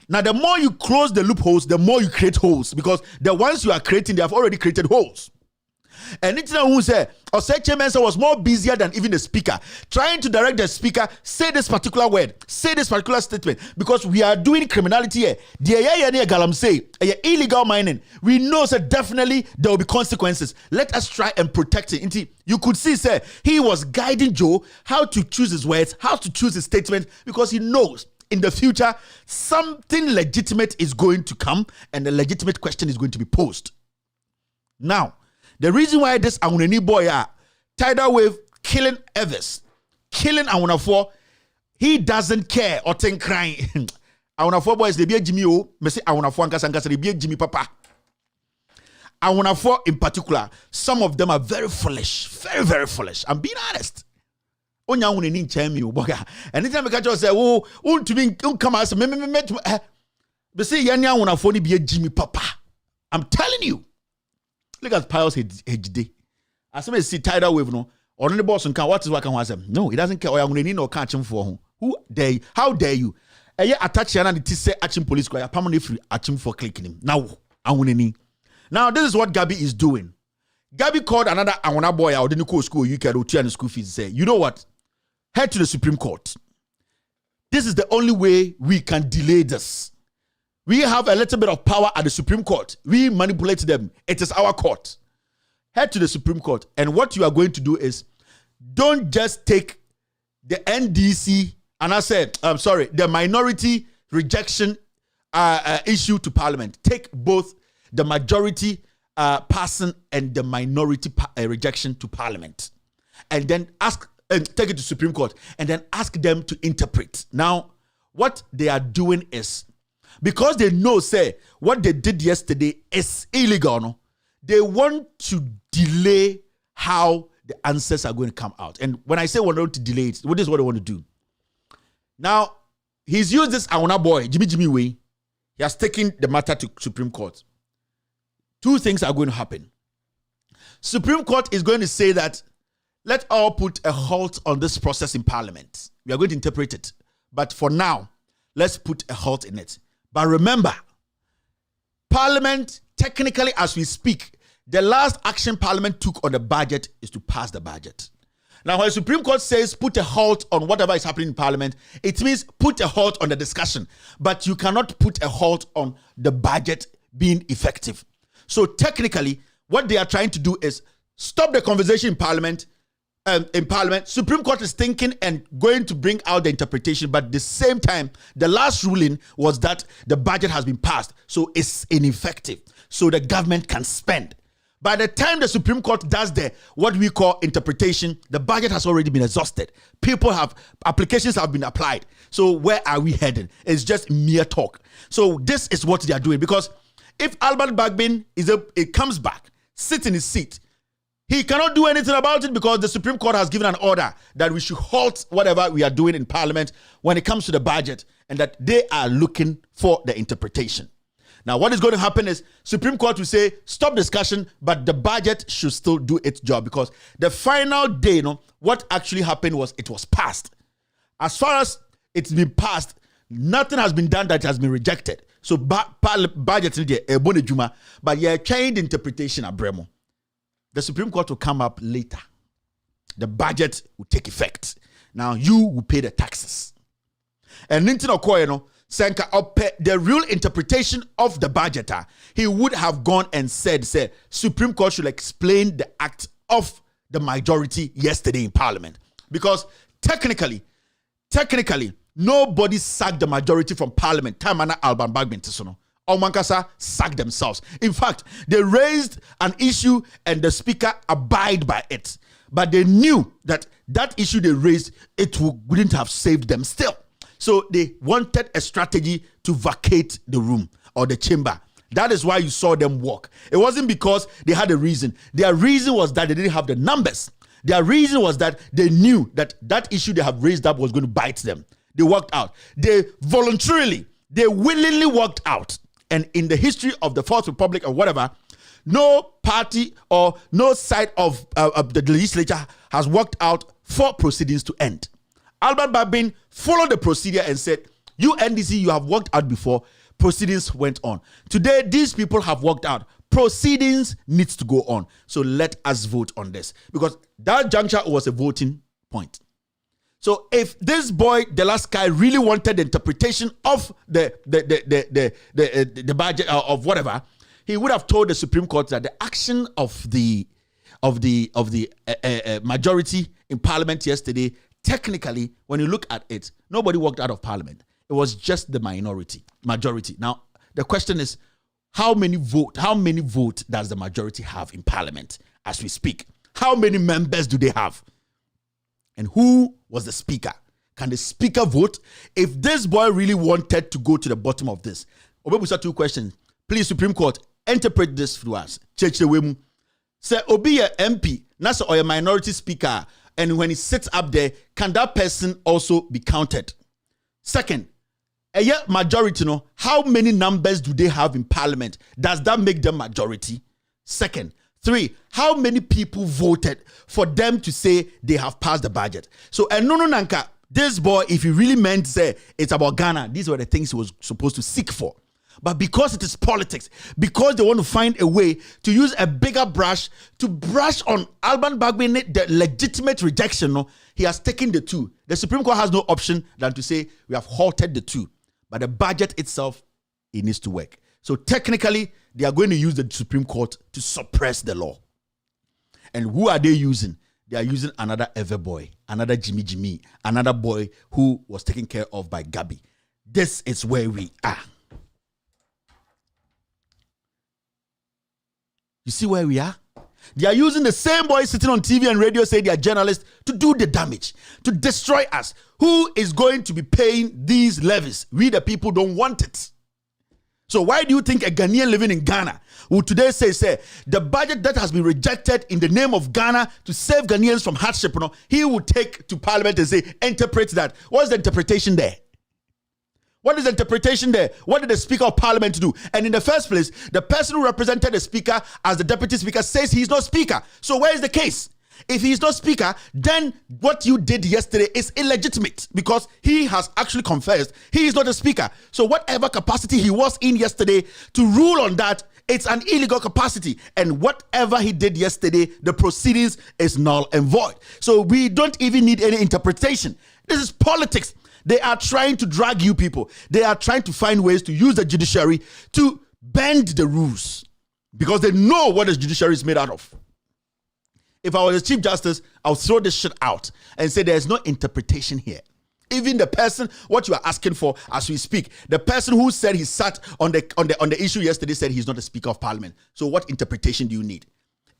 Now, the more you close the loopholes, the more you create holes, because the ones you are creating, they have already created holes. And it's now who say, or say chairman was more busier than even the speaker, trying to direct the speaker, say this particular word, say this particular statement, because we are doing criminality here. The galam say illegal mining. We know that definitely there will be consequences. Let us try and protect it. You could see, say, he was guiding Joe how to choose his words, how to choose his statement, because he knows in the future something legitimate is going to come and a legitimate question is going to be posed. Now, the reason why this Awunani boy tidal wave killing others, killing Awunafo, he doesn't care or think crying. Awunafo boys they be Jimmy o, me say Awunafo ankasa they be Jimmy Papa. Awunafo in particular, some of them are very foolish, very very foolish. I'm being honest. Onya Awunani nchen mi o boga. Anytime I catch you say, "Oh, untumi come as me be say yan Awunafo ni be Jimmy Papa." I'm telling you. Look at Pius HD. As I see tidal wave no, on the boss and can what is what can was no, he doesn't care. No catch him for who dare you? How dare you? Attach and it say action police square permanently free action for clicking him. Now this is what Gabby is doing. Gabby called another Awuna boy out in the school UK to school fees. Say, you know what? Head to the Supreme Court. This is the only way we can delay this. We have a little bit of power at the Supreme Court. We manipulate them. It is our court. Head to the Supreme Court. And what you are going to do is, don't just take the NDC, and I said, I'm sorry, the minority rejection issue to Parliament. Take both the majority passing and the minority rejection to Parliament. And then take it to Supreme Court. And then ask them to interpret. Now, what they are doing is, because they know, say, what they did yesterday is illegal, no? They want to delay how the answers are going to come out. And when I say we want to delay it, what is what they want to do? Now, he's used this Awuna boy, Jimmy way. He has taken the matter to Supreme Court. Two things are going to happen. Supreme Court is going to say that, let's all put a halt on this process in Parliament. We are going to interpret it. But for now, let's put a halt in it. But remember, Parliament, technically as we speak, the last action Parliament took on the budget is to pass the budget. Now, when the Supreme Court says put a halt on whatever is happening in Parliament, it means put a halt on the discussion. But you cannot put a halt on the budget being effective. So technically, what they are trying to do is stop the conversation in Parliament. Supreme Court is thinking and going to bring out the interpretation, but at the same time, the last ruling was that the budget has been passed, so it's ineffective. So the government can spend. By the time the Supreme Court does what we call interpretation, the budget has already been exhausted. Applications have been applied. So where are we heading? It's just mere talk. So this is what they are doing, because if Albert Bagbin comes back, sits in his seat, he cannot do anything about it because the Supreme Court has given an order that we should halt whatever we are doing in Parliament when it comes to the budget, and that they are looking for the interpretation. Now, what is going to happen is Supreme Court will say, stop discussion, but the budget should still do its job, because the final day, what actually happened was it was passed. As far as it's been passed, nothing has been done that has been rejected. So budget is a but you're changing the interpretation at Bremo. The Supreme Court will come up later. The budget will take effect. Now you will pay the taxes. And Nintin Okoye, Senka the real interpretation of the budget, he would have gone and said, Supreme Court should explain the act of the majority yesterday in Parliament. Because technically, nobody sacked the majority from Parliament. Tamana Alban Bagbin Tisono. Omankasa sacked themselves. In fact, they raised an issue and the speaker abide by it. But they knew that issue they raised, wouldn't have saved them still. So they wanted a strategy to vacate the room or the chamber. That is why you saw them walk. It wasn't because they had a reason. Their reason was that they didn't have the numbers. Their reason was that they knew that issue they have raised up was going to bite them. They walked out. They willingly walked out. And in the history of the Fourth Republic or whatever, no party or no side of the legislature has worked out for proceedings to end. Albert Bagbin followed the procedure and said, you NDC, you have worked out before. Proceedings went on. Today, these people have worked out. Proceedings needs to go on. So let us vote on this. Because that juncture was a voting point. So if this boy, the last guy, really wanted the interpretation of the budget of whatever, he would have told the Supreme Court that the action of the majority in Parliament yesterday, technically, when you look at it, nobody walked out of Parliament. It was just the majority. Now, the question is, how many vote does the majority have in Parliament as we speak? How many members do they have? And who was the speaker? Can the speaker vote? If this boy really wanted to go to the bottom of this, Obebusa, 2 questions. Please, Supreme Court, interpret this through us. Church the Wemu. Say, Obi a MP, Nasa or a minority speaker, and when he sits up there, can that person also be counted? Second, a majority, no, how many numbers do they have in Parliament? Does that make them majority? Second. 3, how many people voted for them to say they have passed the budget? So, Nanka, this boy, if he really meant to say it's about Ghana, these were the things he was supposed to seek for. But because it is politics, because they want to find a way to use a bigger brush to brush on Alban Bagbin, the legitimate rejection, no, he has taken the 2. The Supreme Court has no option than to say we have halted the 2. But the budget itself, it needs to work. So technically, they are going to use the Supreme Court to suppress the law. And who are they using? They are using another ever boy, another Jimmy, another boy who was taken care of by Gabi. This is where we are. You see where we are? They are using the same boys sitting on TV and radio saying they are journalists to do the damage, to destroy us. Who is going to be paying these levies? We the people don't want it. So why do you think a Ghanaian living in Ghana will today say the budget that has been rejected in the name of Ghana to save Ghanaians from hardship, he will take to Parliament and say, interpret that. What's the interpretation there? What is the interpretation there? What did the Speaker of Parliament do? And in the first place, the person who represented the Speaker as the Deputy Speaker says he's not Speaker. So where is the case? If he's not Speaker, then what you did yesterday is illegitimate because he has actually confessed he is not a Speaker. So whatever capacity he was in yesterday to rule on that, it's an illegal capacity. And whatever he did yesterday, the proceedings is null and void. So we don't even need any interpretation. This is politics. They are trying to drag you people. They are trying to find ways to use the judiciary to bend the rules because they know what the judiciary is made out of. If I was a Chief Justice, I would throw this shit out and say there's no interpretation here. Even the person, what you are asking for as we speak, the person who said he sat on the issue yesterday said he's not a Speaker of Parliament. So what interpretation do you need?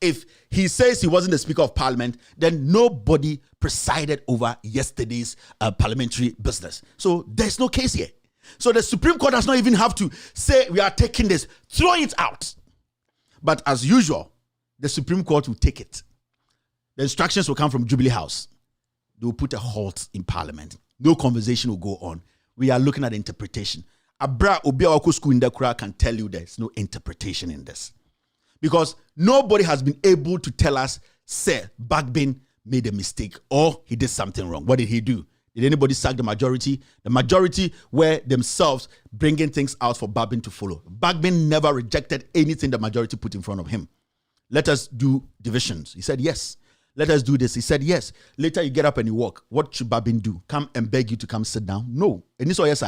If he says he wasn't the Speaker of Parliament, then nobody presided over yesterday's parliamentary business. So there's no case here. So the Supreme Court does not even have to say we are taking this, throw it out. But as usual, the Supreme Court will take it. The instructions will come from Jubilee House. They will put a halt in Parliament. No conversation will go on. We are looking at interpretation. Abra Obiawako School in the Kura can tell you there's no interpretation in this. Because nobody has been able to tell us, say, Bagbin made a mistake or he did something wrong. What did he do? Did anybody sack the majority? The majority were themselves bringing things out for Bagbin to follow. Bagbin never rejected anything the majority put in front of him. Let us do divisions. He said, yes. Let us do this. He said, yes. Later you get up and you walk. What should Bagbin do? Come and beg you to come sit down? No. And this yes,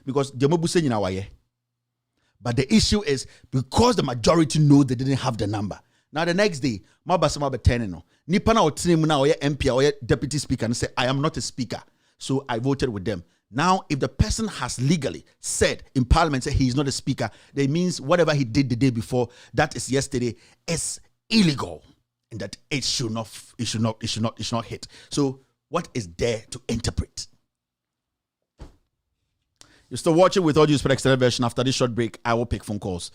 because the Mobu say in our way. But the issue is because the majority know they didn't have the number. Now the next day, Mabasama Betenino, Nipana or Trinimuna or MP or Deputy Speaker and say, I am not a speaker. So I voted with them. Now, if the person has legally said in Parliament that he is not a speaker, that means whatever he did the day before, that is yesterday, is illegal. And that it should not hit. So what is there to interpret? You're still watching with Audio Spec Extended Version. After this short break, I will pick phone calls.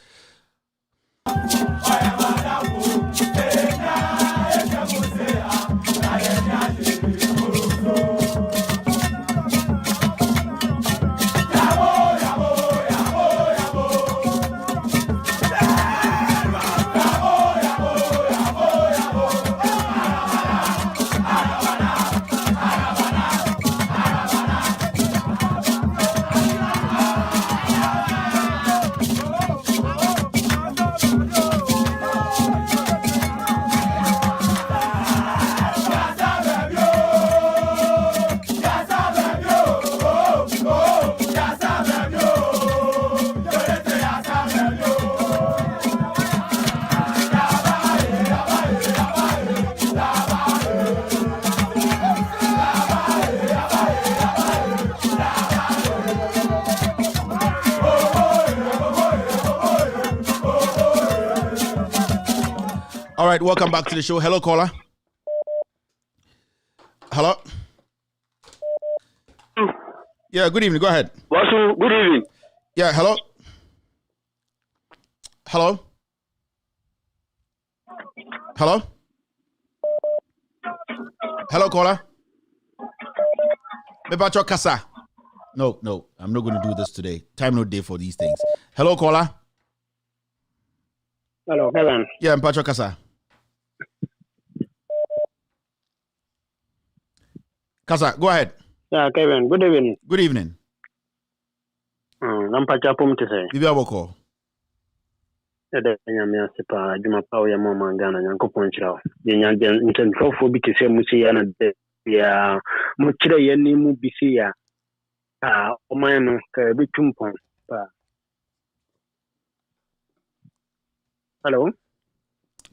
All right, welcome back to the show. Hello, caller. Hello. Yeah, good evening. Go ahead. Good evening. Yeah, hello. Hello. Hello. Hello, caller. Mepacho Kasa. No, I'm not going to do this today. Time no day for these things. Hello, caller. Hello, Kevin. Yeah, Mepacho Kasa. Kasa, go ahead. Yeah, Kevin. Good evening. Good evening. I'm Pachapum to say. Bibi Aboko. Nyame asepa adwuma pa wo yema manga na Nyankopɔn kyerɛ wo. Ye nyange ntɛmfofo bi te sɛ mu si ya na de ya mu kyerɛ ye ni mu bi si ya. Ɔman no ka betum pɔn pa. Hello.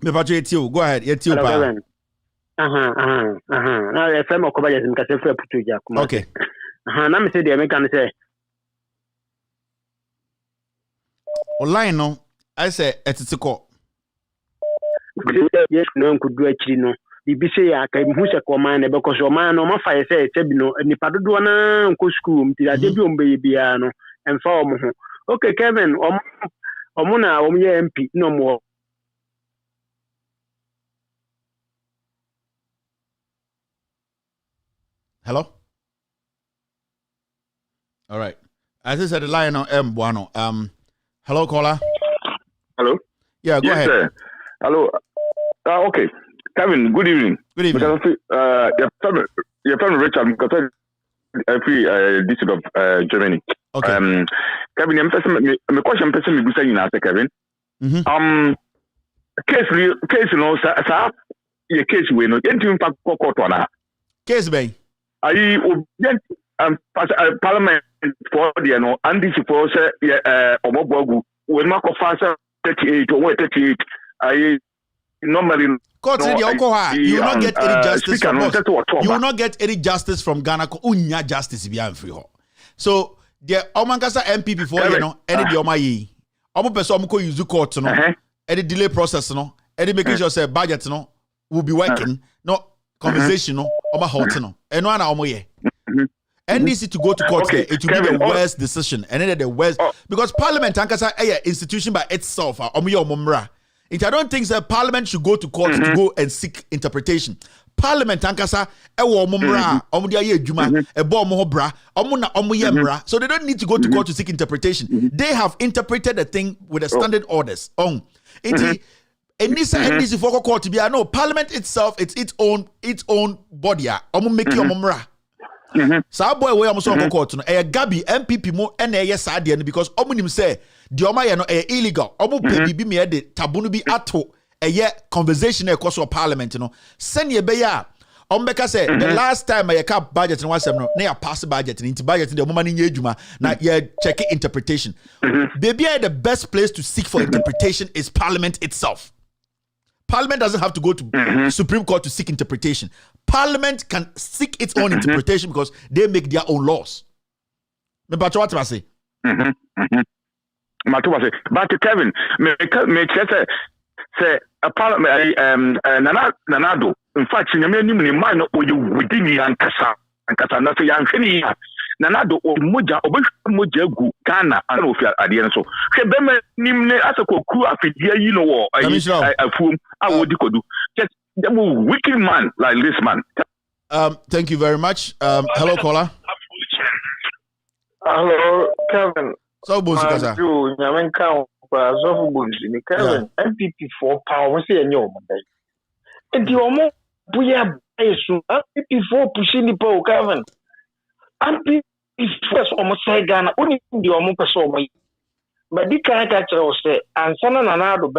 Me pacho yetio. Go ahead. Yetio pa. Na e fema ko ba yesim ka se fra putu ja kuma. Okay. Na me se de me kan say. Online no I say etitiko. Yes, no could do actually no. Bibi say I can who say command because your man no ma fire say no nipa dodo na nko school mti ade bi ombe bia no emfa omo ho. Okay Kevin, omo na omo ye MP no mo. Hello? All right. As I said, the line on M Buano. Hello, caller. Hello. Yeah, go ahead. Sir. Hello. Okay. Kevin, good evening. Good evening. Your family Richard, because free district of Germany. Okay. Kevin, I'm question person me gusa nyina say Kevin. Case no sa your case we no enti mfa court na. Case bay. Ayi parliament for the no and this for say omobogu we ma ko fa 38 or 38 ayi normally court you will not get any justice from us. You will not get any justice from Ghana. Unya justice be free ho. So the Omankasa MP before you know any the Omayi. Omo person omo ko use court no. Any delay process no. Any making sure say budget no will be working. No conversation no. Omo halt no. Eno na omo ye. NDC to go to court it will be the worst decision and then the worst because Parliament ankasa institution by itself omo ye omomra. I don't think that Parliament should go to court to go and seek interpretation. Parliament ankasa ewo omomra omo dia ye adwuma ebo omo ho bra omo na omo ye mra so they don't need to go to court to seek interpretation. They have interpreted the thing with the standard orders on NDC for court to be no Parliament itself it's its own body omo make omomra. Sa boy we am so court no e Gabi MPP mo e na ye saa de no because omunim say de oma ye no e illegal omu pe bibi me de tabu no bi ato e conversation e course of parliament no send ye be ya ombeka say the last time ye cap budget no wasem no na ya pass budget into budget de omama ni nya adwuma na ye check interpretation baby the best place to seek for interpretation is Parliament itself. Parliament doesn't have to go to Supreme Court to seek interpretation. Parliament can seek its own interpretation because they make their own laws. But what I say? But Kevin, say a Parliament Nanado. In fact, in the mind within the Ankasa na say yanhwini Nanado moja gu Ghana and of adian so. Kebema nimne asakoku afidie yi no wo afuom awodi kodu. Just the wicked man like this man. Thank you very much. Hello caller. Hello Kevin. So Bozikaza. You nyamen kan pa so Bozini Kevin MPP for power say enyo mo dai. Enti omo buya esu MPP for pushing the Kevin. MPP first almost say Ghana only the omo person omo. But the kind of catcher say ansana Nanado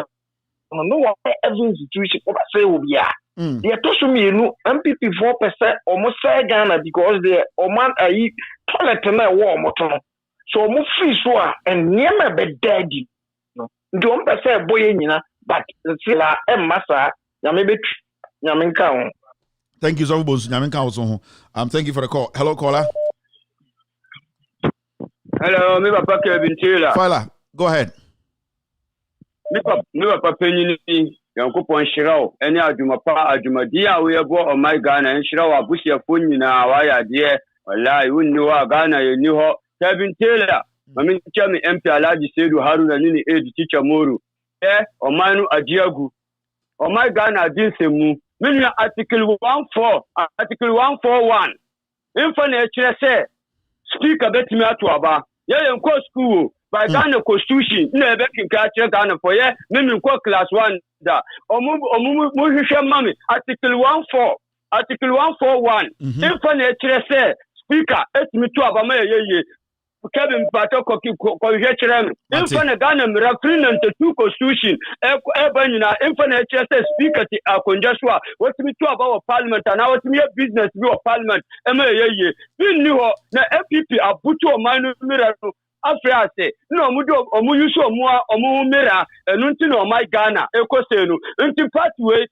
no one every institution what say will be they are to me no MPP 4% almost say Ghana because they oman ayi toilet na war moto so almost free so and near be daddy no do person boy nyina but sila massa nyame kan. Thank you so much nyame kan so thank you for the call. Hello caller. Hello me papa Kevin Taylor. Fala, go ahead. me papa penyin ni yankopon hyiraw ene adwuma pa adwumadi a we ebo o my Ghana hyiraw abusiafo nyina wa yade wallahi wonni wa Ghana yeni ho Kevin Taylor mami chami MP Alhaji Seydou Haruna ni edi teacher moru o manu ajiagu o my Ghana dinsemu me article 141 info na ekire se speaker betimi ato aba ye nko school by Ghana constitution na ebe kinka kire Ghana for ye me nko class 1 da omu hwehwe mami article 141 info na ekire se speaker etimi to aba ma ye Kevin Pato ko hwehwe kire me info na Ghana referendum to constitution banyina info na ekire se speaker ti akonjaswa wotimi to aba wo parliament na wotimi business bi wo parliament ema ye ni ho na FPP abutu o manu mira no Afriase no omu yusu omu mira enunti no my Ghana ekosenu nti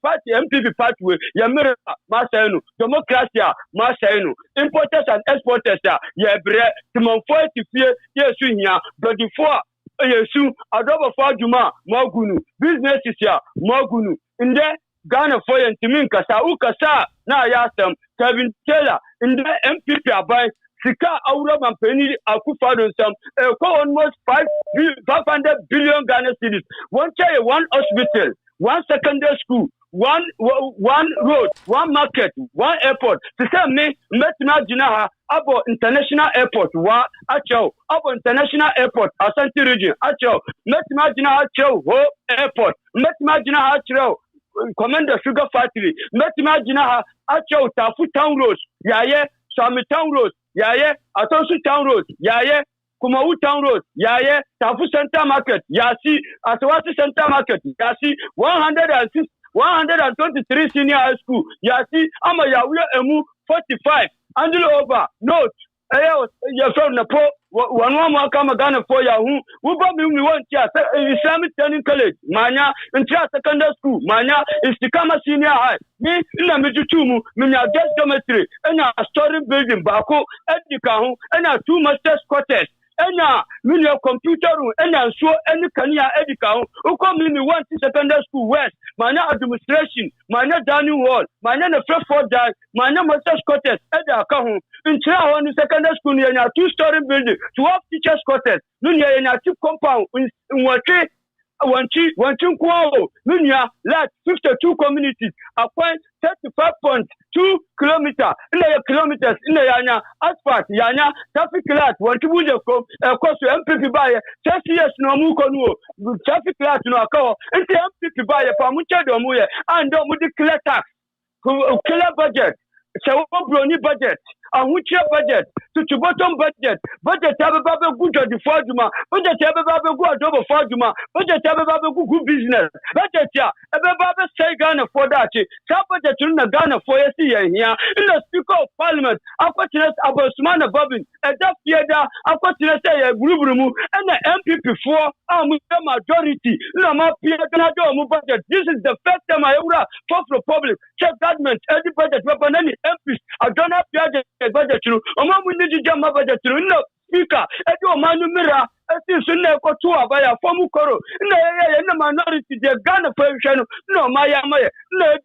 party MPP party ya mira masenu democracy masenu importers and exporters ya bre timonfo etifie yesu hia bodifo yesu adobo fo adwuma magunu businesses ya magunu nde Ghana for yentimin kasa ukasa na yasem Kevin Taylor nde MPP abai Sika Aura Mampeni Akufado Sam almost 500 billion Ghana cedis. One hospital, one secondary school, one road, one market, one airport. To say me, Metina Jinaha, Abo International Airport, Wa Acho, Abo International Airport, Asante region, Acho, Metina Jinaha Acho, Ho Airport, Metina Jinaha Acho, Commander Sugar Factory, Metina Jinaha Acho, Tafu Town Road, Yaye, Sami Town Road, Yaye, Atosu Town Road, Yaye, Kumawu Town Road, Yaye, Tafu Center Market, Yasi, Asawasi Center Market, Yasi, 123 senior high school, Yasi, Ama Yawe Emu 45, Angelo Over, Note, your friend Napo, one more come Ghana for Yahoo, who brought me one chair, Islamic Training College, Manya, and Chia Secondary School, Manya, is to come a senior high. Me, in a Mijutumu, Minya Guest Dormitory, and a story building, Bako, Edikahu, and a 2 master's quarters. Enya mini computer room enya so any kania edika o come me one secondary school west manya administration manya dining hall manya na Frankfurt die manya master's quarters eda aka ho ntia ho ni secondary school ni enya 2-story building 12 teachers quarters no ni enya tip compound nwotwe wanchi kwao nunya like 52 communities appoint 35.2 kilometers in yanya asphalt yanya traffic light wanchi buje ko so MPP baye 6 years no mu ko no traffic light no akawo nti MPP baye pa mu chedo mu ye and mu declare tax clear budget so broni budget ahuchia budget to bottom budget ababa good the faduma budget ababa good job faduma budget ababa good business budget ya ababa say Ghana for that budget na Ghana for here in the speaker of parliament akwatines abosman babin that fieda akwatines say group and the MPP for majority na ma fieda do mu budget. This is the first time I ever for public check government every budget weapon any MPs I don't have budget through. Omamu niji jama budget through. No speaker. Edo manu mira. Esi sunne ko tu abaya fomu koro. Na minority de Ghana position. No maya. No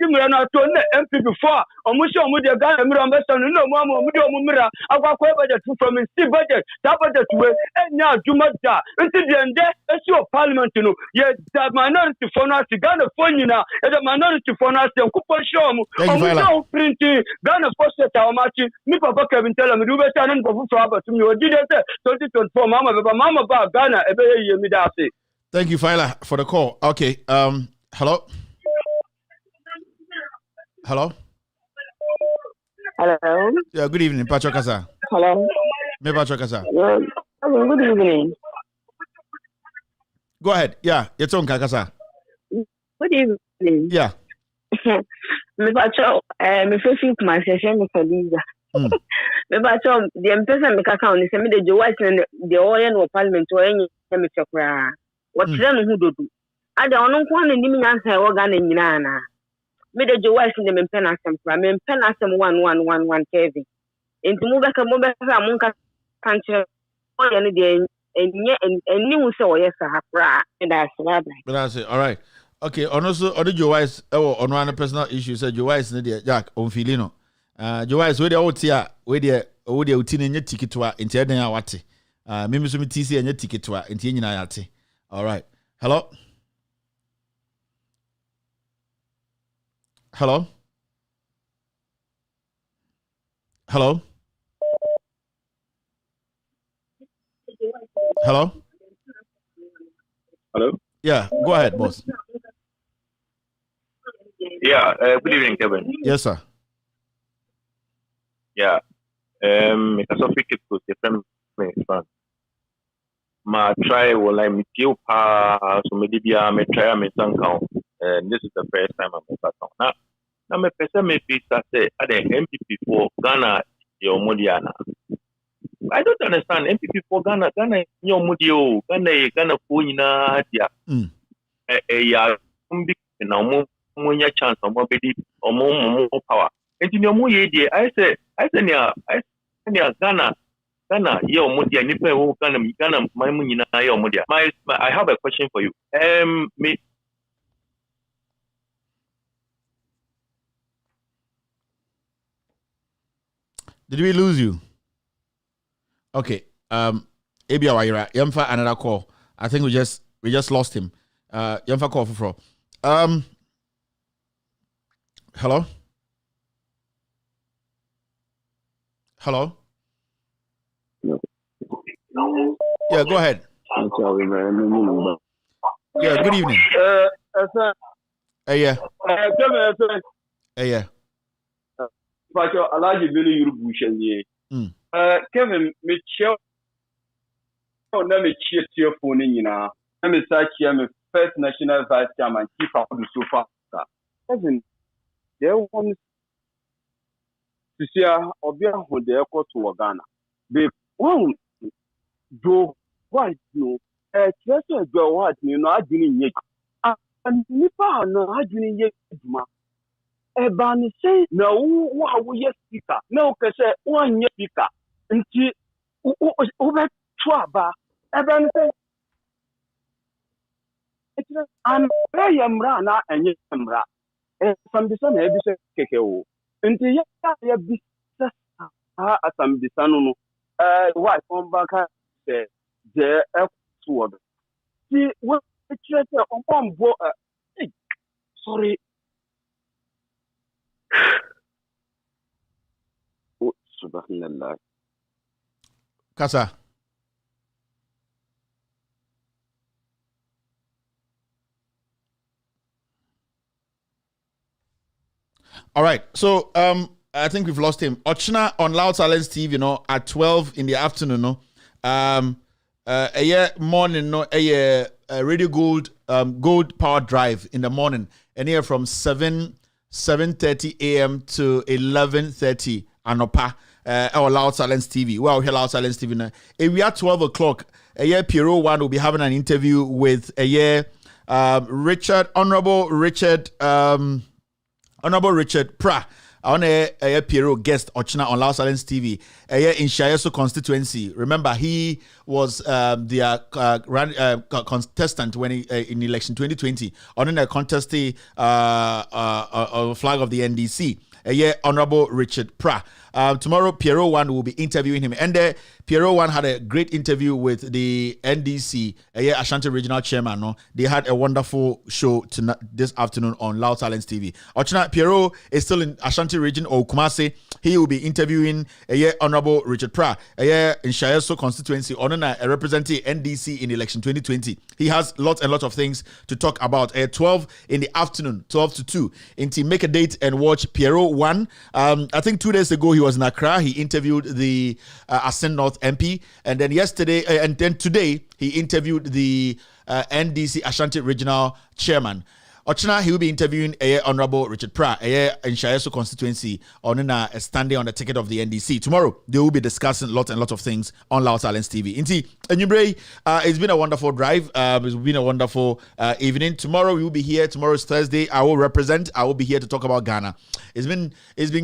dimira na to ne MPP for. Omushi omu de Ghana mira mbesa no mamu omu de omu mira. Akwa ko budget from the budget. That budget we enya juma da. Nti de nde esi o parliament no. Ye the minority for na Ghana for nyina. The minority for na se ko show omu. Omu do printing Ghana for set amachi. Mi papa Kevin Taylor mi dube sa nan ko fu abatu mi o dide se 2024 mama Ghana. Thank you, Fila, for the call. Okay. Hello. Hello. Yeah. Good evening, Pacho Kasa. Hello. Me Pacho Kasa. Good evening. Go ahead. Yeah. It's on Kasa. Good evening. Yeah. Me Pacho. Me facing my session with Lisa. Me bacho the mpesa me kaka on se me de Joe the oil no parliament o enyi me chekra what tire no hudodu ade ono nko na nim nyansa e wo ga na nyina na me de Joe ne me mpena asem fra me mpena asem 1111 Kevin enti mu beka mu nka kanche o ye ne de and you say, oh, yes, I have, and that's what But I say, all right. Okay, and also, other Joe Wise, on one personal issue, said Joe Wise, Jack, on Filino. Joe Wise, where the old tia, where the outin in your ticket to her, in Tedden Awati. Mimusumi TC and your ticket to her, in Tianati. All right. Hello? Hello? Hello? Hello? Hello? Yeah, go ahead, boss. Yeah, good evening, Kevin. Yes, sir. Yeah, because of it was the family fun. My try will I meet you, so maybe I may try me some count. And this is the first time I'm back on. Now, my person may be at the MPP for Ghana, your Modiana. I don't understand MPP for Ghana, your Modio, Ghana, Fuina, yeah, now more chance or more or more power. And in your more idea, I say, Ghana, your Modia, Nipa, who Ghana, my Munina, your Modia. I have a question for you. Did we lose you? Okay. Abia Waira, Yamfa another call. I think we just lost him. Yamfa call for. Hello? Hello? Yeah, go ahead. I'm sorry, man. Yeah, good evening. Yeah. Yeah. But I like you really Kevin, Mitchell, let me cheer to your phone in let me say, I'm first national vice chairman, chief of the sofa. Kevin, there wants to see or be on the airport to Ghana. They won't do what no, just a girl, what you know, I didn't yet. And Nipa, no, I didn't yet. Ebani say na wo ye speaker na o kese one speaker nti o be to aba ebani say am yamra na enye yamra from the son e bi se keke o nti ya bi se asam bi sanu no why come back say je e to odo ti wo chere on bo sorry. Subhanallah. Kasa. All right. So I think we've lost him. Ochna on Loud Silence TV, at 12 in the afternoon, a year morning, a Radio Gold Gold Power Drive in the morning, and here from 7:30 a.m. to 11:30 anopa. Our Loud Silence TV. Well, here Loud Silence TV now. We are 12 o'clock. A year Piero One will be having an interview with a year Honorable Richard Pra. On a Piero guest Ochina on Loud Silence TV. A year in Shayeso constituency. Remember, he was the contestant when in election 2020 on a contested flag of the NDC. A year Honorable Richard Pra. Tomorrow, Piero One will be interviewing him. And Piero One had a great interview with the NDC, a year Ashanti Regional Chairman. No? They had a wonderful show this afternoon on Loud Silence TV. Ochina, Piero is still in Ashanti Region or Kumasi. He will be interviewing a year Honorable Richard Pra, a year in Shayeso constituency, representing NDC in election 2020. He has lots and lots of things to talk about. 12 in the afternoon, 12 to 2. Until make a date and watch Piero One. I think 2 days ago he was in Accra. He interviewed the Ascent North MP, and then yesterday and then today he interviewed the NDC Ashanti Regional Chairman. Ochina, he will be interviewing Honorable Richard Pra, in Shayeso constituency, on standing on the ticket of the NDC. Tomorrow, they will be discussing lots and lots of things on Loud Silence TV. Inti, Enyubre, it's been a wonderful drive. It's been a wonderful evening. Tomorrow, we will be here. Tomorrow is Thursday. I will be here to talk about Ghana. It's been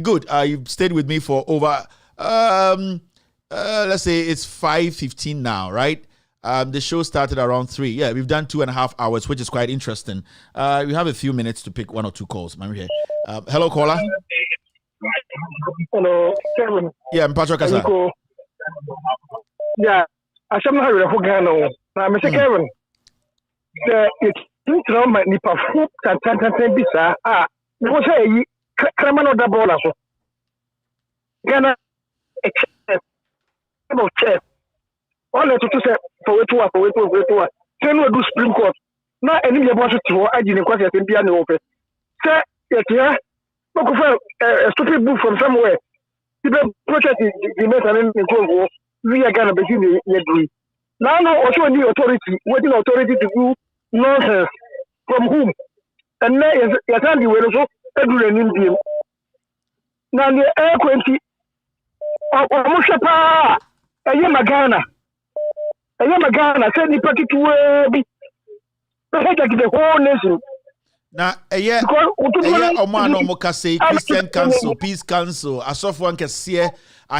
good. You've stayed with me for over, let's say it's 5:15 now, right? The show started around 3. Yeah, we've done 2.5 hours, which is quite interesting. We have a few minutes to pick 1 or 2 calls. Here. Hello, caller. Hello, Kevin. Yeah, I'm Patrick Kasa. Yeah, I shall not have a Gano. Now, Mr. Kevin, it's my nipa food and bisa. Was a criminal double. Ghana, a chef. All to say for it. Then we do Supreme Court. Now, any of us to I didn't quite a piano open. Say, yeah, look for a stupid book from somewhere. People protest the matter in Congo. We are going to begin the agree. Now, also the authority, waiting authority to do nonsense from whom? And now, you can't do it. Every Indian. Now, the air quantity of Mushapa, a Yamagana. A Yamagana said the party to be the whole nation. Now, Omano Mokase, Christian Council, Peace Council, a soft one can see a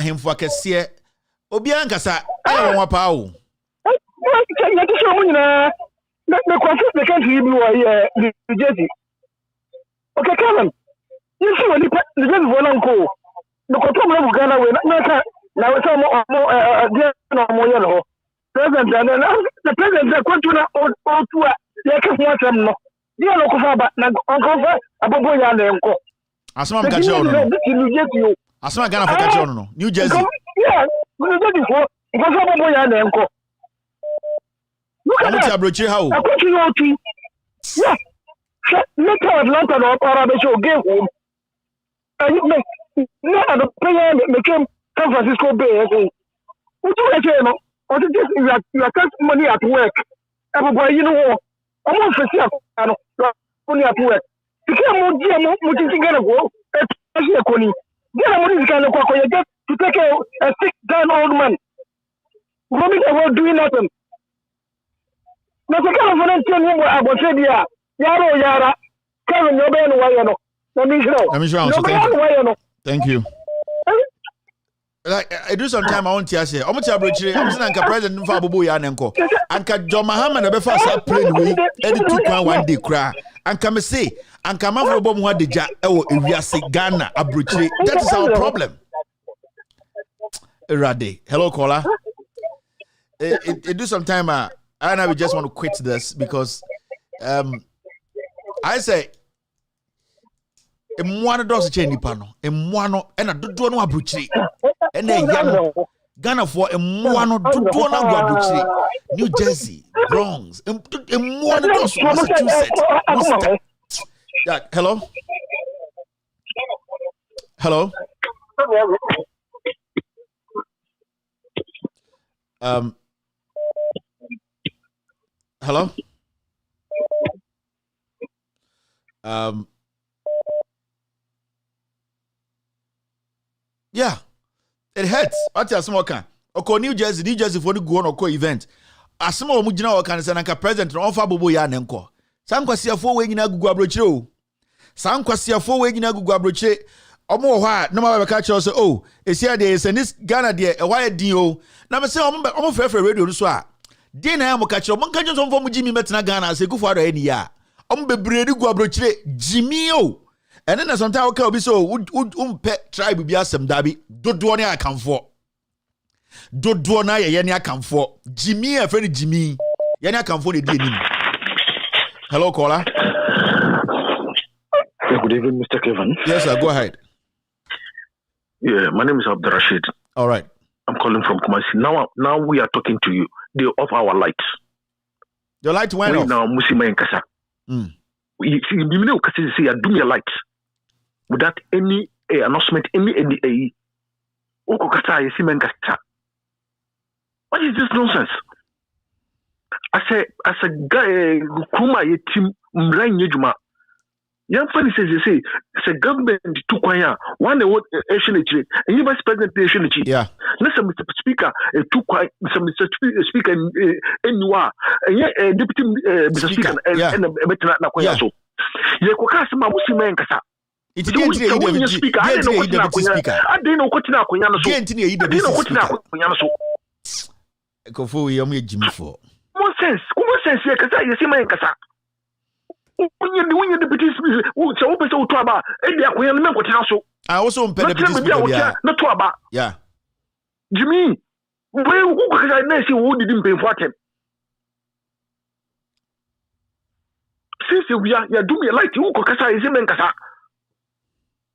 him for a see Obiankasa, I want power. The conflict the country New Jersey. Okay, Kevin, you see when the Jersey will go. The control of Ghana will not now some more President and the president that continue all to they can watch them no. They are local about Uncle Aboboya and Uncle. Asma Gacha. Asma Ghana for Kacha no. New Jersey. Yeah, New Jersey for Aboboya and Uncle. Look at that. How? I continue to. Yeah. Let Atlanta or Arabisho game home. And the player became San Francisco Bay. What do I say? Or just you are money at work. Everybody, you know, I'm not for sure. Money at work. You can't move to go. Especially a conny. Get a money kind of just to take a sick down old man. Robbing about doing nothing. Now, the kind of volunteer I was saying, Yaro Yara, Kevin, no man, why no? Thank you. Like I do sometime I want to say, I'm saying president for Aboboya Nenko. And John Mahama never fast plane we edit 2.1 day cry. And come say, and come over bomb what the ja we are say Ghana abruchi. That is our problem. Rade. Hello, caller. It do sometime and I just want to quit this because I say Mwana does change the panel. Mwano and a do no abruchi. And then Ghana for Mwano do no abruchi. New Jersey, Bronx, Mwana does Massachusetts. Yeah, hello? Hello? Hello? Yeah, it hurts. What you small can? Okay, New Jersey for the go on or event. A small mujina can say anka president no offer Aboboya Nenko. Some kwasi afo we nyina gugu abrochire o. Some kwasi afo we nyina gugu abrochire. Omo hwa no ma be ka say oh, esia dey say this Ghana dey e why din o. Na me say omo frefre radio no so a. Dey na am ka kire omo kan so mfo mu Jimmy metena Ghana say kufu ado eni ya. Omo bebre di gu abrochire Jimmy o. And then sometimes okay obi so pet tribe bi asem dabi dodo ne akamfo dodo na ye ne akamfo Jimmy e friend Jimmy ye ne akamfo ne di enim. Hello caller. Good evening, Mr. Kevin. Yes sir, go ahead. Yeah, my name is Abdul Rashid. All right, I'm calling from Kumasi. Now we are talking to you. They off our lights. Your light went off now. Musima Nkasa. You know, because you see, I do your lights without any announcement, any Okokata, you see, Menkasa. What is this nonsense? I say, guy, Kuma, ye team, Mran Yejuma. Young funny says, you say, it's a government to Kwaya, one the word Asianity, and you vice president Asianity. Yeah. Listen, Mr. Speaker, two quite some Mr. Speaker, and you are, and yet, Deputy Mr. Speaker, and a better not so. Ye Kokasma Musimankasa. It's the speaker. I didn't know what I didn't know what Kofu yomu Jimmy for. Common sense here, because you see my casa. When you the British, so open so to about, and they are going to make what I also pay the not to about. Yeah. Jimmy, where because I never see who didn't pay for him. Since we are doing a light, you could casa is in casa.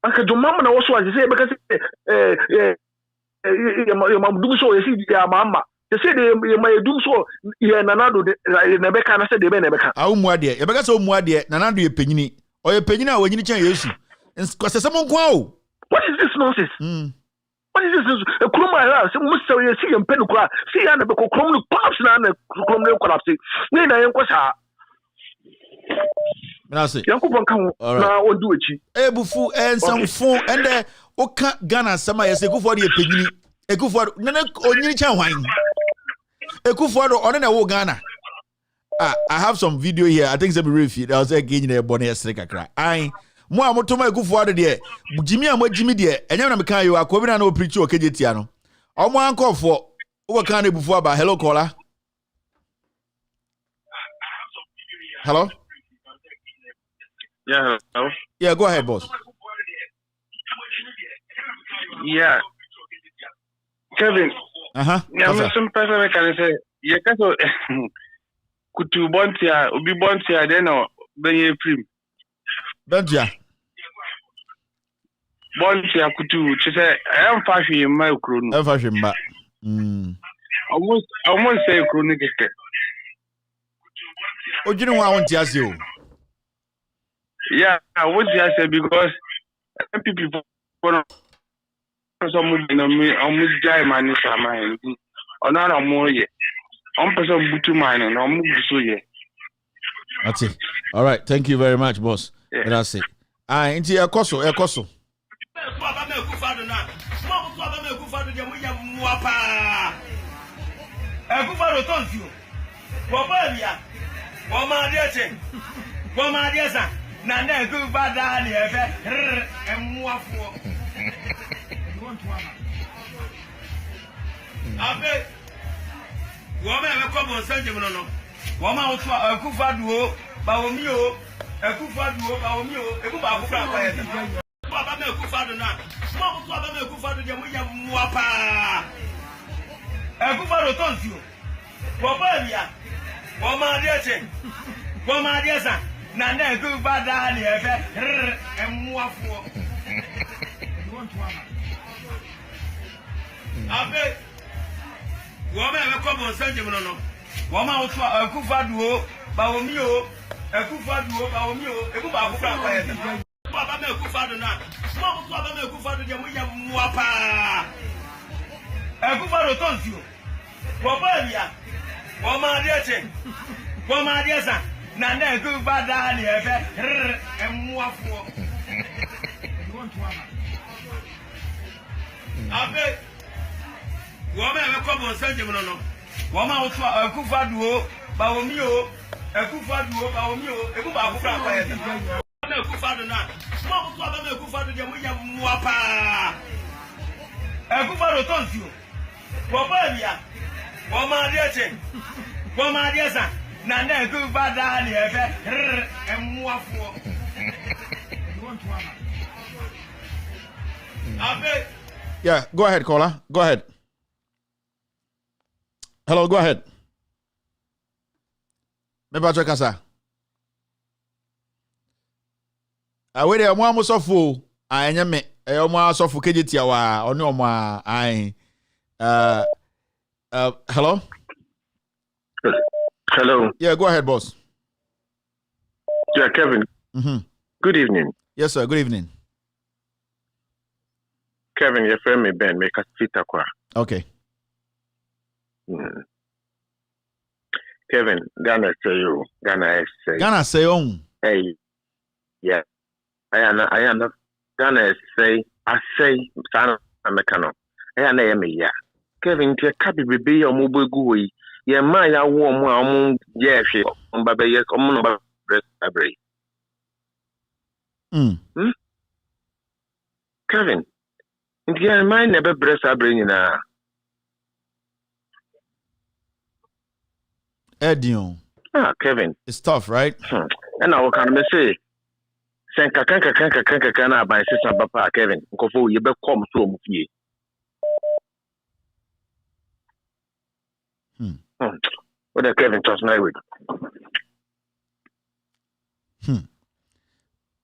Aka do mama na also as say because your mom do so you see your mama. They say they may do so here Nanado Nebeka na say they be Nebeka. Ah umuade. E beka say umuade Nanado ye penyini. O ye penyina we nyini chan Yesu. Kwase semon kwa o. What is this nonsense? What is this? A kroma ya say must say you see mpenu kwa. See ya na be ko krom no collapse na krom no collapse. We na yen kwasa. Yankupon kan na odu echi. Ebufu ensamfo ende oka Ghana sama yese Ekufo de penyini. Ekufo nana onyini chan hwan. Ekufo do one na wo Ghana. I have some video here. I think it's a review. I was like getting a bonnet kakra. Mo amotoma Ekufo do de. Jimmy amo Jimmy de. Enya na meka yo akobi na no preach o kejetia no. Omo ankofo wo kan Ebufu aba. Hello caller. Hello? Yeah, hello? Yeah, go ahead, boss. Yeah. Kevin. Uh-huh. Yeah, some person can say, yeah, kaso kutu bontia, ubi bontia, then or benye prim. Bontia. Bontia kutu, she say, I am fashion in my croon. I'm fashion back. Almost say chronic. Oh, you know what I want to ask you? Yeah, I want to say because people someone almost die man is a man. Or not a more yet. On person butu man and almost so yet. That's it. All right. Thank you very much, boss. Yeah. That's it. Into your coso, a coso. Nana go bad and more for. I bet woman come on Sunday. Woman also a Kufadu, Baumio, a Kufadu, Baumio, a Kufa. Papa me Kufadu now. Small Papa me Kufadu, Jamuya Muapa. A Kufadu told you. Wabania, Woman Diachen, Woman Diasa. Nana go bad and more for. I bet woman come on Sunday. Woman also a Kufadu, Baumio, a Kufadu, Baumio, a Kufa. Papa me Kufadu now. Small Papa me Kufadu, Jamuya Muapa. A Kufadu told you. Wabania, Woman Diachen, Woman Diasa. Nana go bad and more for. I bet woman come on Sunday. Woman also a Kufadu, Baumio, a Kufadu, Baumio, a Kufa. I'm a Kufadu now. Small Papa me Kufadu, Jamuya Muapa. A Kufadu told you. Wabania, Woman Diachen, Woman Diasa. Nana go bad and more for. Yeah, go ahead, caller. Go ahead. Hello, go ahead. Maybe Kasa. Wait there, one more sofu. I am a more sofu kejitiawa or no more. Hello? Hello. Yeah, go ahead, boss. Yeah, Kevin. Mm-hmm. Good evening. Yes, sir. Good evening. Kevin, your friend me Ben, make a fit aqua. Okay. Kevin, Ghana say you. Ghana say on. Hey, yeah. I am not Ghana say. I say, son of Mecano. I am me, yeah. Kevin, to a cabby baby or mobile gooey. Yeah, my warm, yeah, she on Baba, yes, on breast abray. Kevin, yeah, my never breast abray in a Edion. Kevin. It's tough, right? And I can say, Senka kanka by sister papa Kevin. Nkofo you be come so mufie. What the Kevin just married.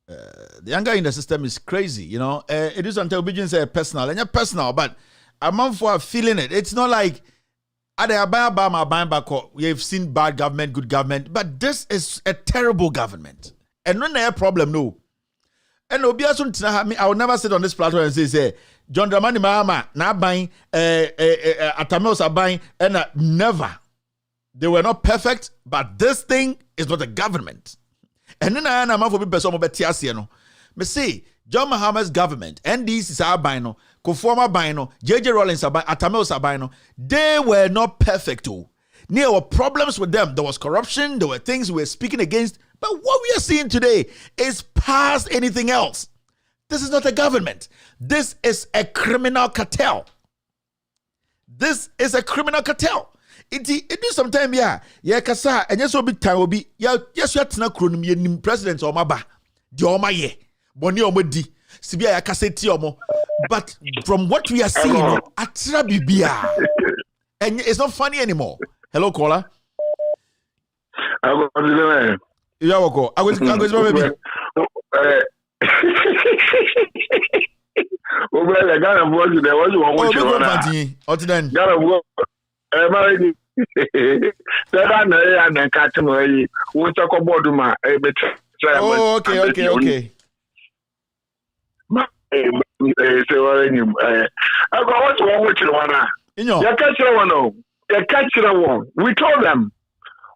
The anger in the system is crazy, you know. It is until obedience is personal, and you're personal, but a man for feeling it. It's not like we've seen bad government, good government, but this is a terrible government. And when there's a problem, no. And I will never sit on this platform and say, John Dramani Mahama, na buying, Atamils are buying, and never. They were not perfect, but this thing is not a government. And then I am for people some no. Me say John Mahama's government, NDC is buying, Conforma buying, JJ Rollins are buying, Atamils are buying. They were not perfect. There were problems with them. There was corruption. There were things we were speaking against. But what we are seeing today is past anything else. This is not a government. This is a criminal cartel. This is a criminal cartel. It is sometimes, kasa, and yes, big time will be, yes, you are not president or maba, the Oma ye, Boni Omodi, Sibia Casseti Omo. But from what we are seeing, Atra Bibia, and it's not funny anymore. Hello, caller. Yeah, I was baby. Okay.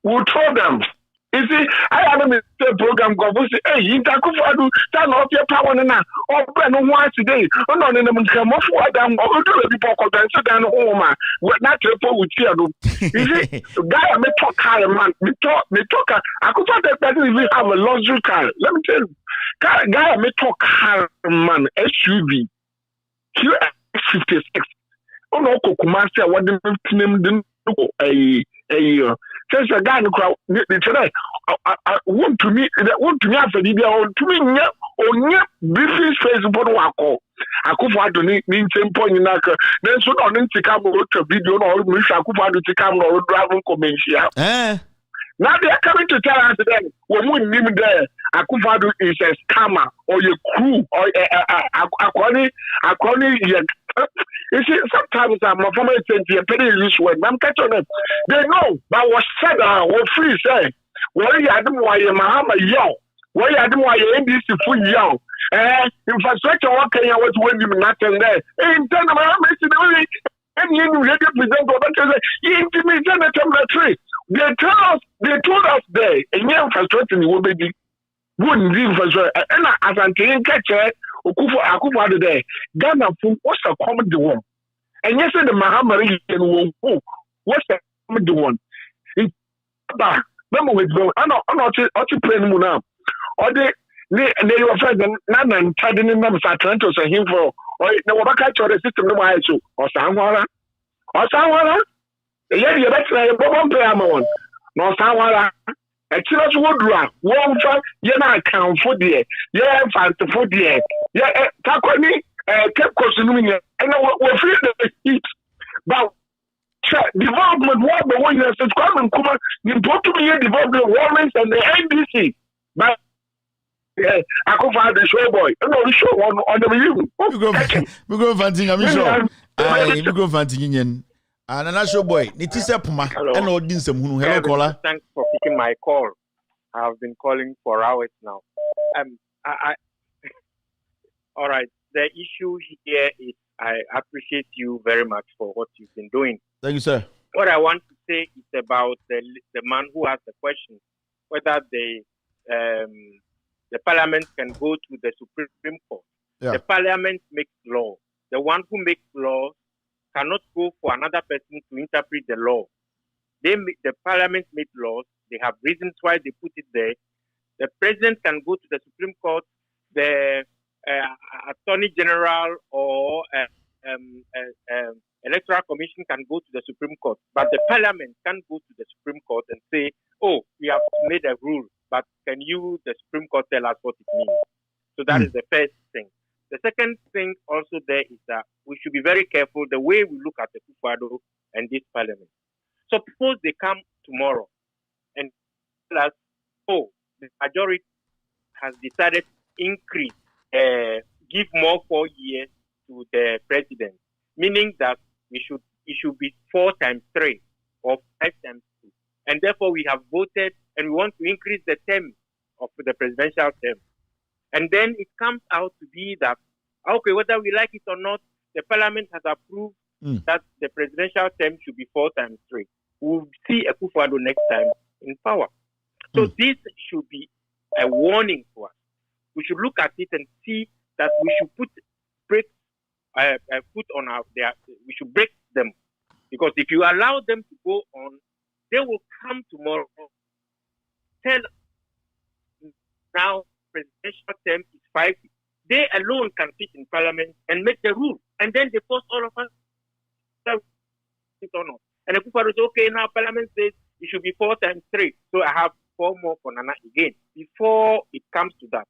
We told them. You see, I had a program go. Hey, you can't do stand up your power now. Open once today. Oh no, no, come off what I'm going to do. People can sit down home. We're not people with you. You see, guy, I may talk car, man. Me talk. I could not even have a luxury car. Let me tell you, guy, I may talk car, man. SUV. Q56. Oh no, Kokumasi. What the name didn't do a year. Since a guy today, I want to me after the to me, business Facebook wako. Akufa to ni tempo ni naka. Then so on into camera to video or miss Akufa to camera or driving commercial. Now they are coming to tell us that when we name there, Akufa is a scammer or your crew or according you see, sometimes I'm a former a pretty use word. I'm catching them. They know, but was said, what free say. Well, you had them why your Mahama young. Well, you had them why your NDC full young. Infrastructure, what can you was when you nothing there? In turn, I'm missing and you represent what you intimidate the tree. They told us there, and your infrastructure will be wouldn't be infrastructure. And as I'm saying, catch it. Akufa there. Ghana for what's the common the one? And yes, the Mahamari and what's the common the one? Remember with go. I not playing Muna. Or they were friends and trading in them trying to say him for or the Wabaka the system no I so or Sanwara. Yeah, that's like a bomb player one. No Sanwara. Exodus Woodra, one for Yana account for the for the Takoni kept costing and we're free the heat. But development what the one that says come and come important to me development warrants and the NBC. But I could find the show boy. No, we show on the review. We go fanting, I'm sure. We go fanting. And an show boy, Nitisa Puma, and audience. Hello, caller. Thanks for picking my call. I have been calling for hours now. All right. The issue here is I appreciate you very much for what you've been doing. Thank you, sir. What I want to say is about the man who asked the question, whether the Parliament can go to the Supreme Court. Yeah. The Parliament makes law. The one who makes laws cannot go for another person to interpret the law. The Parliament made laws. They have reasons why they put it there. The President can go to the Supreme Court, the Attorney General or Electoral Electoral Commission can go to the Supreme Court, but the Parliament can't go to the Supreme Court and say, oh, we have made a rule, but can you, the Supreme Court, tell us what it means? So that is the first thing. The second thing also there is that we should be very careful the way we look at the Akufo-Addo and this Parliament. So suppose they come tomorrow and tell us, oh, the majority has decided to increase, give more 4 years to the president, meaning that it should be 4 times 3 or 5 times 2. And therefore we have voted and we want to increase the term of the presidential term. And then it comes out to be that, okay, whether we like it or not, the Parliament has approved that the presidential term should be 4 times 3. We'll see Akufo-Addo next time in power. So this should be a warning for us. We should look at it and see that we should put on we should break them. Because if you allow them to go on, they will come tomorrow, tell now presidential term is 5. They alone can sit in Parliament and make the rule. And then they force all of us to sit or not. And Akufo-Addo is okay, now Parliament says it should be 4 times 3. So I have 4 more for Nana again. Before it comes to that,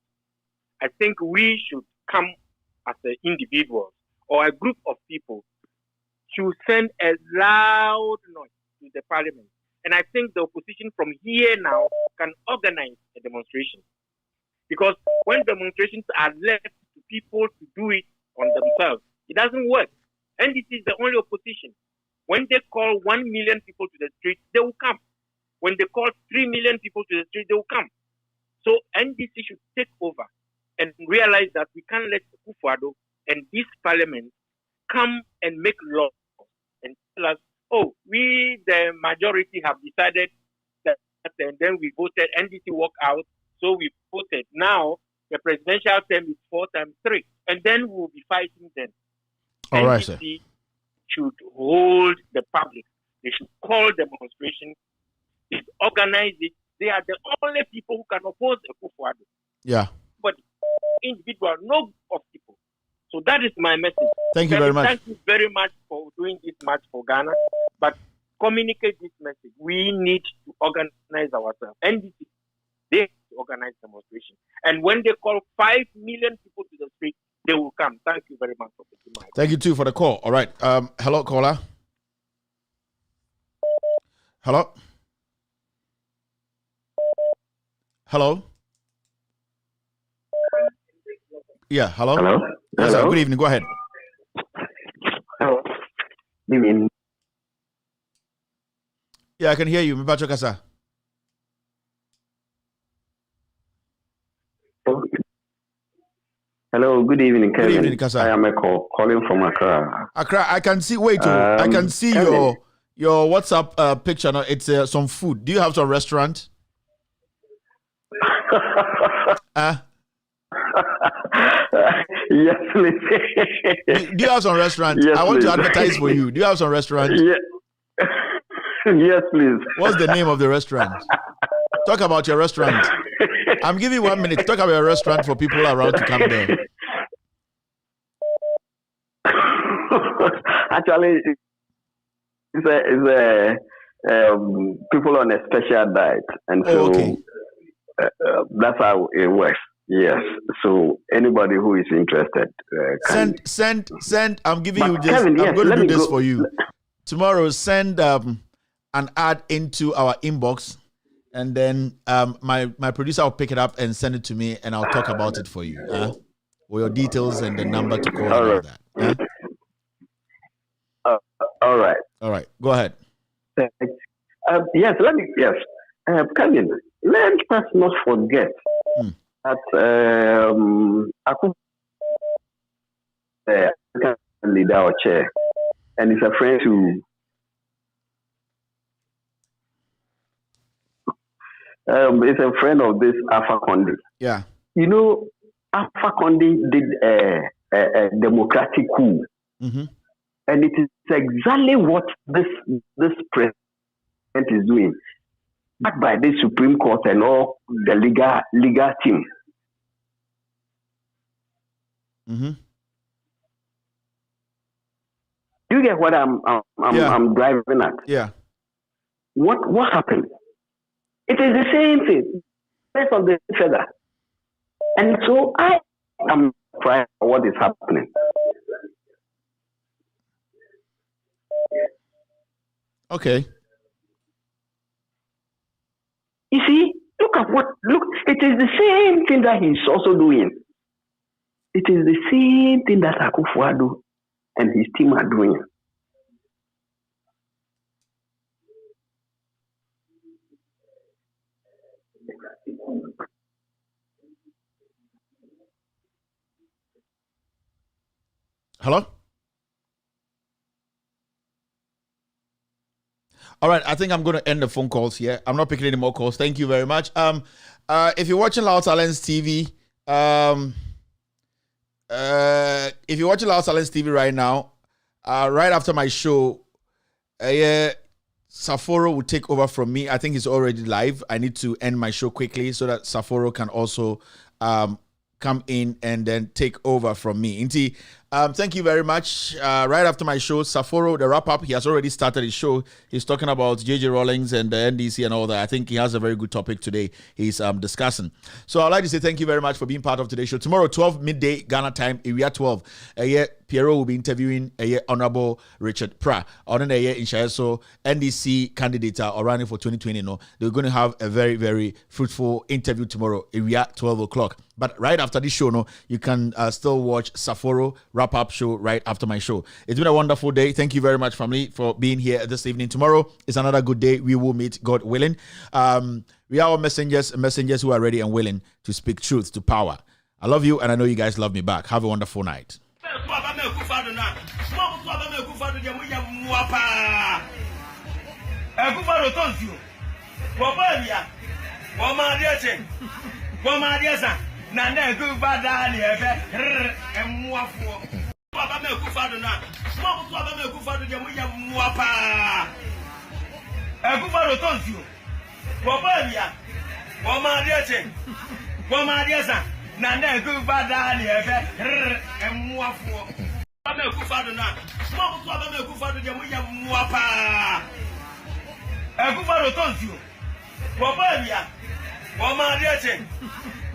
I think we should come as an individual or a group of people to send a loud noise to the Parliament. And I think the opposition from here now can organize a demonstration. Because when demonstrations are left to people to do it on themselves, it doesn't work. And this is the only opposition. When they call 1 million people to the street, they will come. When they call 3 million people to the street, they will come. So NDC should take over and realize that we can't let Akufo-Addo and this Parliament come and make laws and tell us, oh, we, the majority, have decided that, and then we voted, NDC walked out, so we voted. Now, the presidential term is 4 times 3, and then we'll be fighting them. All right, sir. NDC should hold the public. They should call demonstration. They should organize it. They are the only people who can oppose Akufo-Addo. Yeah. But individual, no group of people. So that is my message. Thank you very much. Thank you very much for doing this match for Ghana. But communicate this message. We need to organize ourselves. NDC, they have to organize demonstration. And when they call 5 million people to the street, they will come. Thank you very much for taking my call. Thank you too for the call. All right. Hello, caller. Hello. Hello. Yeah. Hello. Hello. Yes, Hello. good evening. Go ahead. Hello. You mean? Yeah, I can hear you. Mbacho Kasa. Hello. Good evening, Kevin. Good evening, Kasa. I am calling from Accra. Accra. I can see. Wait. I can see Kevin. your WhatsApp picture. Now it's some food. Do you have some restaurant? Yes, please. Do you have some restaurant? Yes, I want please. to advertise for you. Do you have some restaurant? Yeah. Yes, please. What's the name of the restaurant? Talk about your restaurant. I'm giving you 1 minute to talk about your restaurant for people around to come there. Actually, it's people on a special diet, and so okay. That's how it works. Yes. So anybody who is interested can send. I'm giving you this. Kevin, yes, I'm going to do this go. for you tomorrow. Send an ad into our inbox, and then my producer will pick it up and send it to me, and I'll talk about it for you. With your details and the number to call and all that. All right. All right. Go ahead. Yes. Kevin, let us not forget that Akufo leader or chair, and he's a friend to is a friend of this Alpha Conde. Yeah. You know, Alpha Conde did a democratic coup. Mm-hmm. And it is exactly what this president is doing, backed by the Supreme Court and all the legal team. Mm-hmm. Do you get what I'm driving at? Yeah. What happened? It is the same thing. Rest of the feather. And so I am crying for what is happening. Okay. You see, look, it is the same thing that he's also doing. It is the same thing that Akufo-Addo and his team are doing. Hello? All right, I think I'm going to end the phone calls here. I'm not picking any more calls. Thank you very much. If you're watching Loud Silence TV, if you're watching Loud Silence TV right now, right after my show, Saforo will take over from me. I think he's already live. I need to end my show quickly so that Saforo can also come in and then take over from me. Inti, thank you very much. Right after my show, Saforo, the wrap-up, he has already started his show. He's talking about J.J. Rawlings and the NDC and all that. I think he has a very good topic today he's discussing. So I'd like to say thank you very much for being part of today's show. Tomorrow, 12 midday Ghana time, area 12. Pierrot will be interviewing Honorable Richard Pra on an in so NDC candidate or running for 2020. No, they're going to have a very, very fruitful interview tomorrow, area 12 o'clock. But right after this show, no, you can still watch Saforo wrap-up show right after my show. It's been a wonderful day. Thank you very much, family, for being here this evening. Tomorrow is another good day. We will meet, God willing. We are all messengers who are ready and willing to speak truth to power. I love you, and I know you guys love me back. Have a wonderful night. Nana go bada ni ebe emwafo baba me kufado na mo baba me kufado je muya muapa ekufado tonsu baba bia o ma de sa nana go bada ni ebe emwafo baba me kufado na mo baba me kufado je muya muapa ekufado tonsu baba bia o ma de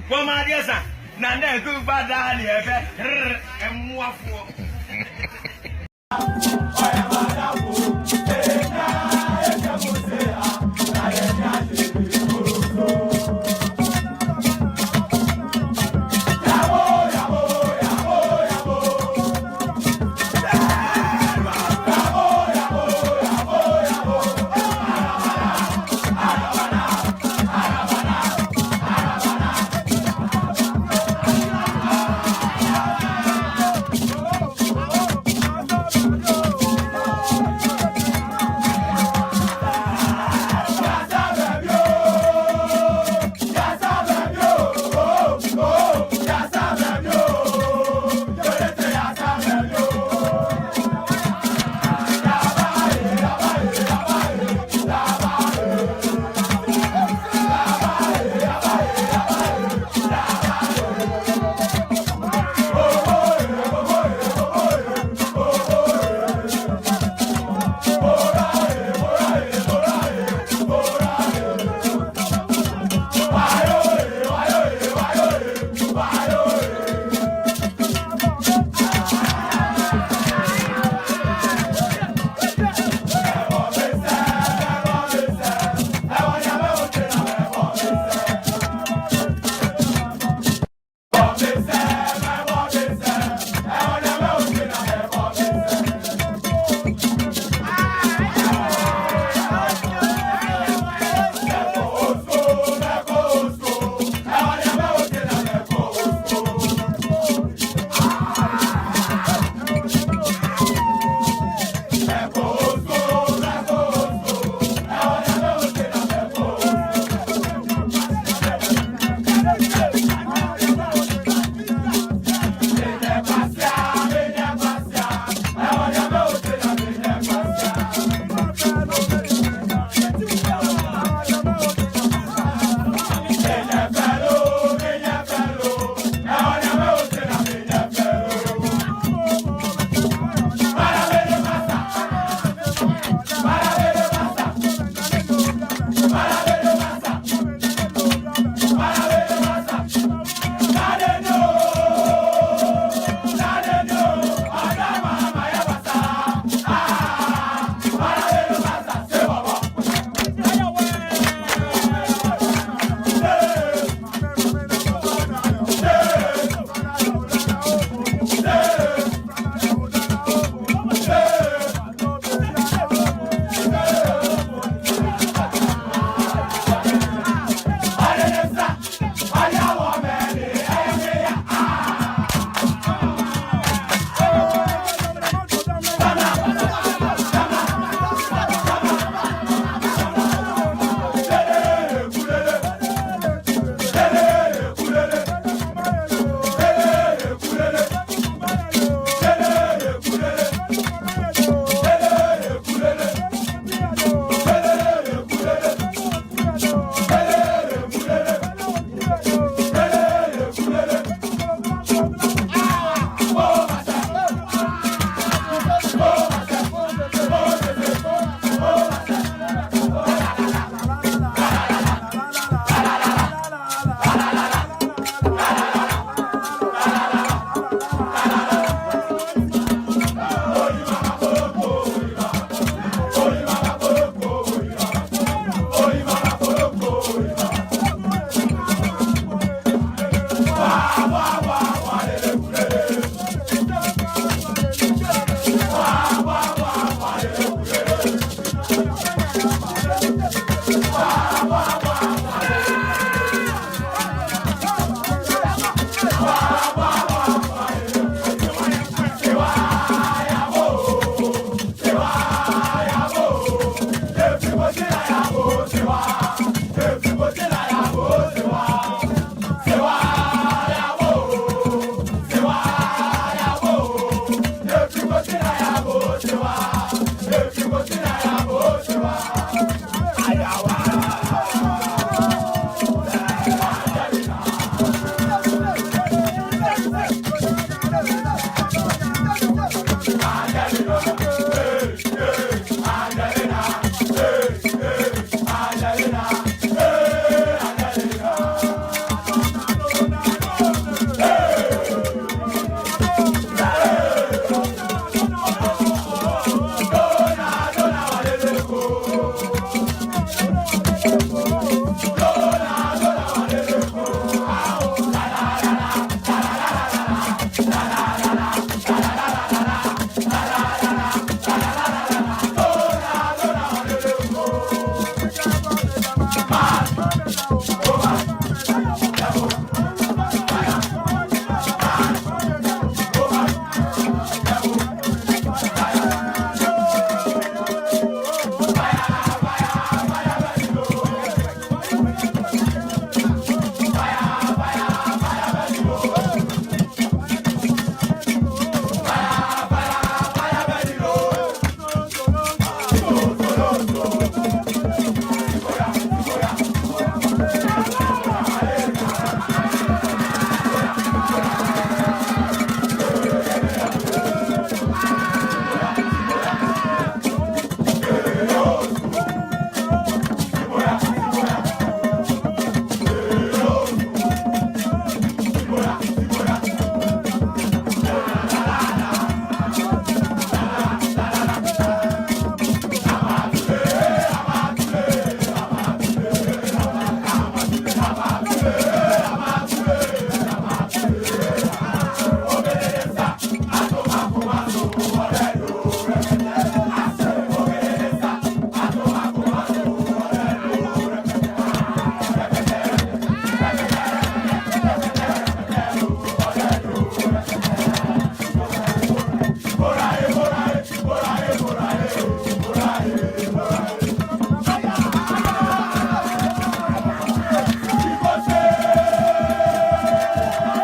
Boma diasa na na ku bada ni ebe emwafo